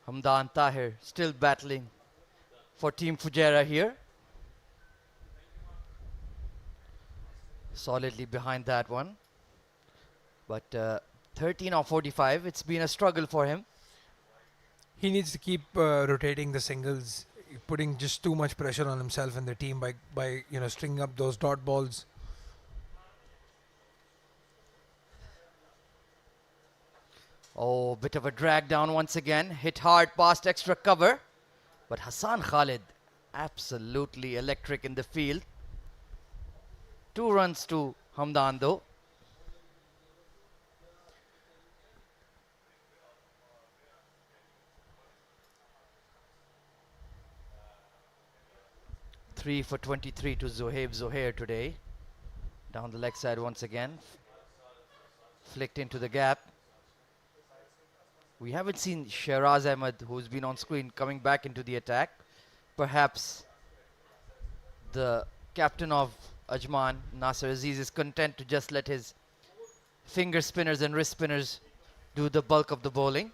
Hamdan Tahir still battling for Team Fujairah here. Solidly behind that one. But 13 or 45, it's been a struggle for him. He needs to keep rotating the singles, putting just too much pressure on himself and the team by stringing up those dot balls. Oh, bit of a drag down once again. Hit hard past extra cover. But Hassan Khalid, absolutely electric in the field. 2 runs to Hamdan though. Three for 23 to Zohair today. Down the leg side once again. Flicked into the gap. We haven't seen Shiraz Ahmed, who's been on screen, coming back into the attack. Perhaps the captain of Ajman, Nasser Aziz, is content to just let his finger spinners and wrist spinners do the bulk of the bowling.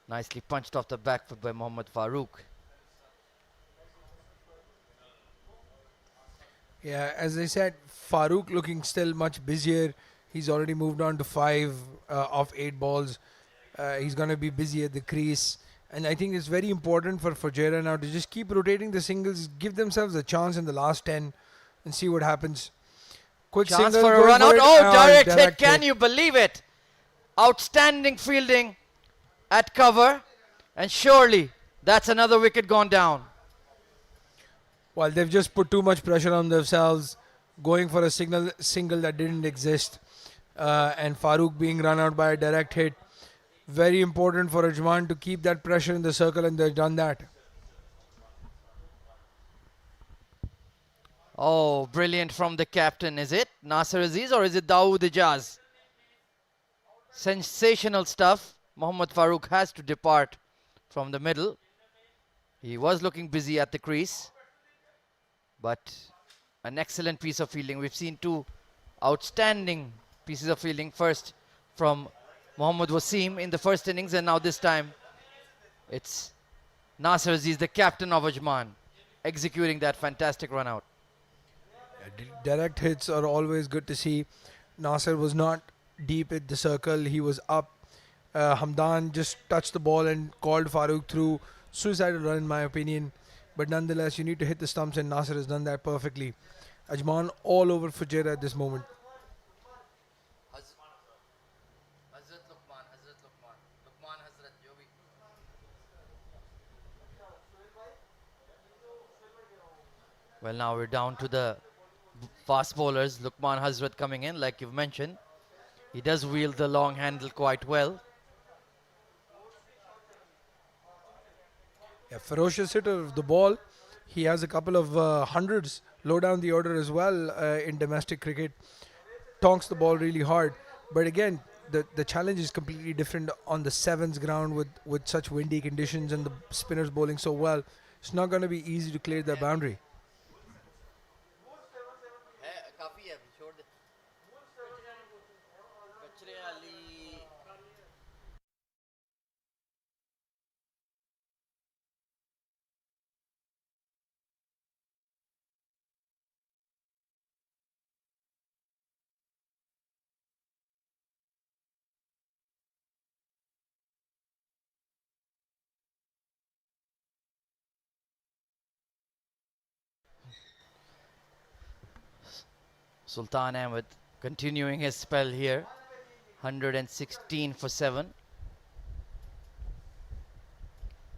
Nicely punched off the back foot by Mohammad Farooq. Yeah, as I said, Farooq looking still much busier. He's already moved on to 5 of 8 balls. He's going to be busy at the crease. And I think it's very important for Fujairah now to just keep rotating the singles, give themselves a chance in the last 10 and see what happens. Quick Chance single for a going run out. it. Oh, direct hit. Direct Can hit. you believe it? Outstanding fielding at cover. And surely that's another wicket gone down. Well, they've just put too much pressure on themselves, going for a single that didn't exist. And Farooq being run out by a direct hit. Very important for Ajman to keep that pressure in the circle, and they've done that. Oh, brilliant from the captain. Is it Nasser Aziz or is it Dawood Ijaz? Sensational stuff. Mohammad Farooq has to depart from the middle. He was looking busy at the crease. But an excellent piece of fielding. We've seen 2 outstanding pieces of fielding. First from Mohammad Wasim in the first innings, and now this time it's Nasser Aziz, the captain of Ajman, executing that fantastic run out. Direct hits are always good to see. Nasser was not deep at the circle. He was up. Hamdan just touched the ball and called Farooq through. Suicidal run in my opinion. But nonetheless, you need to hit the stumps, and Nasser has done that perfectly. Ajman all over Fujairah at this moment. Well, now we're down to the fast bowlers. Luqman Hazrat coming in, like you've mentioned. He does wield the long handle quite well. A ferocious hitter of the ball. He has a couple of hundreds low down the order as well in domestic cricket. Tonks the ball really hard. But again, the challenge is completely different on the sevens ground with such windy conditions and the spinners bowling so well. It's not going to be easy to clear that boundary. Sultan Ahmed continuing his spell here. 116 for 7.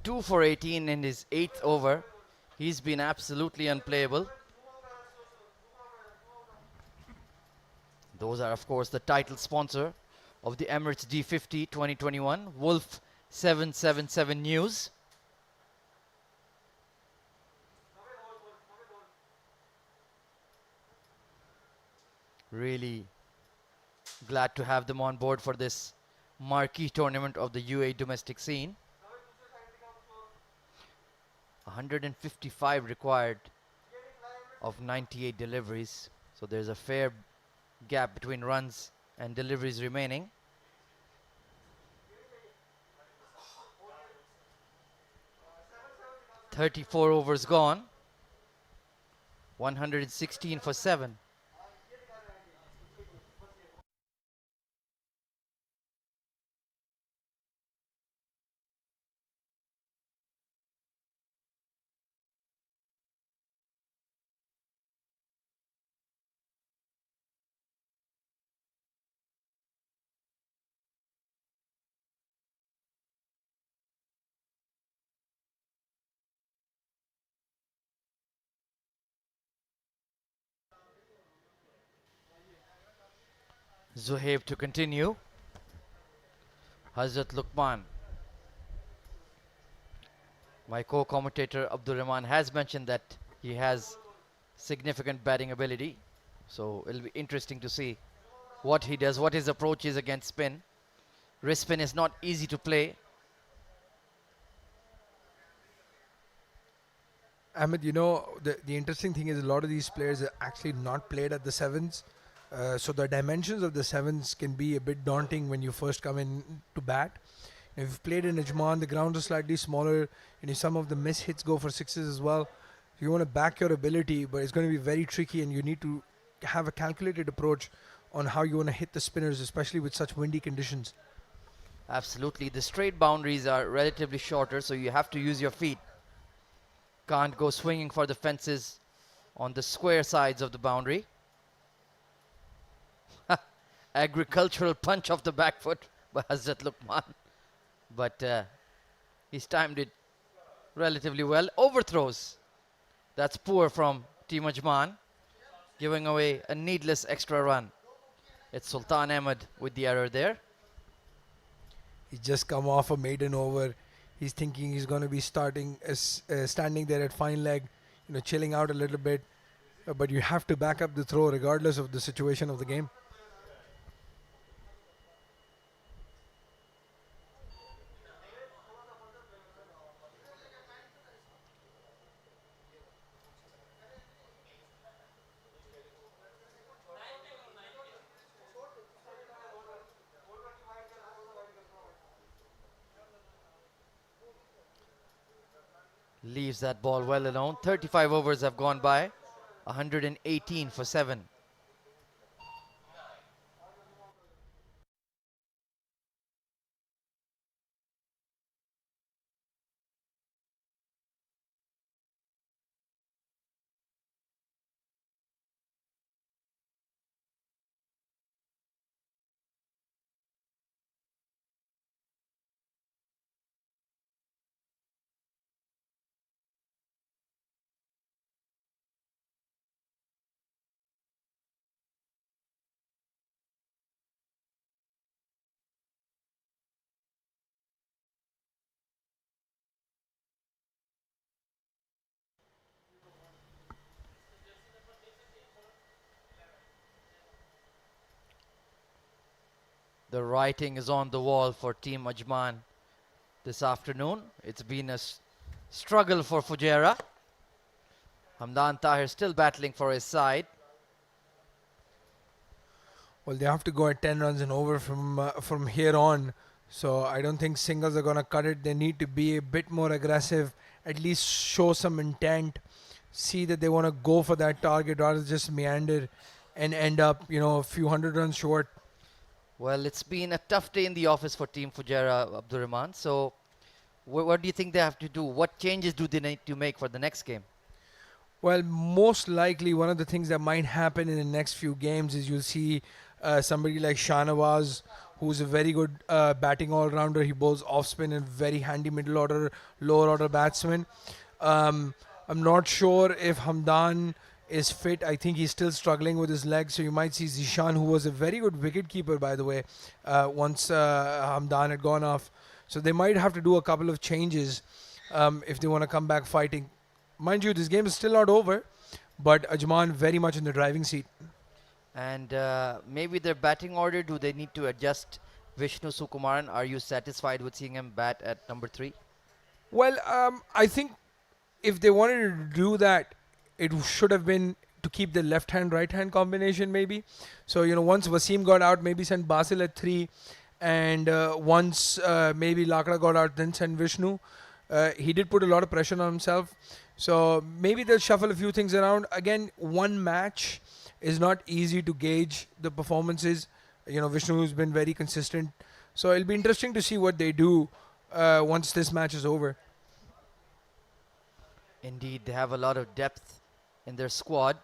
2 for 18 in his 8th over. He's been absolutely unplayable. Those are, of course, the title sponsor of the Emirates D50 2021, WOLF777 News. Really glad to have them on board for this marquee tournament of the UAE domestic scene. 155 required of 98 deliveries. So there's a fair gap between runs and deliveries remaining. 34 overs gone. 116 for 7. Zuhaib to continue. Hazrat Luqman. My co-commentator Abdul Rahman has mentioned that he has significant batting ability. So it'll be interesting to see what he does, what his approach is against spin. Wrist spin is not easy to play. Ahmed, the interesting thing is a lot of these players are actually not played at the sevens. So the dimensions of the sevens can be a bit daunting when you first come in to bat. If you've played in Ajman, the grounds are slightly smaller, and some of the miss hits go for sixes as well. You want to back your ability, but it's going to be very tricky, and you need to have a calculated approach on how you want to hit the spinners, especially with such windy conditions. Absolutely. The straight boundaries are relatively shorter, so you have to use your feet. Can't go swinging for the fences on the square sides of the boundary. Agricultural punch off the back foot by Hazrat Luqman. But he's timed it relatively well. Overthrows. That's poor from Team Ajman, giving away a needless extra run. It's Sultan Ahmed with the error there. He's just come off a maiden over. He's thinking he's going to be standing there at fine leg, chilling out a little bit. But you have to back up the throw regardless of the situation of the game. Leaves that ball well alone. 35 overs have gone by. 118 for 7. The writing is on the wall for Team Ajman this afternoon. It's been a struggle for Fujairah. Hamdan Tahir still battling for his side. Well, they have to go at 10 runs and over from here on. So I don't think singles are going to cut it. They need to be a bit more aggressive, at least show some intent, see that they want to go for that target rather than just meander and end up, a few hundred runs short. Well, it's been a tough day in the office for Team Fujairah, Abdurrahman. So what do you think they have to do? What changes do they need to make for the next game? Well, most likely one of the things that might happen in the next few games is you'll see somebody like Shahnawaz, who's a very good batting all-rounder. He bowls off-spin and very handy middle order, lower order batsman. I'm not sure if Hamdan is fit. I think he's still struggling with his legs. So you might see Zishan, who was a very good wicket-keeper, by the way, once Hamdan had gone off. So they might have to do a couple of changes if they want to come back fighting. Mind you, this game is still not over, but Ajman very much in the driving seat. And maybe their batting order, do they need to adjust Vishnu Sukumaran? Are you satisfied with seeing him bat at number 3? Well, I think if they wanted to do that, it should have been to keep the left-hand, right-hand combination maybe. So, once Wasim got out, maybe send Basil at 3. And once maybe Lakra got out, then send Vishnu. He did put a lot of pressure on himself. So maybe they'll shuffle a few things around. Again, one match is not easy to gauge the performances. Vishnu has been very consistent. So it'll be interesting to see what they do once this match is over. Indeed, they have a lot of depth in their squad.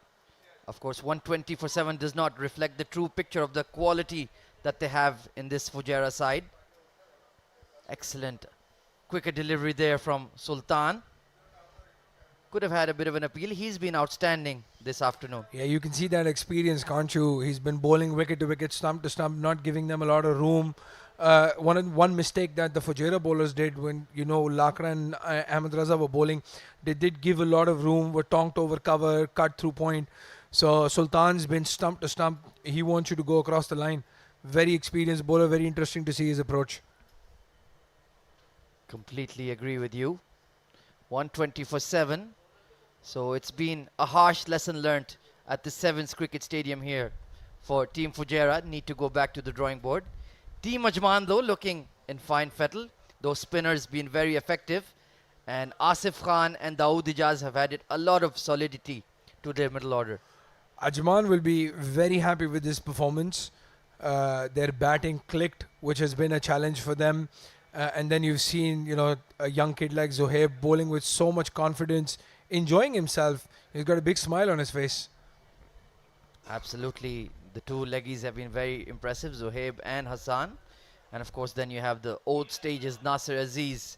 Of course, 120/7 does not reflect the true picture of the quality that they have in this Fujairah side. Excellent. Quicker delivery there from Sultan. Could have had a bit of an appeal. He's been outstanding this afternoon. Yeah, you can see that experience, can't you? He's been bowling wicket to wicket, stump to stump, not giving them a lot of room. One mistake that the Fujairah bowlers did when Lakra and Ahmed Raza were bowling, they did give a lot of room, were tonked over cover, cut through point. So Sultan's been stump to stump. He wants you to go across the line. Very experienced bowler. Very interesting to see his approach. Completely agree with you. 120/7. So it's been a harsh lesson learnt at the Sevens Cricket Stadium here for Team Fujairah. Need to go back to the drawing board. Team Ajman though looking in fine fettle. Those spinners been very effective. And Asif Khan and Dawood Ijaz have added a lot of solidity to their middle order. Ajman will be very happy with this performance. Their batting clicked, which has been a challenge for them. And then you've seen, a young kid like Zohaib bowling with so much confidence, enjoying himself. He's got a big smile on his face. Absolutely. The two leggies have been very impressive, Zohaib and Hassan. And of course, then you have the old stages, Nasir Aziz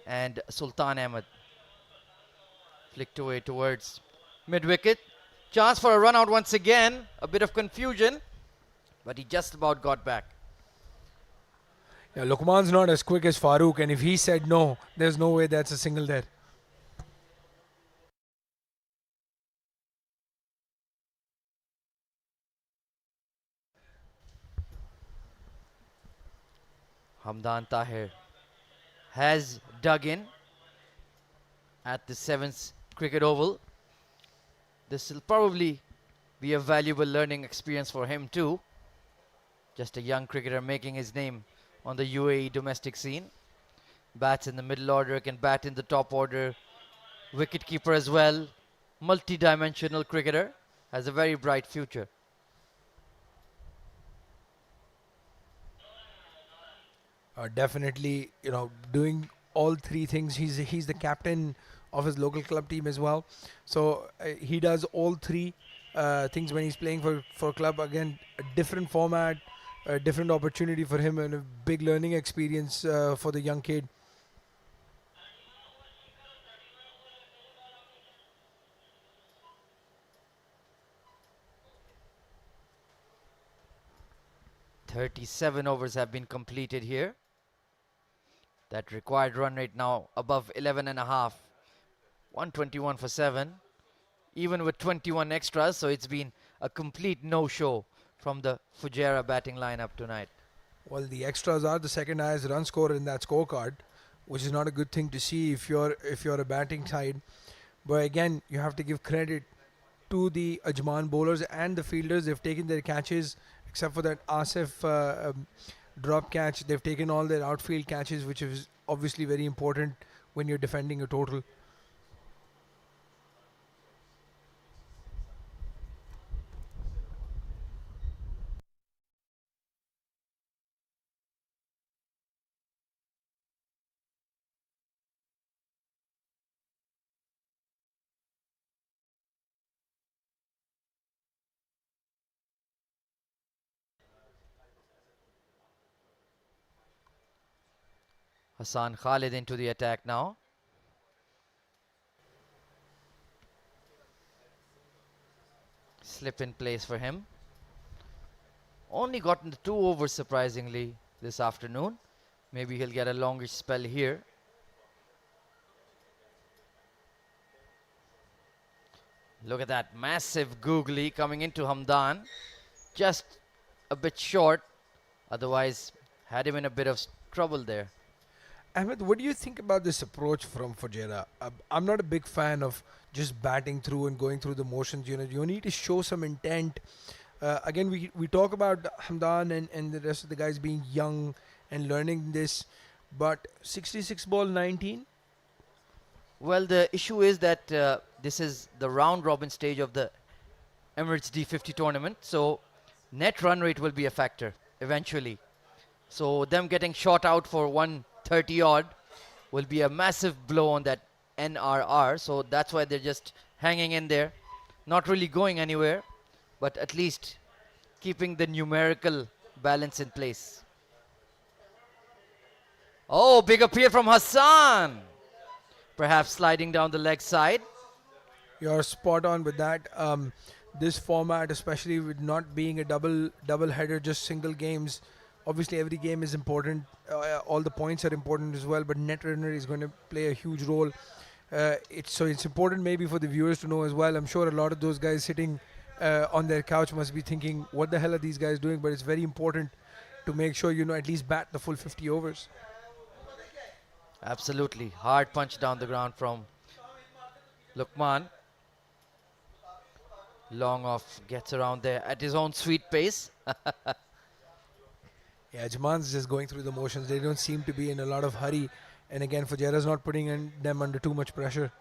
and Sultan Ahmed. Flicked away towards mid-wicket. Chance for a run out once again. A bit of confusion, but he just about got back. Yeah, Lukman's not as quick as Farooq, and if he said no, there's no way that's a single there. Hamdan Tahir has dug in at the 7th cricket oval. This will probably be a valuable learning experience for him too. Just a young cricketer making his name on the UAE domestic scene. Bats in the middle order, can bat in the top order. Wicket keeper as well. Multi-dimensional cricketer. Has a very bright future. Definitely, doing all three things. He's the captain of his local club team as well. So he does all three things when he's playing for club. Again, a different format, a different opportunity for him, and a big learning experience for the young kid. "37 overs have been completed here. That required run rate now above 11.5. 121 for 7. Even with 21 extras, so it's been a complete no-show from the Fujairah batting lineup tonight. Well, the extras are the second highest run scorer in that scorecard, which is not a good thing to see if you're a batting side. But again, you have to give credit to the Ajman bowlers and the fielders. They've taken their catches, except for that Asif drop catch. They've taken all their outfield catches, which is obviously very important when you're defending a total. Hassan Khalid into the attack now. Slip in place for him. Only gotten the 2 overs surprisingly this afternoon. Maybe he'll get a longish spell here. Look at that massive googly coming into Hamdan. Just a bit short. Otherwise, had him in a bit of trouble there. Ahmed, what do you think about this approach from Fujairah? I'm not a big fan of just batting through and going through the motions. You need to show some intent. Again, we talk about Hamdan and the rest of the guys being young and learning this, but 66 ball 19, Well, the issue is that this is the round robin stage of the Emirates D50 tournament, so net run rate will be a factor eventually. So them getting shot out for 130 odd will be a massive blow on that NRR. So that's why they're just hanging in there, not really going anywhere, but at least keeping the numerical balance in place. Oh, big appeal from Hassan. Perhaps sliding down the leg side. You're spot on with that. This format, especially with not being a double header, just single games. Obviously, every game is important. All the points are important as well. But net runner is going to play a huge role. It's important maybe for the viewers to know as well. I'm sure a lot of those guys sitting on their couch must be thinking, "What the hell are these guys doing?" But it's very important to make sure at least bat the full 50 overs. Absolutely. Hard punch down the ground from Lukman. Long off, gets around there at his own sweet pace. Yeah, Ajman's just going through the motions. They don't seem to be in a lot of hurry. And again, Fujairah's not putting them under too much pressure.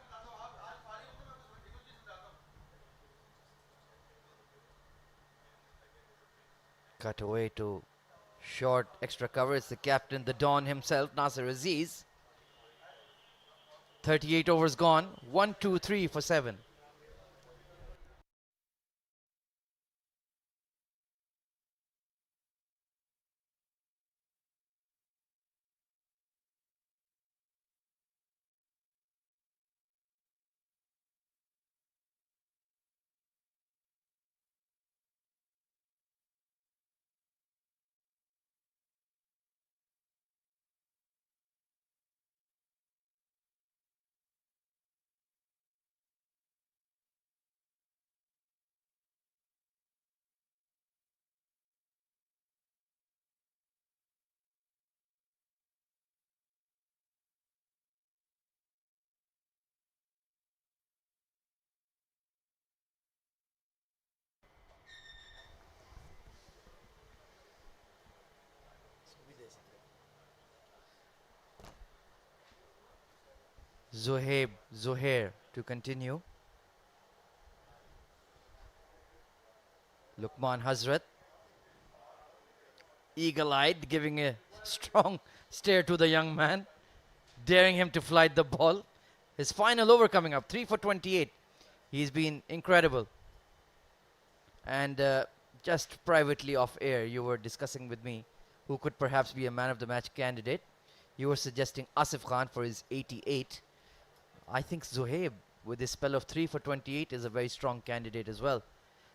Cut away to short extra cover. It's the captain, the Don himself, Nasser Aziz. 38 overs gone. 1, 2, 3 for 7. Zohair to continue. Lukman Hazrat. Eagle-eyed, giving a strong stare to the young man, daring him to flight the ball. His final over coming up, 3 for 28. He's been incredible. And just privately off air, you were discussing with me who could perhaps be a man of the match candidate. You were suggesting Asif Khan for his 88. I think Zohaib, with his spell of 3 for 28, is a very strong candidate as well.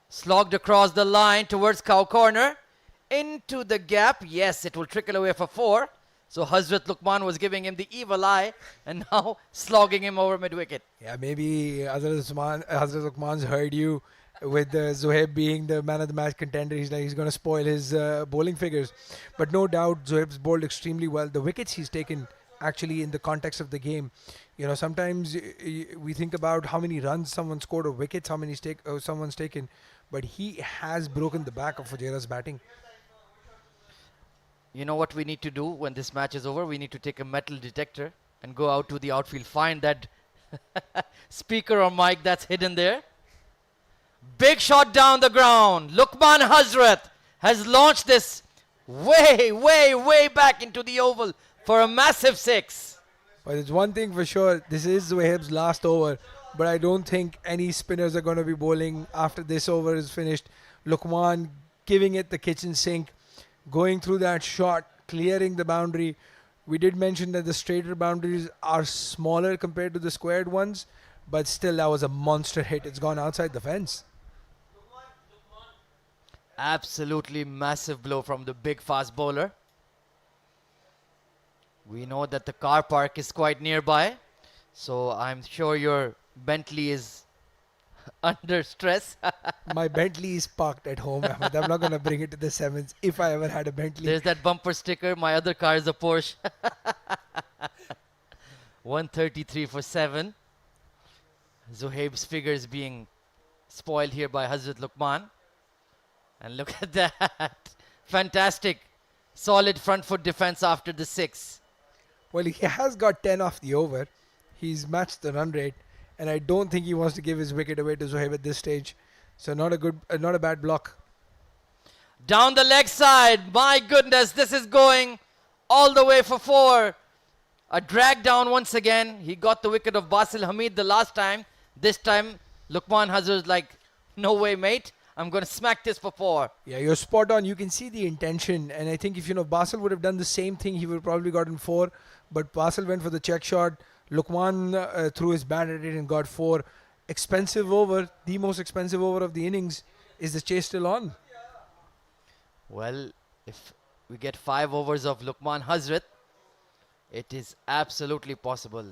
Slogged across the line towards cow corner. Into the gap. Yes, it will trickle away for 4. So Hazrat Lukman was giving him the evil eye and now slogging him over mid-wicket. Yeah, maybe Hazrat Lukman's heard you with Zohaib being the man of the match contender. He's like, he's going to spoil his bowling figures. But no doubt, Zohaib's bowled extremely well. The wickets he's taken actually in the context of the game. Sometimes we think about how many runs someone scored or wickets, how many someone's taken. But he has broken the back of Fujairah's batting. You know what we need to do when this match is over? We need to take a metal detector and go out to the outfield, find that speaker or mic that's hidden there. Big shot down the ground. Lukman Hazrat has launched this way back into the oval for a massive 6. But it's one thing for sure, this is Zohaib's last over. But I don't think any spinners are going to be bowling after this over is finished. Lukman giving it the kitchen sink. Going through that shot, clearing the boundary. We did mention that the straighter boundaries are smaller compared to the squared ones, but still that was a monster hit. It's gone outside the fence. Absolutely massive blow from the big fast bowler. We know that the car park is quite nearby, so I'm sure your Bentley is under stress. My Bentley is parked at home, Ahmed. I'm not going to bring it to the sevens if I ever had a Bentley. There's that bumper sticker. My other car is a Porsche. 133 for 7. Zohaib's figures being spoiled here by Hazrat Lukman. And look at that. Fantastic. Solid front foot defense after the 6. Well, he has got 10 off the over. He's matched the run rate, and I don't think he wants to give his wicket away to Zohaib at this stage. So not a bad block. Down the leg side. My goodness, this is going all the way for 4. A drag down once again. He got the wicket of Basil Hamid the last time. This time, Lukman Hazar's like, no way, mate. I'm going to smack this for 4. Yeah, you're spot on. You can see the intention, and I think if Basil would have done the same thing, he would have probably gotten 4. But Basil went for the check shot. Lukman threw his bat at it and got 4. Expensive over, the most expensive over of the innings. Is the chase still on? Well, if we get 5 overs of Lukman Hazrat, it is absolutely possible.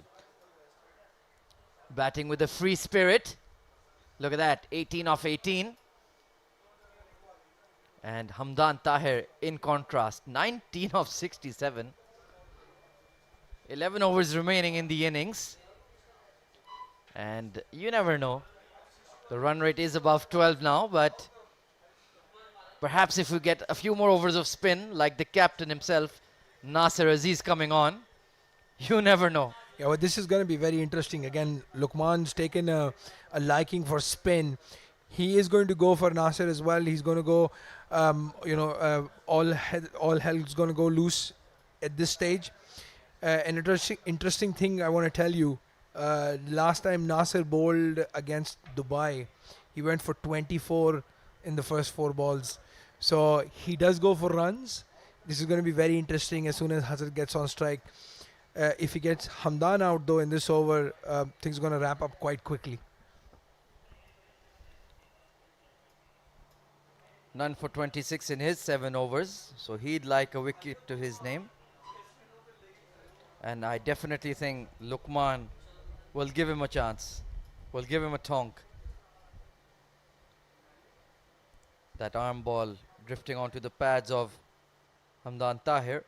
Batting with a free spirit. Look at that, 18 of 18. And Hamdan Tahir, in contrast, 19 of 67. 11 overs remaining in the innings. And you never know. The run rate is above 12 now, but perhaps if we get a few more overs of spin, like the captain himself, Nasser Aziz, coming on, you never know. Yeah, well, this is going to be very interesting. Again, Lukman's taken a liking for spin. He is going to go for Nasser as well. He's going to go, all hell's going to go loose at this stage. An interesting thing I want to tell you. Last time Nasser bowled against Dubai, he went for 24 in the first 4 balls. So he does go for runs. This is going to be very interesting as soon as Hazrat gets on strike. If he gets Hamdan out though in this over, things are going to wrap up quite quickly. None for 26 in his 7 overs. So he'd like a wicket to his name. And I definitely think Lukman will give him a chance. Will give him a tonk. That arm ball drifting onto the pads of Hamdan Tahir.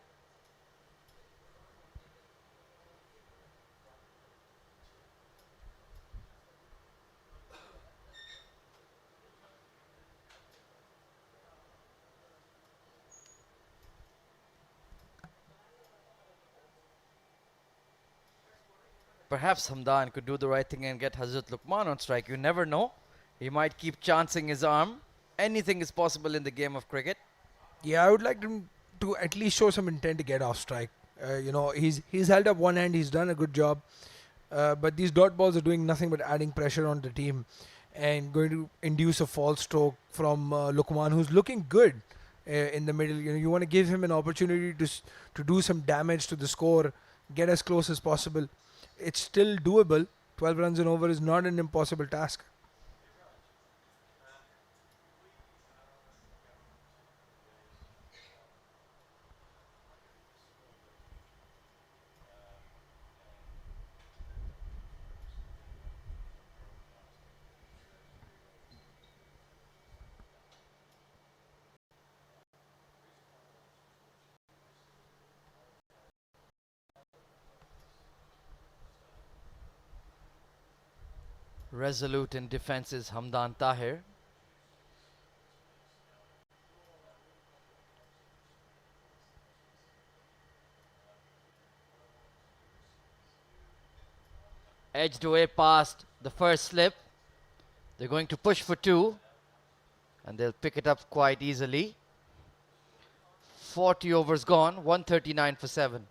Perhaps Hamdan could do the right thing and get Hazrat Lukman on strike. You never know. He might keep chancing his arm. Anything is possible in the game of cricket. Yeah, I would like him to at least show some intent to get off strike. He's held up one hand. He's done a good job. But these dot balls are doing nothing but adding pressure on the team and going to induce a false stroke from Lukman, who's looking good in the middle. You want to give him an opportunity to do some damage to the score, get as close as possible. It's still doable. 12 runs and over is not an impossible task. Resolute in defense is Hamdan Tahir. Edged away past the first slip. They're going to push for 2. And they'll pick it up quite easily. 40 overs gone. 139 for 7.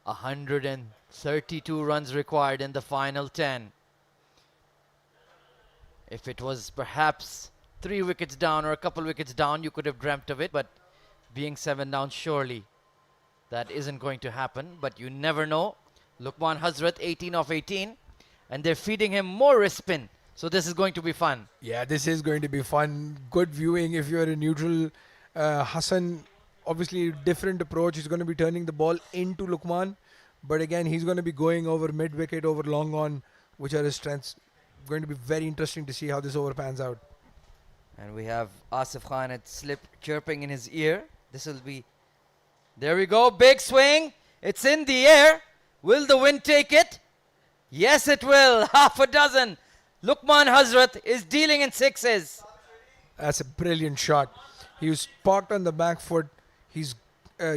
A 132 runs required in the final 10. If it was perhaps 3 wickets down or a couple wickets down, you could have dreamt of it. But being 7 down, surely that isn't going to happen. But you never know. Lukman Hazrat, 18 of 18. And they're feeding him more wrist spin. So this is going to be fun. Yeah, this is going to be fun. Good viewing if you're a neutral. Hassan, obviously, different approach. He's going to be turning the ball into Lukman. But again, he's going to be going over mid wicket, over long on, which are his strengths. Going to be very interesting to see how this over pans out. And we have Asif Khan at slip chirping in his ear. This will be... There we go. Big swing. It's in the air. Will the wind take it? Yes, it will. Half a dozen. Lukman Hazrat is dealing in sixes. That's a brilliant shot. He was parked on the back foot. He's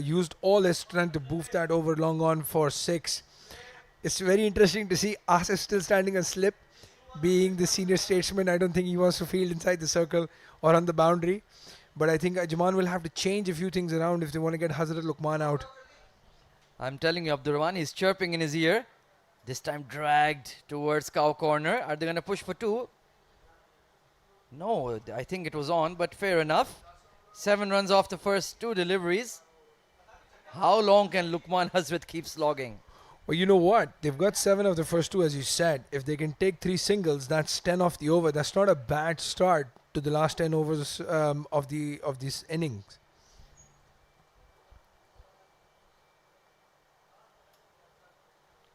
used all his strength to boof that over long on for 6. It's very interesting to see Asif still standing on slip. Being the senior statesman, I don't think he wants to field inside the circle or on the boundary. But I think Ajman will have to change a few things around if they want to get Hazrat Lukman out. I'm telling you, Abdurrahman, he's chirping in his ear. This time dragged towards cow corner. Are they going to push for 2? No, I think it was on, but fair enough. 7 runs off the first 2 deliveries. How long can Lukman Hazrat keep slogging? Well, you know what? They've got 7 of the first 2, as you said. If they can take 3 singles, that's 10 off the over. That's not a bad start to the last 10 overs of this innings.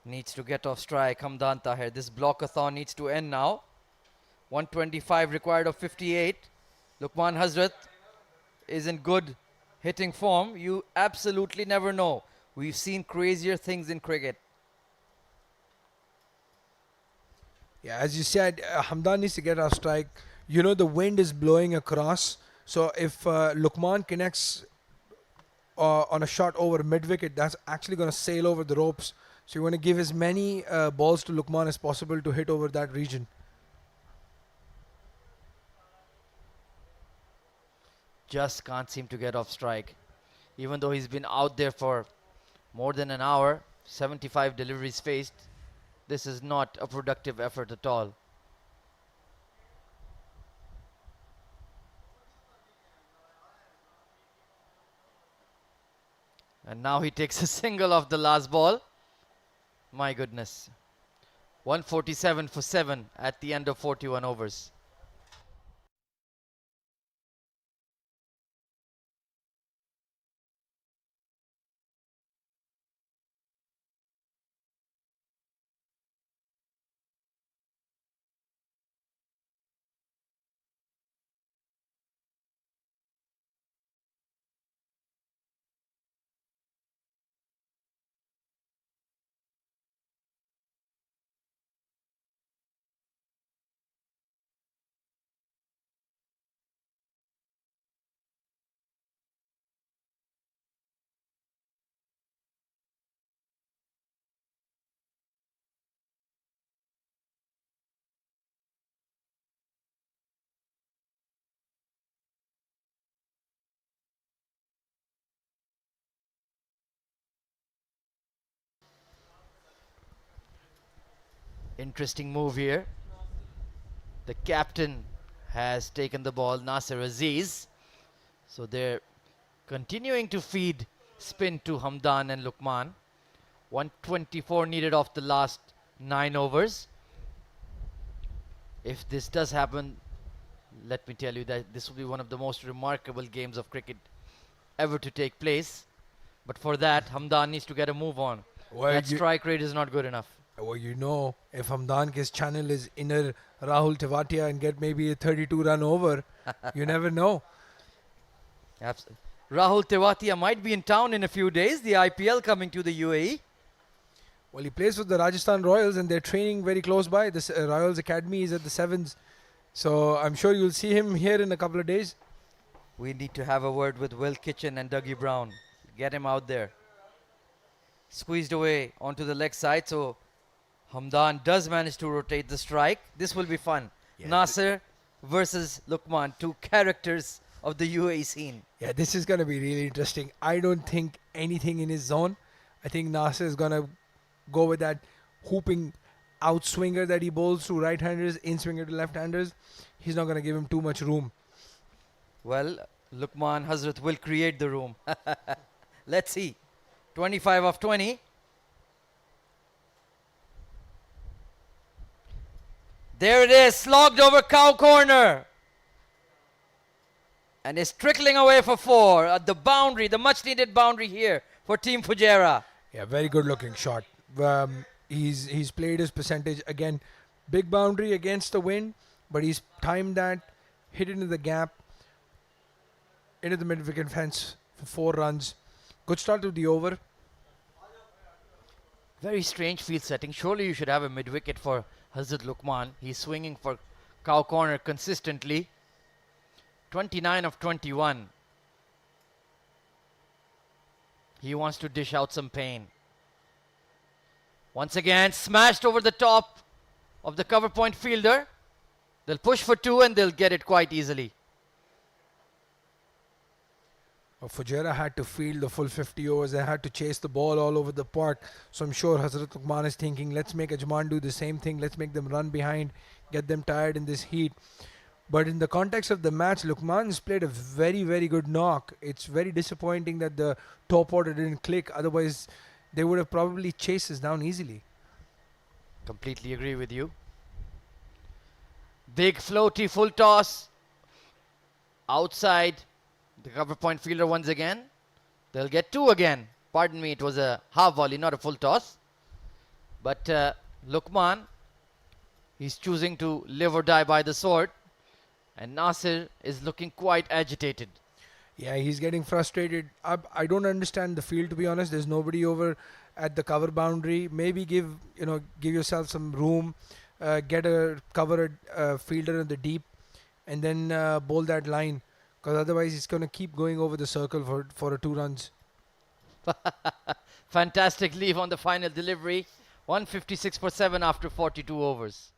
Needs to get off strike. Hamdan Tahir. This blockathon needs to end now. 125 required of 58. Lukman Hazrat is in good hitting form. You absolutely never know. We've seen crazier things in cricket. Yeah, as you said, Hamdan needs to get off strike. You know, the wind is blowing across. So if Lukman connects on a shot over mid-wicket, that's actually going to sail over the ropes. So you want to give as many balls to Lukman as possible to hit over that region. Just can't seem to get off strike. Even though he's been out there for more than an hour, 75 deliveries faced. This is not a productive effort at all. And now he takes a single off the last ball. My goodness. 147 for 7 at the end of 41 overs. Interesting move here. The captain has taken the ball, Nasser Aziz. So they're continuing to feed spin to Hamdan and Lukman. 124 needed off the last 9 overs. If this does happen, let me tell you that this will be one of the most remarkable games of cricket ever to take place. But for that, Hamdan needs to get a move on. Well, That strike rate is not good enough. Well, you know, if Hamdan can channel his inner Rahul Tewatia and get maybe a 32-run over, you never know. Rahul Tewatia might be in town in a few days. The IPL coming to the UAE. Well, he plays with the Rajasthan Royals and they're training very close by. This Royals Academy is at the 7s. So I'm sure you'll see him here in a couple of days. We need to have a word with Will Kitchen and Dougie Brown. Get him out there. Squeezed away onto the leg side. So Hamdan does manage to rotate the strike. This will be fun. Yeah, Nasser versus Lukman, 2 characters of the UAE scene. Yeah, this is going to be really interesting. I don't think anything in his zone. I think Nasser is going to go with that hooping outswinger that he bowls to right-handers, in-swinger to left-handers. He's not going to give him too much room. Well, Lukman Hazrat will create the room. Let's see. 25 of 20. There it is, slogged over cow corner. And is trickling away for 4 at the boundary, the much needed boundary here for Team Fujairah. Yeah, very good looking shot. He's played his percentage again. Big boundary against the wind, but he's timed that, hit it into the gap, into the mid-wicket fence for 4 runs. Good start to the over. Very strange field setting. Surely you should have a mid-wicket for Hazrat Luqman. He's swinging for cow corner consistently. 29 of 21. He wants to dish out some pain. Once again, smashed over the top of the cover point fielder. They'll push for 2 and they'll get it quite easily. Fujairah had to field the full 50 overs. They had to chase the ball all over the park. So I'm sure Hazrat Luqman is thinking, let's make Ajman do the same thing. Let's make them run behind, get them tired in this heat. But in the context of the match, Luqman's played a very, very good knock. It's very disappointing that the top order didn't click. Otherwise, they would have probably chased us down easily. Completely agree with you. Big floaty full toss. Outside the cover point fielder once again. They'll get 2 again. Pardon me, it was a half volley, not a full toss. But Luqman, he's choosing to live or die by the sword. And Nasir is looking quite agitated. Yeah, he's getting frustrated. I don't understand the field, to be honest. There's nobody over at the cover boundary. Maybe give yourself some room, get a cover fielder in the deep, and then bowl that line. Because otherwise, he's going to keep going over the circle for a 2 runs. Fantastic leave on the final delivery. 156 for 7 after 42 overs.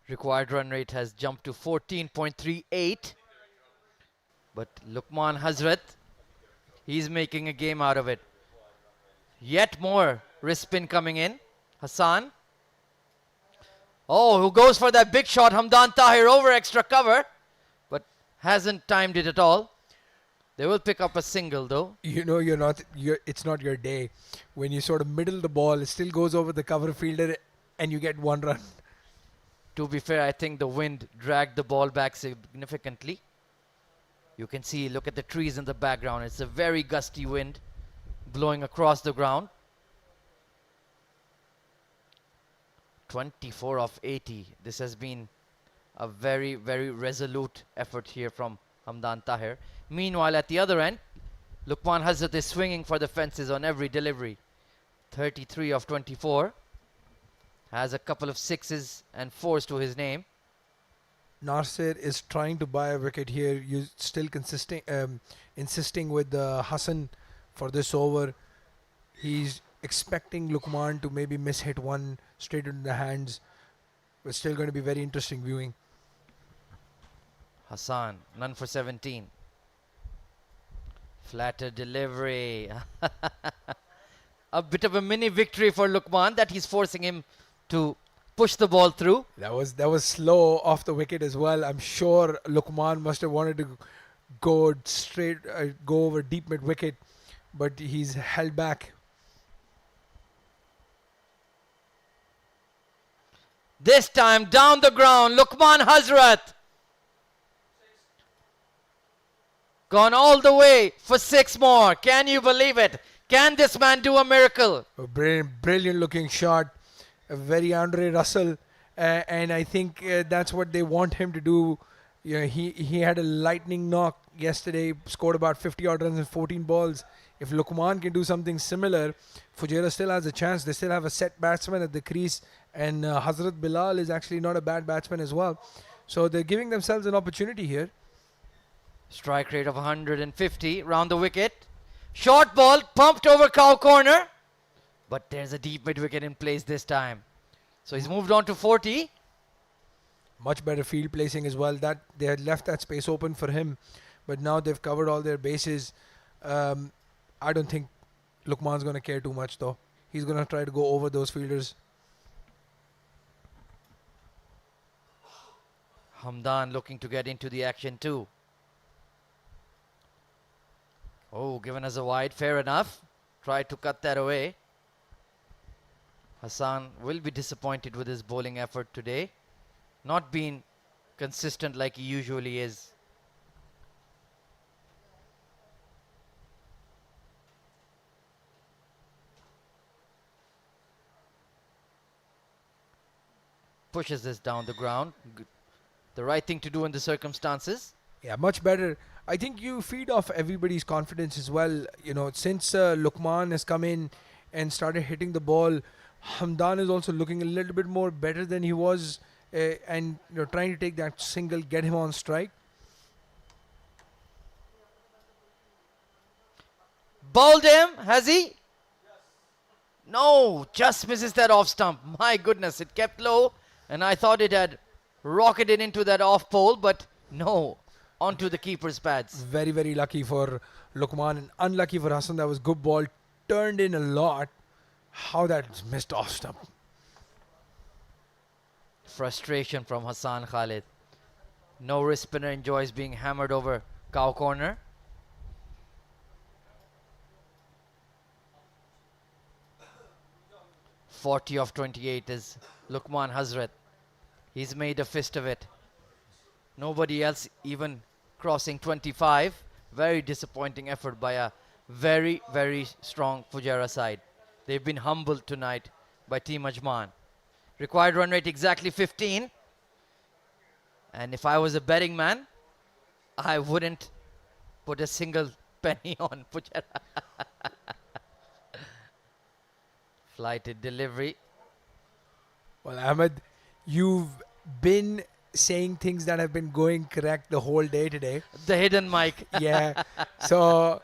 Required run rate has jumped to 14.38. But Luqman Hazrat, he's making a game out of it. Yet more wrist spin coming in. Hassan. Oh, who goes for that big shot? Hamdan Tahir over extra cover. But hasn't timed it at all. They will pick up a single though. You know it's not your day. When you sort of middle the ball, it still goes over the cover fielder and you get 1 run. To be fair, I think the wind dragged the ball back significantly. You can see, look at the trees in the background. It's a very gusty wind blowing across the ground. 24 of 80. This has been a very, very resolute effort here from Hamdan Tahir. Meanwhile, at the other end, Luqman Hazrat is swinging for the fences on every delivery. 33 of 24. Has a couple of 6s and 4s to his name. Nasir is trying to buy a wicket here. You still insisting with Hassan for this over. He's expecting Luqman to maybe miss-hit 1 straight into the hands. But still going to be very interesting viewing. Hassan, none for 17. Flatter delivery. A bit of a mini victory for Luqman that he's forcing him to push the ball through. That was slow off the wicket as well. I'm sure Luqman must have wanted to go straight, go over deep mid wicket, but he's held back. This time down the ground, Lukman Hazrat. Gone all the way for 6 more. Can you believe it? Can this man do a miracle? A brilliant looking shot. A very Andre Russell. And I think that's what they want him to do. You know, he had a lightning knock yesterday, scored about 50 odd runs in 14 balls. If Lukman can do something similar, Fujairah still has a chance. They still have a set batsman at the crease, and Hazrat Bilal is actually not a bad batsman as well. So they're giving themselves an opportunity here. Strike rate of 150 round the wicket. Short ball pumped over cow corner. But there's a deep mid wicket in place this time. So he's moved on to 40. Much better field placing as well. That they had left that space open for him, but now they've covered all their bases. I don't think Lukman's going to care too much though. He's going to try to go over those fielders. Hamdan looking to get into the action too. Oh, given as a wide, fair enough. Tried to cut that away. Hassan will be disappointed with his bowling effort today. Not being consistent like he usually is. Pushes this down the ground. The right thing to do in the circumstances. Yeah, much better. I think you feed off everybody's confidence as well. You know, since Lukman has come in and started hitting the ball, Hamdan is also looking a little bit more better than he was, and trying to take that single, get him on strike. Bowled him, has he? No, just misses that off stump. My goodness, it kept low, and I thought it had rocketed into that off pole, but no, onto the keeper's pads. Very, very lucky for Lukman and unlucky for Hassan. That was good ball, turned in a lot. How that missed off stump. Frustration from Hassan Khalid. No wrist spinner enjoys being hammered over cow corner. "40 of 28 is Lukman Hazrat. He's made a fist of it. Nobody else even crossing 25. Very disappointing effort by a very, very strong Fujairah side. They've been humbled tonight by Team Ajman. Required run rate exactly 15. And if I was a betting man, I wouldn't put a single penny on Fujairah. Flighted delivery. Well, Ahmed, you've been saying things that have been going correct the whole day today. The hidden mic. Yeah. So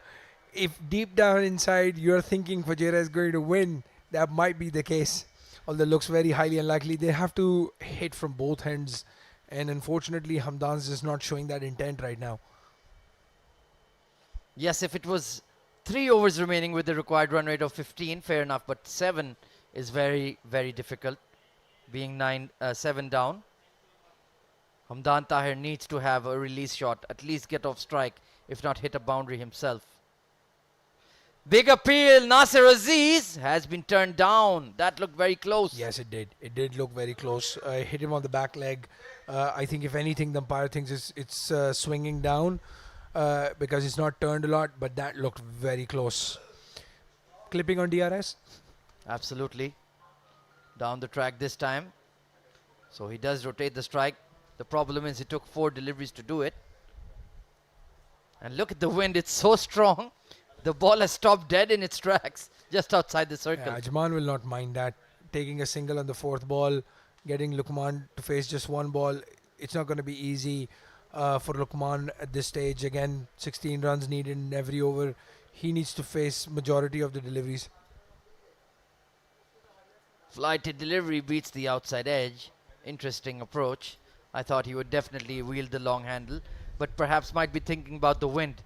if deep down inside you're thinking Fujairah is going to win, that might be the case. Although it looks very highly unlikely. They have to hit from both ends. And unfortunately, Hamdan's just not showing that intent right now. Yes, if it was 3 overs remaining with the required run rate of 15, fair enough. But 7 is very, very difficult. Being 7 down. Hamdan Tahir needs to have a release shot. At least get off strike. If not, hit a boundary himself. Big appeal. Nasir Aziz has been turned down. That looked very close. Yes, it did. It did look very close. Hit him on the back leg. I think if anything, the umpire thinks it's swinging down because it's not turned a lot. But that looked very close. Clipping on DRS? Absolutely. Down the track this time. So he does rotate the strike. The problem is it took 4 deliveries to do it. And look at the wind. It's so strong. The ball has stopped dead in its tracks just outside the circle. Yeah, Ajman will not mind that. Taking a single on the 4th ball, getting Lukman to face just 1 ball. It's not going to be easy for Lukman at this stage. Again, 16 runs needed in every over. He needs to face majority of the deliveries. Flighted delivery beats the outside edge. Interesting approach. I thought he would definitely wield the long handle, but perhaps might be thinking about the wind.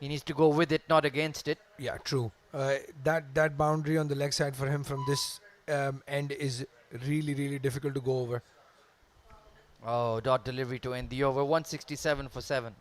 He needs to go with it, not against it. Yeah, true. That boundary on the leg side for him from this end is really, really difficult to go over. Oh, dot delivery to end the over. 167 for 7.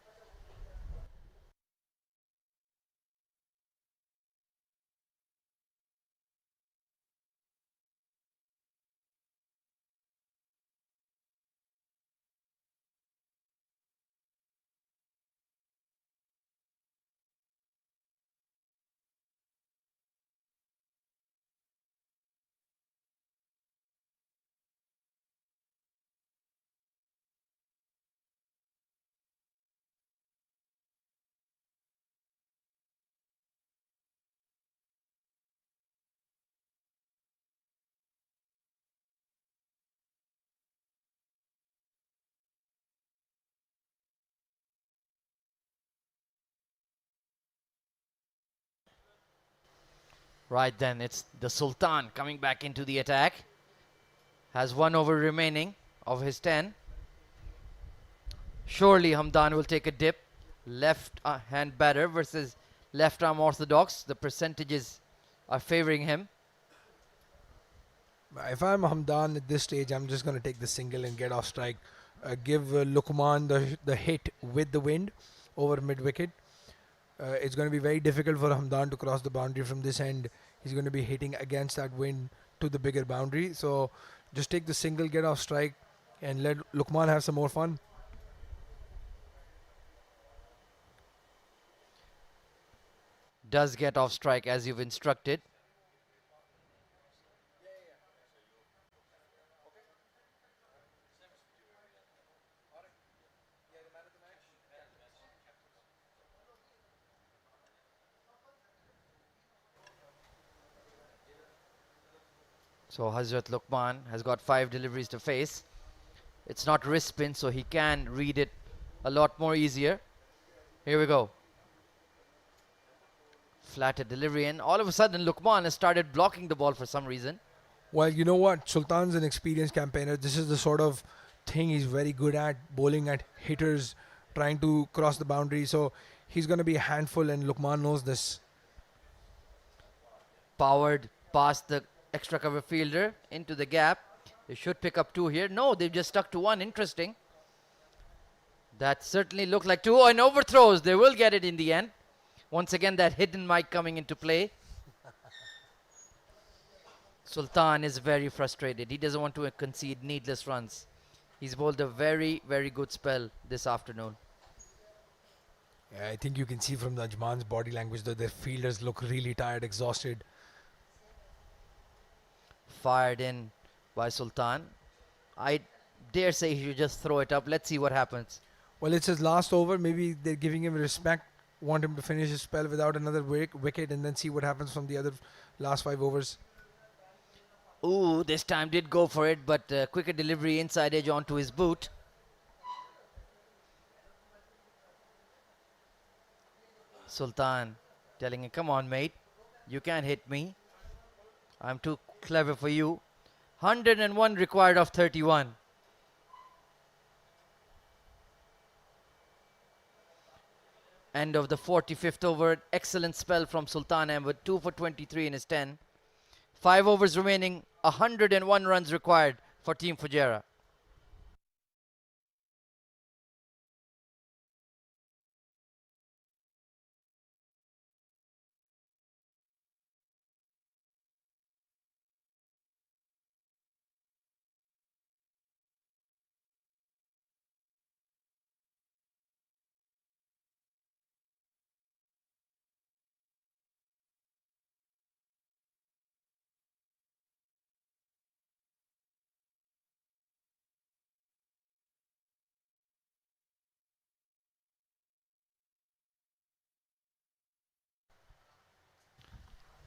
Right then, it's the Sultan coming back into the attack. Has 1 over remaining of his 10. Surely Hamdan will take a dip. Left hand batter versus left arm orthodox. The percentages are favoring him. If I'm Hamdan at this stage, I'm just going to take the single and get off strike. Give Lukman the hit with the wind over mid wicket. It's going to be very difficult for Hamdan to cross the boundary from this end. He's going to be hitting against that wind to the bigger boundary. So just take the single, get off strike, and let Lukman have some more fun. Does get off strike as you've instructed. So Hazrat Luqman has got 5 deliveries to face. It's not wrist spin, so he can read it a lot more easier. Here we go. Flatted delivery, and all of a sudden Luqman has started blocking the ball for some reason. Well, you know what? Sultan's an experienced campaigner. This is the sort of thing he's very good at, bowling at hitters, trying to cross the boundary. So he's going to be a handful, and Lukman knows this. Powered past the extra cover fielder into the gap. They should pick up 2 here. No, they've just stuck to 1. Interesting. That certainly looked like 2. And overthrows. They will get it in the end. Once again, that hidden mic coming into play. Sultan is very frustrated. He doesn't want to concede needless runs. He's bowled a very, very good spell this afternoon. Yeah, I think you can see from the Ajman's body language that their fielders look really tired, exhausted. Fired in by Sultan. I dare say he should just throw it up. Let's see what happens. Well, it's his last over. Maybe they're giving him respect, want him to finish his spell without another wicket, and then see what happens from the other last 5 overs. Ooh, this time did go for it, but quicker delivery inside edge onto his boot. Sultan telling him, come on, mate. You can't hit me. I'm too clever for you. 101 required of 31. End of the 45th over. Excellent spell from Sultan Ahmed. 2 for 23 in his 10. 5 overs remaining. 101 runs required for Team Fujairah.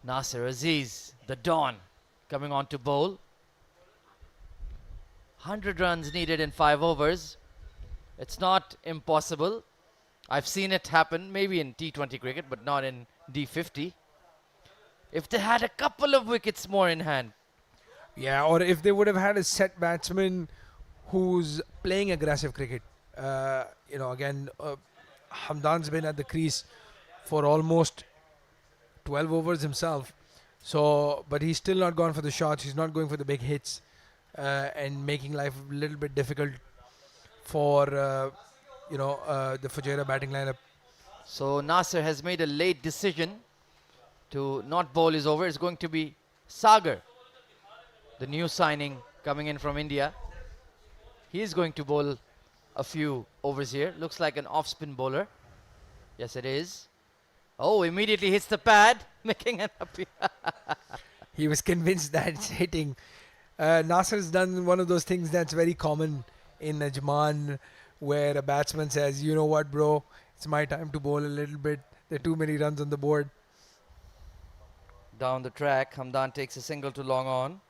Nasir Aziz, the Don, coming on to bowl. 100 runs needed in 5 overs. It's not impossible. I've seen it happen, maybe in T20 cricket, but not in D50. If they had a couple of wickets more in hand. Yeah, or if they would have had a set batsman who's playing aggressive cricket. Again, Hamdan's been at the crease for almost 12 overs himself. So, but he's still not gone for the shots. He's not going for the big hits and making life a little bit difficult for, the Fujairah batting lineup. So Nasir has made a late decision to not bowl his over. It's going to be Sagar, the new signing coming in from India. He is going to bowl a few overs here. Looks like an off-spin bowler. Yes, it is. Oh, immediately hits the pad, making an appeal. He was convinced that it's hitting. Nasir's done one of those things that's very common in Ajman, where a batsman says, you know what, bro, it's my time to bowl a little bit. There are too many runs on the board. Down the track, Hamdan takes a single to long on.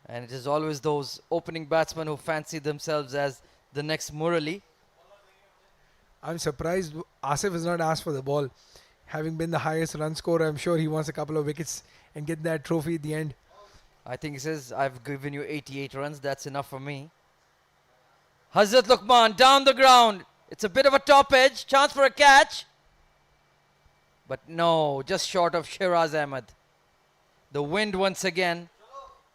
And it is always those opening batsmen who fancy themselves as the next Murali. I'm surprised Asif has not asked for the ball. Having been the highest run scorer, I'm sure he wants a couple of wickets and get that trophy at the end. I think he says, I've given you 88 runs. That's enough for me. Hazrat Luqman down the ground. It's a bit of a top edge. Chance for a catch. But no, just short of Shiraz Ahmed. The wind once again,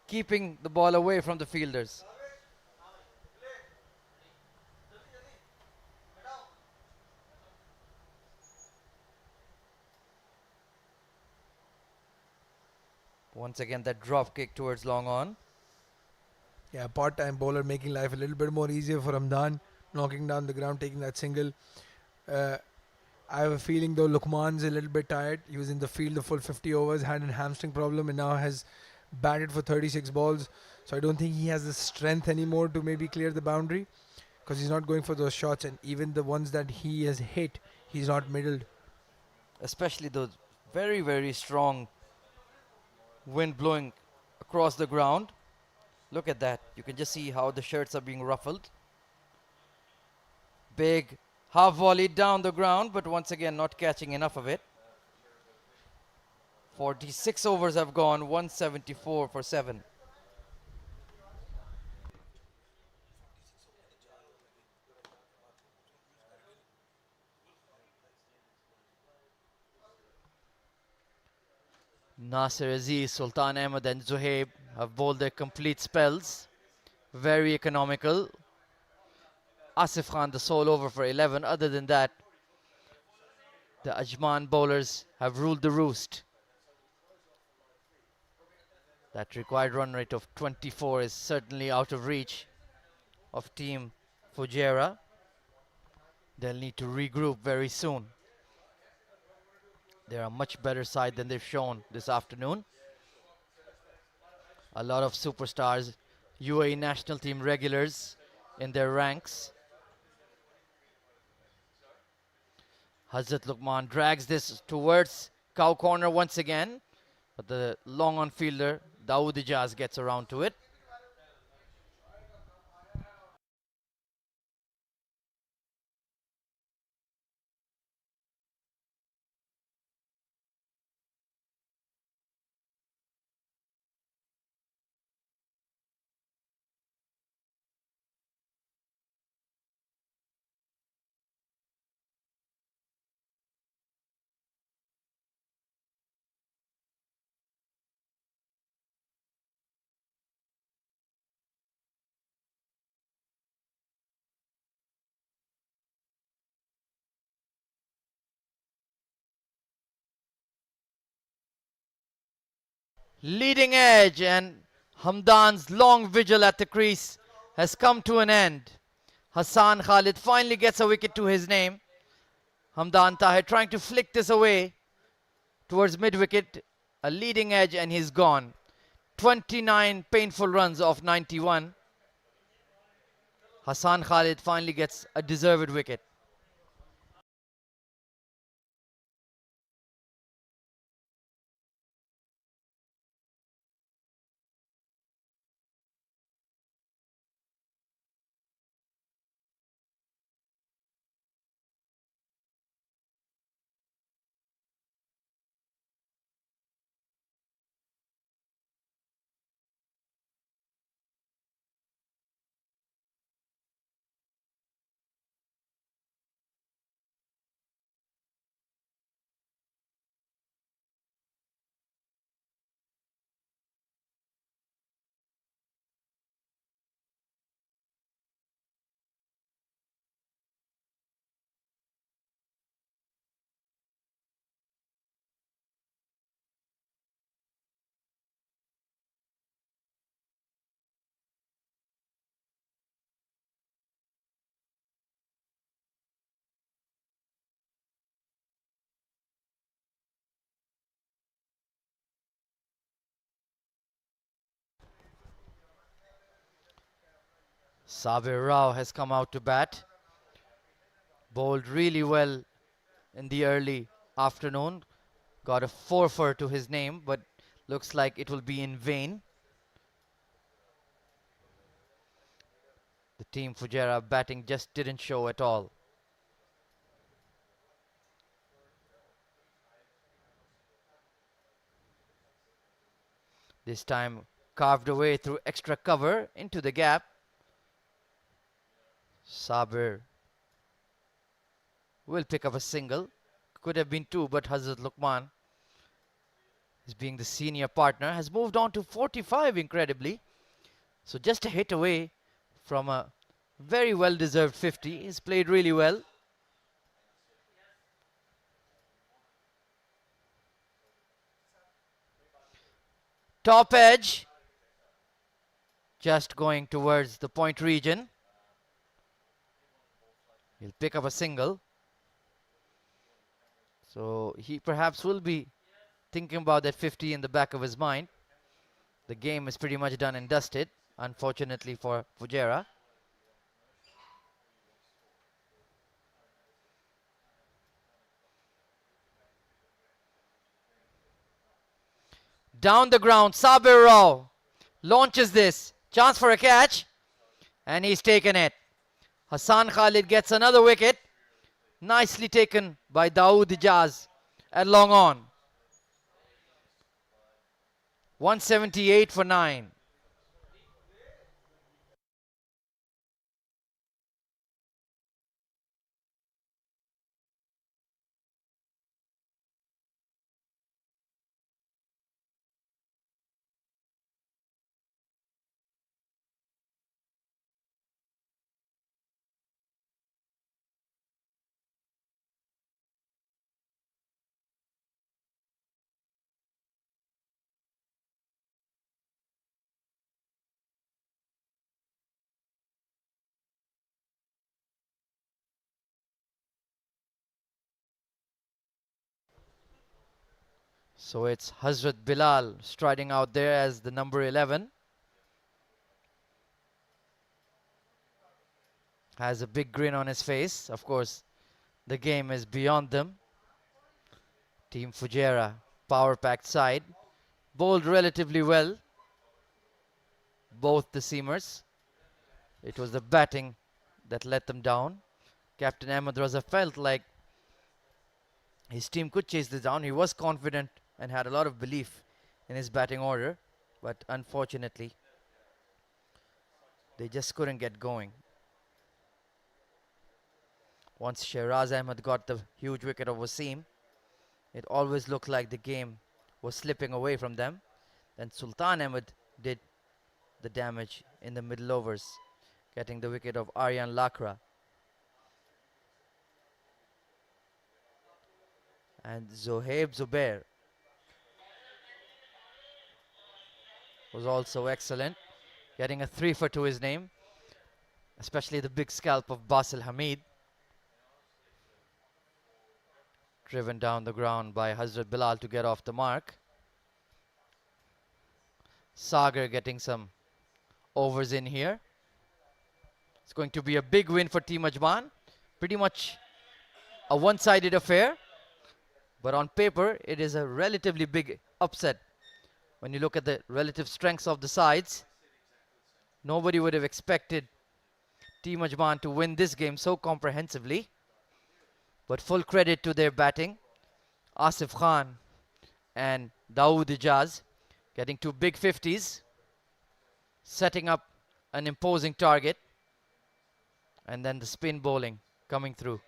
keeping the ball away from the fielders. Once again, that drop kick towards long on. Yeah, part-time bowler making life a little bit more easier for Ramdan, knocking down the ground, taking that single. Uh, I have a feeling though Lukman's a little bit tired. He was in the field the full 50 overs, had a hamstring problem, and now has batted for 36 balls. So I don't think he has the strength anymore to maybe clear the boundary, because he's not going for those shots, and even the ones that he has hit, he's not middled. Especially those very, very strong wind blowing across the ground. Look at that. You can just see how the shirts are being ruffled. Big half volley down the ground, but once again not catching enough of it. 46 overs have gone, 174 for 7. Nasir Aziz, Sultan Ahmed and Zuhaib have bowled their complete spells. Very economical. Asif Khan the sole over for 11. Other than that, the Ajman bowlers have ruled the roost. That required run rate of 24 is certainly out of reach of Team Fujairah. They'll need to regroup very soon. They're a much better side than they've shown this afternoon. A lot of superstars, UAE national team regulars in their ranks. Hazrat Luqman drags this towards cow corner once again, but the long on fielder Dawood Ijaz gets around to it. Leading edge, and Hamdan's long vigil at the crease has come to an end. Hassan Khalid finally gets a wicket to his name. Hamdan Tahir trying to flick this away towards mid-wicket. A leading edge and he's gone. 29 painful runs off 91. Hassan Khalid finally gets a deserved wicket. Sabir Rao has come out to bat. Bowled really well in the early afternoon. Got a 4 to his name, but looks like it will be in vain. The team Fujairah batting just didn't show at all. This time carved away through extra cover into the gap. Sabir will pick up a single. Could have been two, but Hazrat Luqman, as being the senior partner, has moved on to 45 incredibly. So just a hit away from a very well-deserved 50. He's played really well. Top edge. Just going towards the point region. He'll pick up a single. So he perhaps will be thinking about that 50 in the back of his mind. The game is pretty much done and dusted, unfortunately for Fujairah. Down the ground, Sabir Rao launches this. Chance for a catch. And he's taken it. Hassan Khalid gets another wicket. Nicely taken by Dawood Ijaz at long on. 178 for 9. So it's Hazrat Bilal striding out there as the number 11. Has a big grin on his face. Of course, the game is beyond them. Team Fujairah, power-packed side. Bowled relatively well. Both the seamers. It was the batting that let them down. Captain Ahmed Raza felt like his team could chase this down. He was confident and had a lot of belief in his batting order. But unfortunately, they just couldn't get going. Once Shehraz Ahmed got the huge wicket of Wasim, it always looked like the game was slipping away from them. Then Sultan Ahmed did the damage in the middle overs, getting the wicket of Aryan Lakra. And Zohaib Zubair was also excellent, getting a 3 for to his name, especially the big scalp of Basil Hamid. Driven down the ground by Hazrat Bilal to get off the mark. Sagar getting some overs in here. It's going to be a big win for Team Ajman. Pretty much a one-sided affair. But on paper, it is a relatively big upset. When you look at the relative strengths of the sides, nobody would have expected Team Ajman to win this game so comprehensively. But full credit to their batting. Asif Khan and Dawood Ijaz getting two big 50s, setting up an imposing target, and then the spin bowling coming through.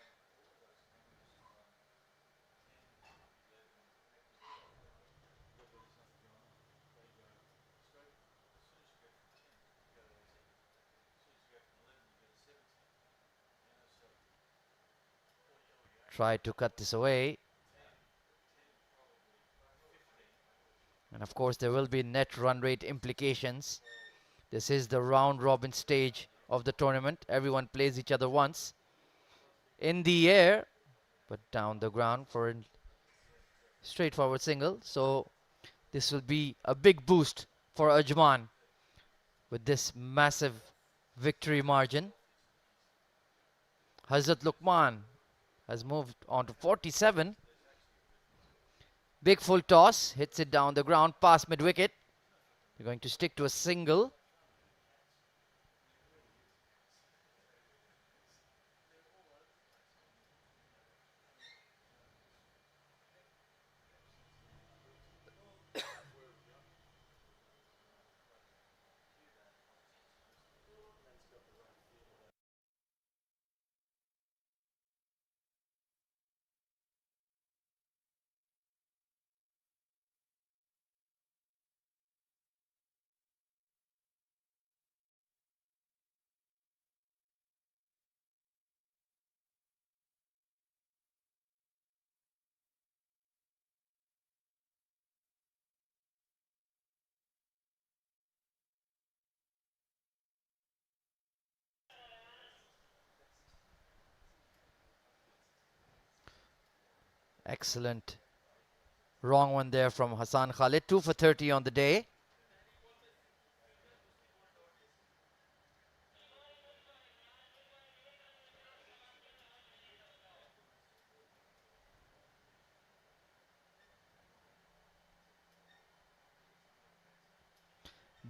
Try to cut this away. And of course there will be net run rate implications. This is the round robin stage of the tournament. Everyone plays each other once. In the air, but down the ground for a straightforward single. So this will be a big boost for Ajman with this massive victory margin. Hazrat Luqman has moved on to 47. Big full toss, hits it down the ground past mid wicket. They're going to stick to a single. Excellent. Wrong one there from Hassan Khalid. 2 for 30 on the day.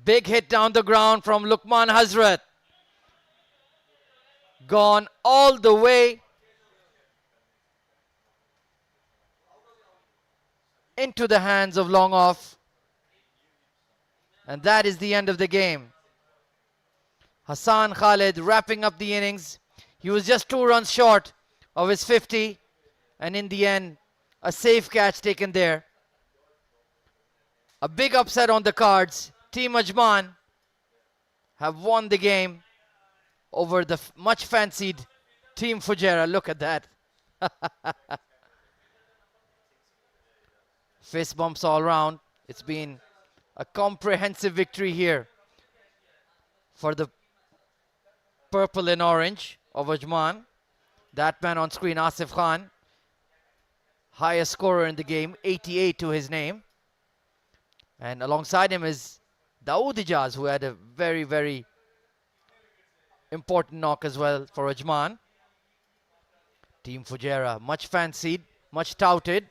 Big hit down the ground from Luqman Hazrat. Gone all the way into the hands of long off. And that is the end of the game. Hassan Khalid wrapping up the innings. He was just 2 runs short of his 50. And in the end, a safe catch taken there. A big upset on the cards. Team Ajman have won the game over the much fancied Team Fujairah. Look at that. Fist bumps all round. It's been a comprehensive victory here for the purple and orange of Ajman. That man on screen, Asif Khan, highest scorer in the game, 88 to his name. And alongside him is Dawood Ijaz, who had a very, very important knock as well for Ajman. Team Fujairah, much fancied, much touted.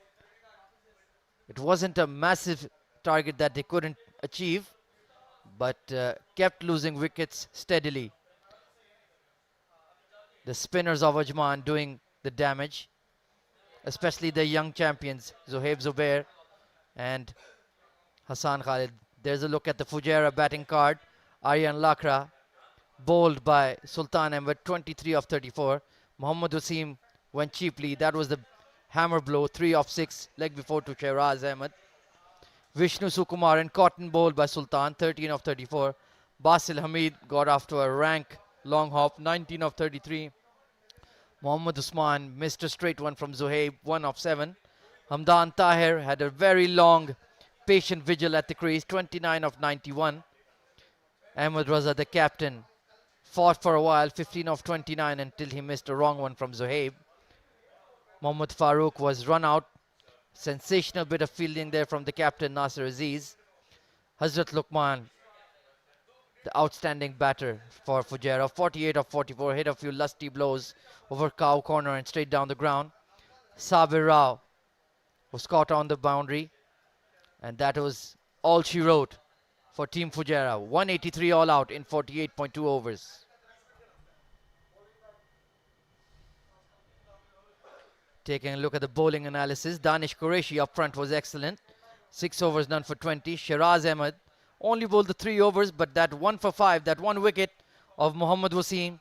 It wasn't a massive target that they couldn't achieve, but kept losing wickets steadily. The spinners of Ajman doing the damage, especially the young champions, Zohaib Zubair and Hassan Khalid. There's a look at the Fujairah batting card. Aryan Lakra, bowled by Sultan Ahmed, 23 of 34. Mohammad Wasim went cheaply. That was the hammer blow, 3 of 6, leg before to Shehraz Ahmed. Vishnu Sukumar and Cotton bowled by Sultan, 13 of 34. Basil Hamid got off to a rank long hop, 19 of 33. Mohammad Usman missed a straight one from Zohaib, 1 of 7. Hamdan Tahir had a very long, patient vigil at the crease, 29 of 91. Ahmed Raza, the captain, fought for a while, 15 of 29 until he missed a wrong one from Zohaib. Mohammad Farooq was run out. Sensational bit of fielding there from the captain, Nasir Aziz. Hazrat Luqman, the outstanding batter for Fujairah, 48 of 44, hit a few lusty blows over cow corner and straight down the ground. Sabir Rao was caught on the boundary, and that was all she wrote for Team Fujairah. 183 all out in 48.2 overs. Taking a look at the bowling analysis, Danish Qureshi up front was excellent. 6 overs, none for 20. Shehraz Ahmed only bowled the 3 overs, but that 1 for 5, that 1 wicket of Mohammad Wasim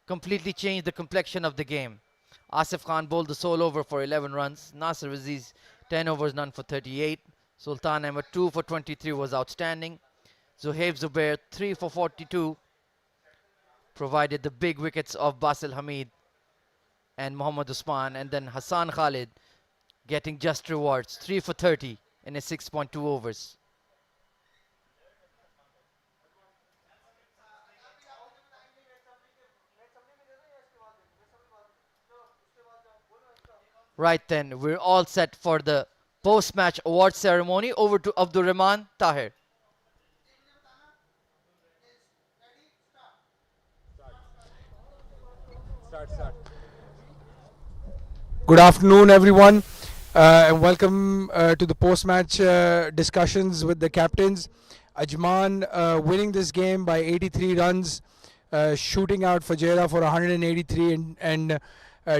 completely changed the complexion of the game. Asif Khan bowled the sole over for 11 runs. Nasir Aziz, 10 overs, none for 38. Sultan Ahmed, 2 for 23 was outstanding. Zohaib Zubair, 3 for 42, provided the big wickets of Basil Hamid and Mohammad Usman, and then Hassan Khalid getting just rewards, 3 for 30 in his 6.2 overs. Right then, we're all set for the post-match award ceremony. Over to Abdur Rahman Tahir. Good afternoon, everyone, and welcome to the post-match discussions with the captains. Ajman winning this game by 83 runs, shooting out Fujairah for 183 and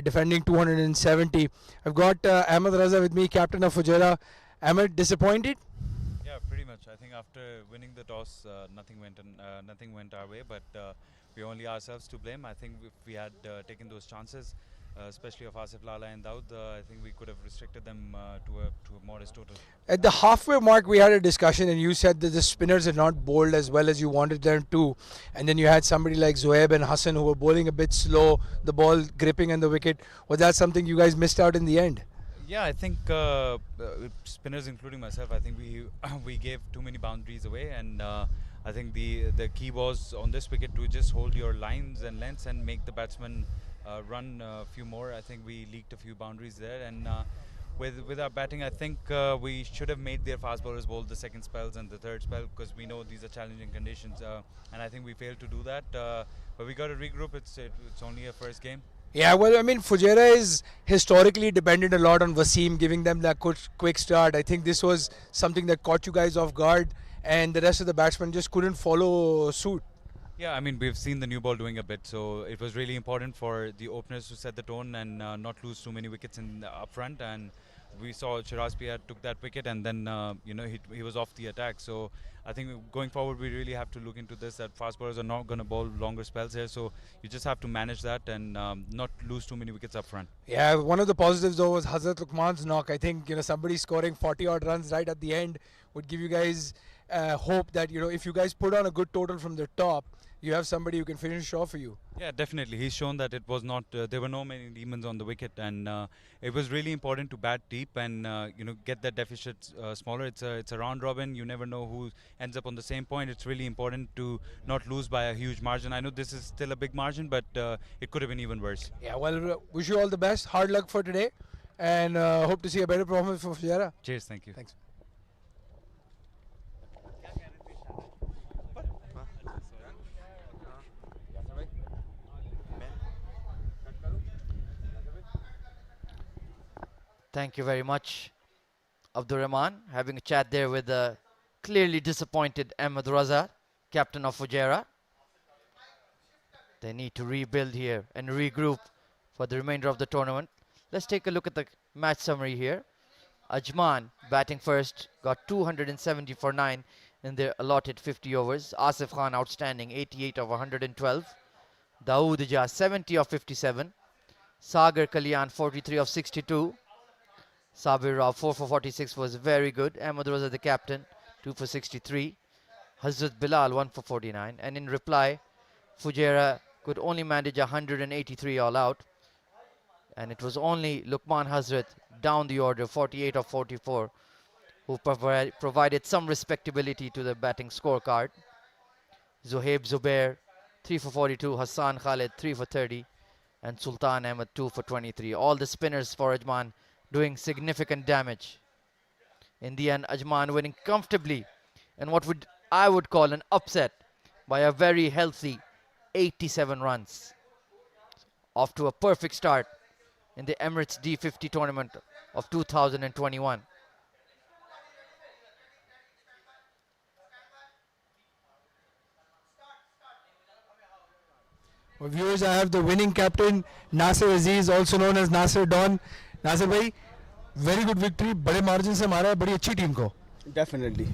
defending 270. I've got Ahmed Raza with me, captain of Fujairah. Ahmed, disappointed? Yeah, pretty much. I think after winning the toss, nothing went our way, but we only ourselves to blame. I think if we had taken those chances, especially of Asif Lala and Daud, I think we could have restricted them to a modest total. At the halfway mark, we had a discussion, and you said that the spinners had not bowled as well as you wanted them to. And then you had somebody like Zohaib and Hassan who were bowling a bit slow, the ball gripping on the wicket. Was that something you guys missed out in the end? Yeah, I think spinners, including myself, I think we gave too many boundaries away, and I think the key was on this wicket to just hold your lines and lengths and make the batsman run a few more. I think we leaked a few boundaries there, and with our batting, I think we should have made their fast bowlers bowl the second spells and the third spell, because we know these are challenging conditions, and I think we failed to do that. But we got to regroup. It's only a first game. Yeah, well, I mean, Fujairah is historically dependent a lot on Wasim giving them that quick start. I think this was something that caught you guys off guard, and the rest of the batsmen just couldn't follow suit. Yeah, I mean, we've seen the new ball doing a bit, so it was really important for the openers to set the tone and not lose too many wickets in the up front. And we saw Shiraz Pia took that wicket, and then he was off the attack. So I think going forward, we really have to look into this, that fast bowlers are not going to bowl longer spells here. So you just have to manage that and not lose too many wickets up front. Yeah, one of the positives though was Hazrat Luqman's knock. I think somebody scoring 40 odd runs right at the end would give you guys hope that if you guys put on a good total from the top, you have somebody who can finish off for you. Yeah, definitely. He's shown that it was not. There were no many demons on the wicket, and it was really important to bat deep and get that deficit smaller. It's a round robin. You never know who ends up on the same point. It's really important to not lose by a huge margin. I know this is still a big margin, but it could have been even worse. Yeah, well, wish you all the best. Hard luck for today, and hope to see a better performance for Fujairah. Cheers. Thank you. Thanks. Thank you very much, Abdur Rahman. Having a chat there with the clearly disappointed Ahmed Raza, captain of Fujairah. They need to rebuild here and regroup for the remainder of the tournament. Let's take a look at the match summary here. Ajman batting first, got 270 for 9 in their allotted 50 overs. Asif Khan outstanding, 88 of 112. Dawood Ija 70 of 57. Sagar Kalyan 43 of 62. Sabir Rao 4 for 46 was very good. Ahmed Raza the captain 2 for 63. Hazrat Bilal 1 for 49. And in reply, Fujairah could only manage 183 all out. And it was only Luqman Hazrat down the order 48 of 44 who provided some respectability to the batting scorecard. Zohaib Zubair 3 for 42. Hassan Khalid 3 for 30. And Sultan Ahmed 2 for 23. All the spinners for Ajman doing significant damage. In the end, Ajman winning comfortably and what I would call an upset by a very healthy 87 runs. Off to a perfect start in the Emirates D50 tournament of 2021. Well, viewers, I have the winning captain, Nasir Aziz, also known as Nasir Don. Nasir bhai, very good victory, बड़े margin से मारा है बड़ी अच्छी team को. Definitely.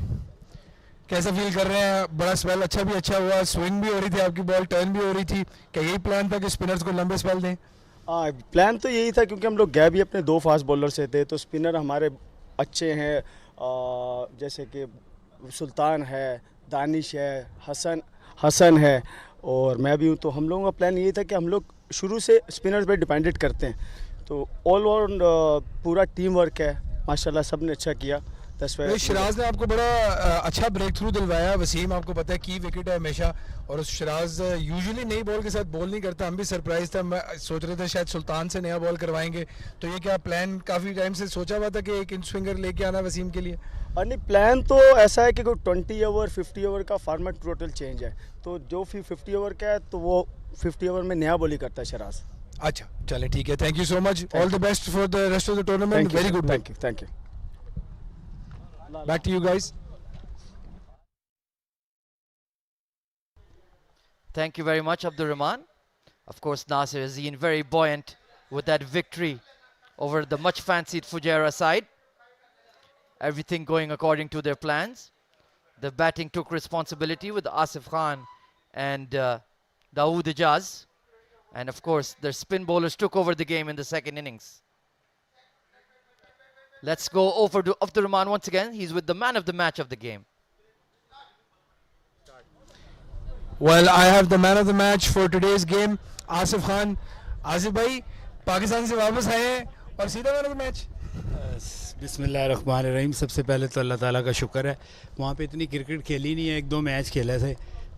कैसा feel कर रहे हैं? बड़ा स्पेल अच्छा हुआ, स्विंग भी हो रही थी आपकी बॉल, टर्न भी हो रही थी. क्या यही प्लान था कि स्पिनर्स को लंबे स्पेल दें? प्लान तो यही था क्योंकि हम लोग गए भी अपने 2 फास्ट बॉलर से थे, तो स्पिनर हमारे अच्छे हैं, जैसे कि सुल्तान है, दानिश है, हसन है और मैं भी हूँ. तो हम लोगों का प्लान यही था कि हम लोग शुरू से स्पिनर्स पे डिपेंडेंट करते हैं. तो ऑल ओवर पूरा टीम वर्क है, माशाल्लाह सब ने अच्छा किया. शिराज ने आपको बड़ा अच्छा ब्रेक थ्रू दिलवाया. वसीम आपको पता है की विकेट है हमेशा, और शिराज यूजुअली नई बॉल के साथ बॉल नहीं करता. हम भी सरप्राइज था, मैं सोच रहे थे शायद सुल्तान से नया बॉल करवाएंगे. तो ये क्या प्लान काफ़ी टाइम से सोचा हुआ था कि एक इन स्विंगर लेके आना वसीम के लिए? नहीं, प्लान तो ऐसा है कि कोई 20 ओवर 50 ओवर का फॉर्मेट टोटल चेंज है. तो जो 50 ओवर का है तो वो 50 ओवर में नया बॉल ही करता है शिराज. अच्छा चले ठीक है. Thank you so much. All the best for the rest of the tournament. Very good. Thank you. Back to you guys. Thank you very much, Abdur Rahman. Of course, Nasir Azeen very buoyant with that victory over the much fancied Fujairah side. Everything going according to their plans. The batting took responsibility with Asif Khan and Dawood Ijaz. And of course, their spin bowlers took over the game in the second innings. Let's go over to Abdur Rahman once again. He's with the man of the match of the game. Well, I have the man of the match for today's game, Asif Khan. Asif bhai, Pakistan से वापस आए हैं और सीधा man of the match. बिस्मिल्लाहिर्रहमानिर्रहीम. सबसे पहले तो अल्लाह ताला का शुक्र है. वहाँ पे इतनी क्रिकेट खेली नहीं है, 1-2 मैच खेले थे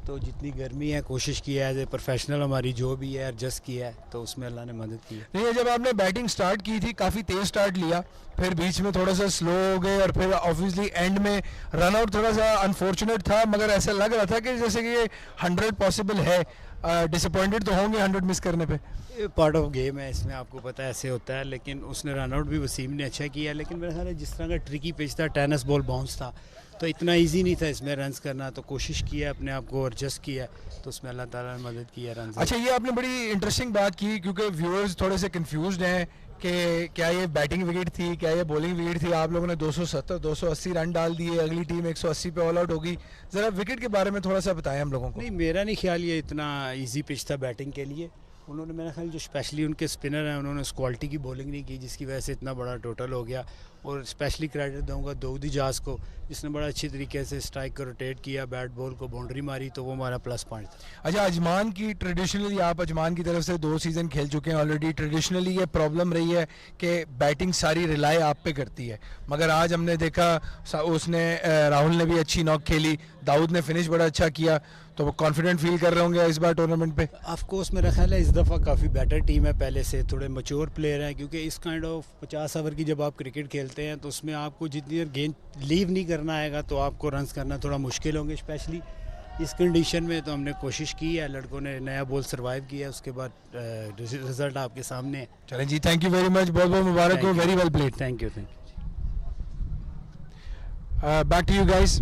तो जितनी गर्मी है कोशिश की है एज ए प्रोफेशनल हमारी जो भी है एडजस्ट किया है तो उसमें अल्लाह ने मदद की है। नहीं है, जब आपने बैटिंग स्टार्ट की थी काफ़ी तेज स्टार्ट लिया, फिर बीच में थोड़ा सा स्लो हो गए और फिर ऑब्वियसली एंड में रन आउट थोड़ा सा अनफॉर्चुनेट था, मगर ऐसा लग रहा था कि जैसे कि ये 100 पॉसिबल है। डिसअपॉइंटेड तो होंगे 100 मिस करने पे? ये पार्ट ऑफ गेम है, इसमें आपको पता है ऐसे होता है, लेकिन उसने रन आउट भी वसीम ने अच्छा किया, लेकिन मेरा ख्याल है जिस तरह का ट्रिकी पिच था, टेनिस बॉल बाउंस था, तो इतना इजी नहीं था इसमें रन्स करना, तो कोशिश किया अपने आप को एडजस्ट किया, तो उसमें अल्लाह ताला ने मदद की है रन। अच्छा, ये आपने बड़ी इंटरेस्टिंग बात की, क्योंकि व्यूअर्स थोड़े से कंफ्यूज्ड हैं कि क्या ये बैटिंग विकेट थी, क्या ये बॉलिंग विकेट थी। आप लोगों ने 270 280 रन डाल दिए, अगली टीम 180 पे ऑल आउट होगी। ज़रा विकेट के बारे में थोड़ा सा बताएं हम लोगों को। नहीं, मेरा नहीं ख्याल ये इतना इजी पिच था बैटिंग के लिए। उन्होंने मेरा ख्याल जो स्पेशली उनके स्पिनर हैं उन्होंने उस क्वालिटी की बॉलिंग नहीं की जिसकी वजह से इतना बड़ा टोटल हो गया, और स्पेशली क्रेडिट दूंगा दाऊद इजाज़ को जिसने बड़ा अच्छी तरीके से स्ट्राइक को रोटेट किया, बैट बॉल को बाउंड्री मारी, तो वो हमारा प्लस पॉइंट था। अच्छा, अजमान की ट्रेडिशनली, आप अजमान की तरफ से 2 सीज़न खेल चुके हैं ऑलरेडी, ट्रेडिशनली ये प्रॉब्लम रही है कि बैटिंग सारी रिलाई आप पे करती है, मगर आज हमने देखा उसने राहुल ने भी अच्छी नॉक खेली, दाऊद ने फिनिश बड़ा अच्छा किया, तो वो कॉन्फिडेंट फील कर रहे होंगे इस बार टूर्नामेंट पे? ऑफ कोर्स मेरा ख्याल है इस दफ़ा काफ़ी बेटर टीम है पहले से, थोड़े मच्योर प्लेयर हैं, क्योंकि इस काइंड ऑफ 50 ओवर की जब आप क्रिकेट खेलते हैं तो उसमें आपको जितनी देर गेंद लीव नहीं करना आएगा तो आपको रन्स करना थोड़ा मुश्किल होंगे, स्पेशली इस कंडीशन में। तो हमने कोशिश की है, लड़कों ने नया बॉल सर्वाइव किया, उसके बाद रिजल्ट आपके सामने है। चलें जी, थैंक यू वेरी मच, बहुत बहुत मुबारक हो, very well played. Thank you. Back to you guys.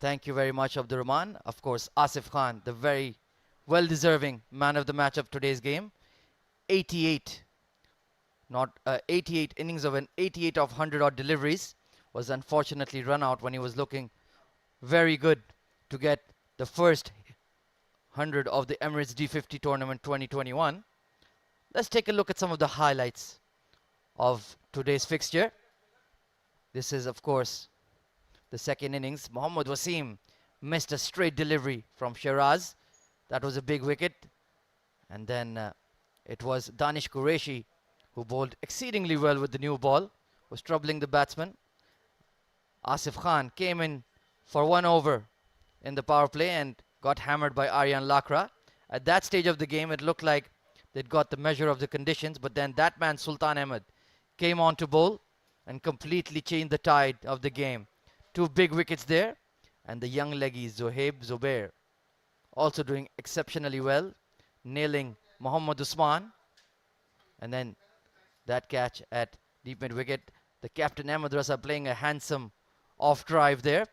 Thank you very much, Abdur Rahman. Of course, Asif Khan, the very well-deserving man of the match of today's game. 88, not 88 innings of an 88 of 100 odd deliveries, was unfortunately run out when he was looking very good to get the first 100 of the Emirates D50 tournament 2021. Let's take a look at some of the highlights of today's fixture. This is, of course, the second innings. Mohammad Wasim missed a straight delivery from Shiraz. That was a big wicket. And then it was Danish Qureshi who bowled exceedingly well with the new ball, was troubling the batsman. Asif Khan came in for 1 over in the power play and got hammered by Aryan Lakra. At that stage of the game, it looked like they'd got the measure of the conditions, but then that man, Sultan Ahmed, came on to bowl and completely changed the tide of the game. 2 big wickets there, and the young leggy Zohaib Zubair also doing exceptionally well, nailing Mohammad Usman, and then that catch at deep mid wicket. The captain Ahmed Rasa playing a handsome off drive there.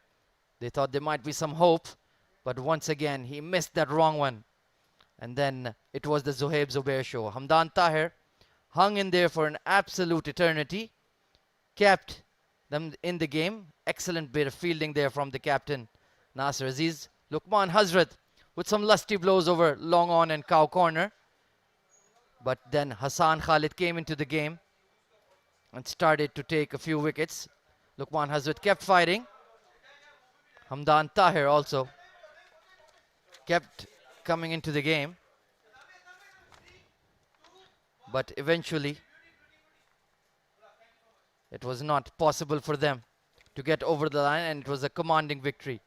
They thought there might be some hope, but once again he missed that wrong one, and then it was the Zohaib Zubair show. Hamdan Tahir hung in there for an absolute eternity, kept them in the game. Excellent bit of fielding there from the captain Nasir Aziz. Luqman Hazrat with some lusty blows over long on and cow corner, but then Hassan Khalid came into the game and started to take a few wickets. Luqman Hazrat kept fighting. Hamdan Tahir also kept coming into the game, but eventually it was not possible for them to get over the line, and it was a commanding victory.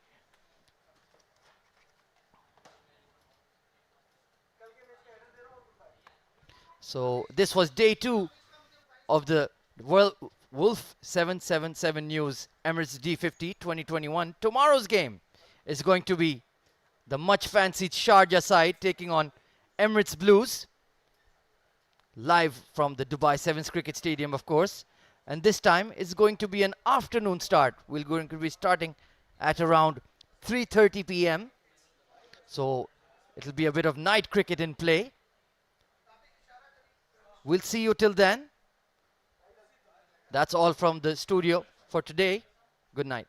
So this was day 2 of the WOLF777 News Emirates D50 2021. Tomorrow's game is going to be the much fancied Sharjah side taking on Emirates Blues, live from the Dubai Sevens Cricket Stadium, of course. And this time it's going to be an afternoon start. We're going to be starting at around 3:30 p.m. So it'll be a bit of night cricket in play. We'll see you till then. That's all from the studio for today. Good night.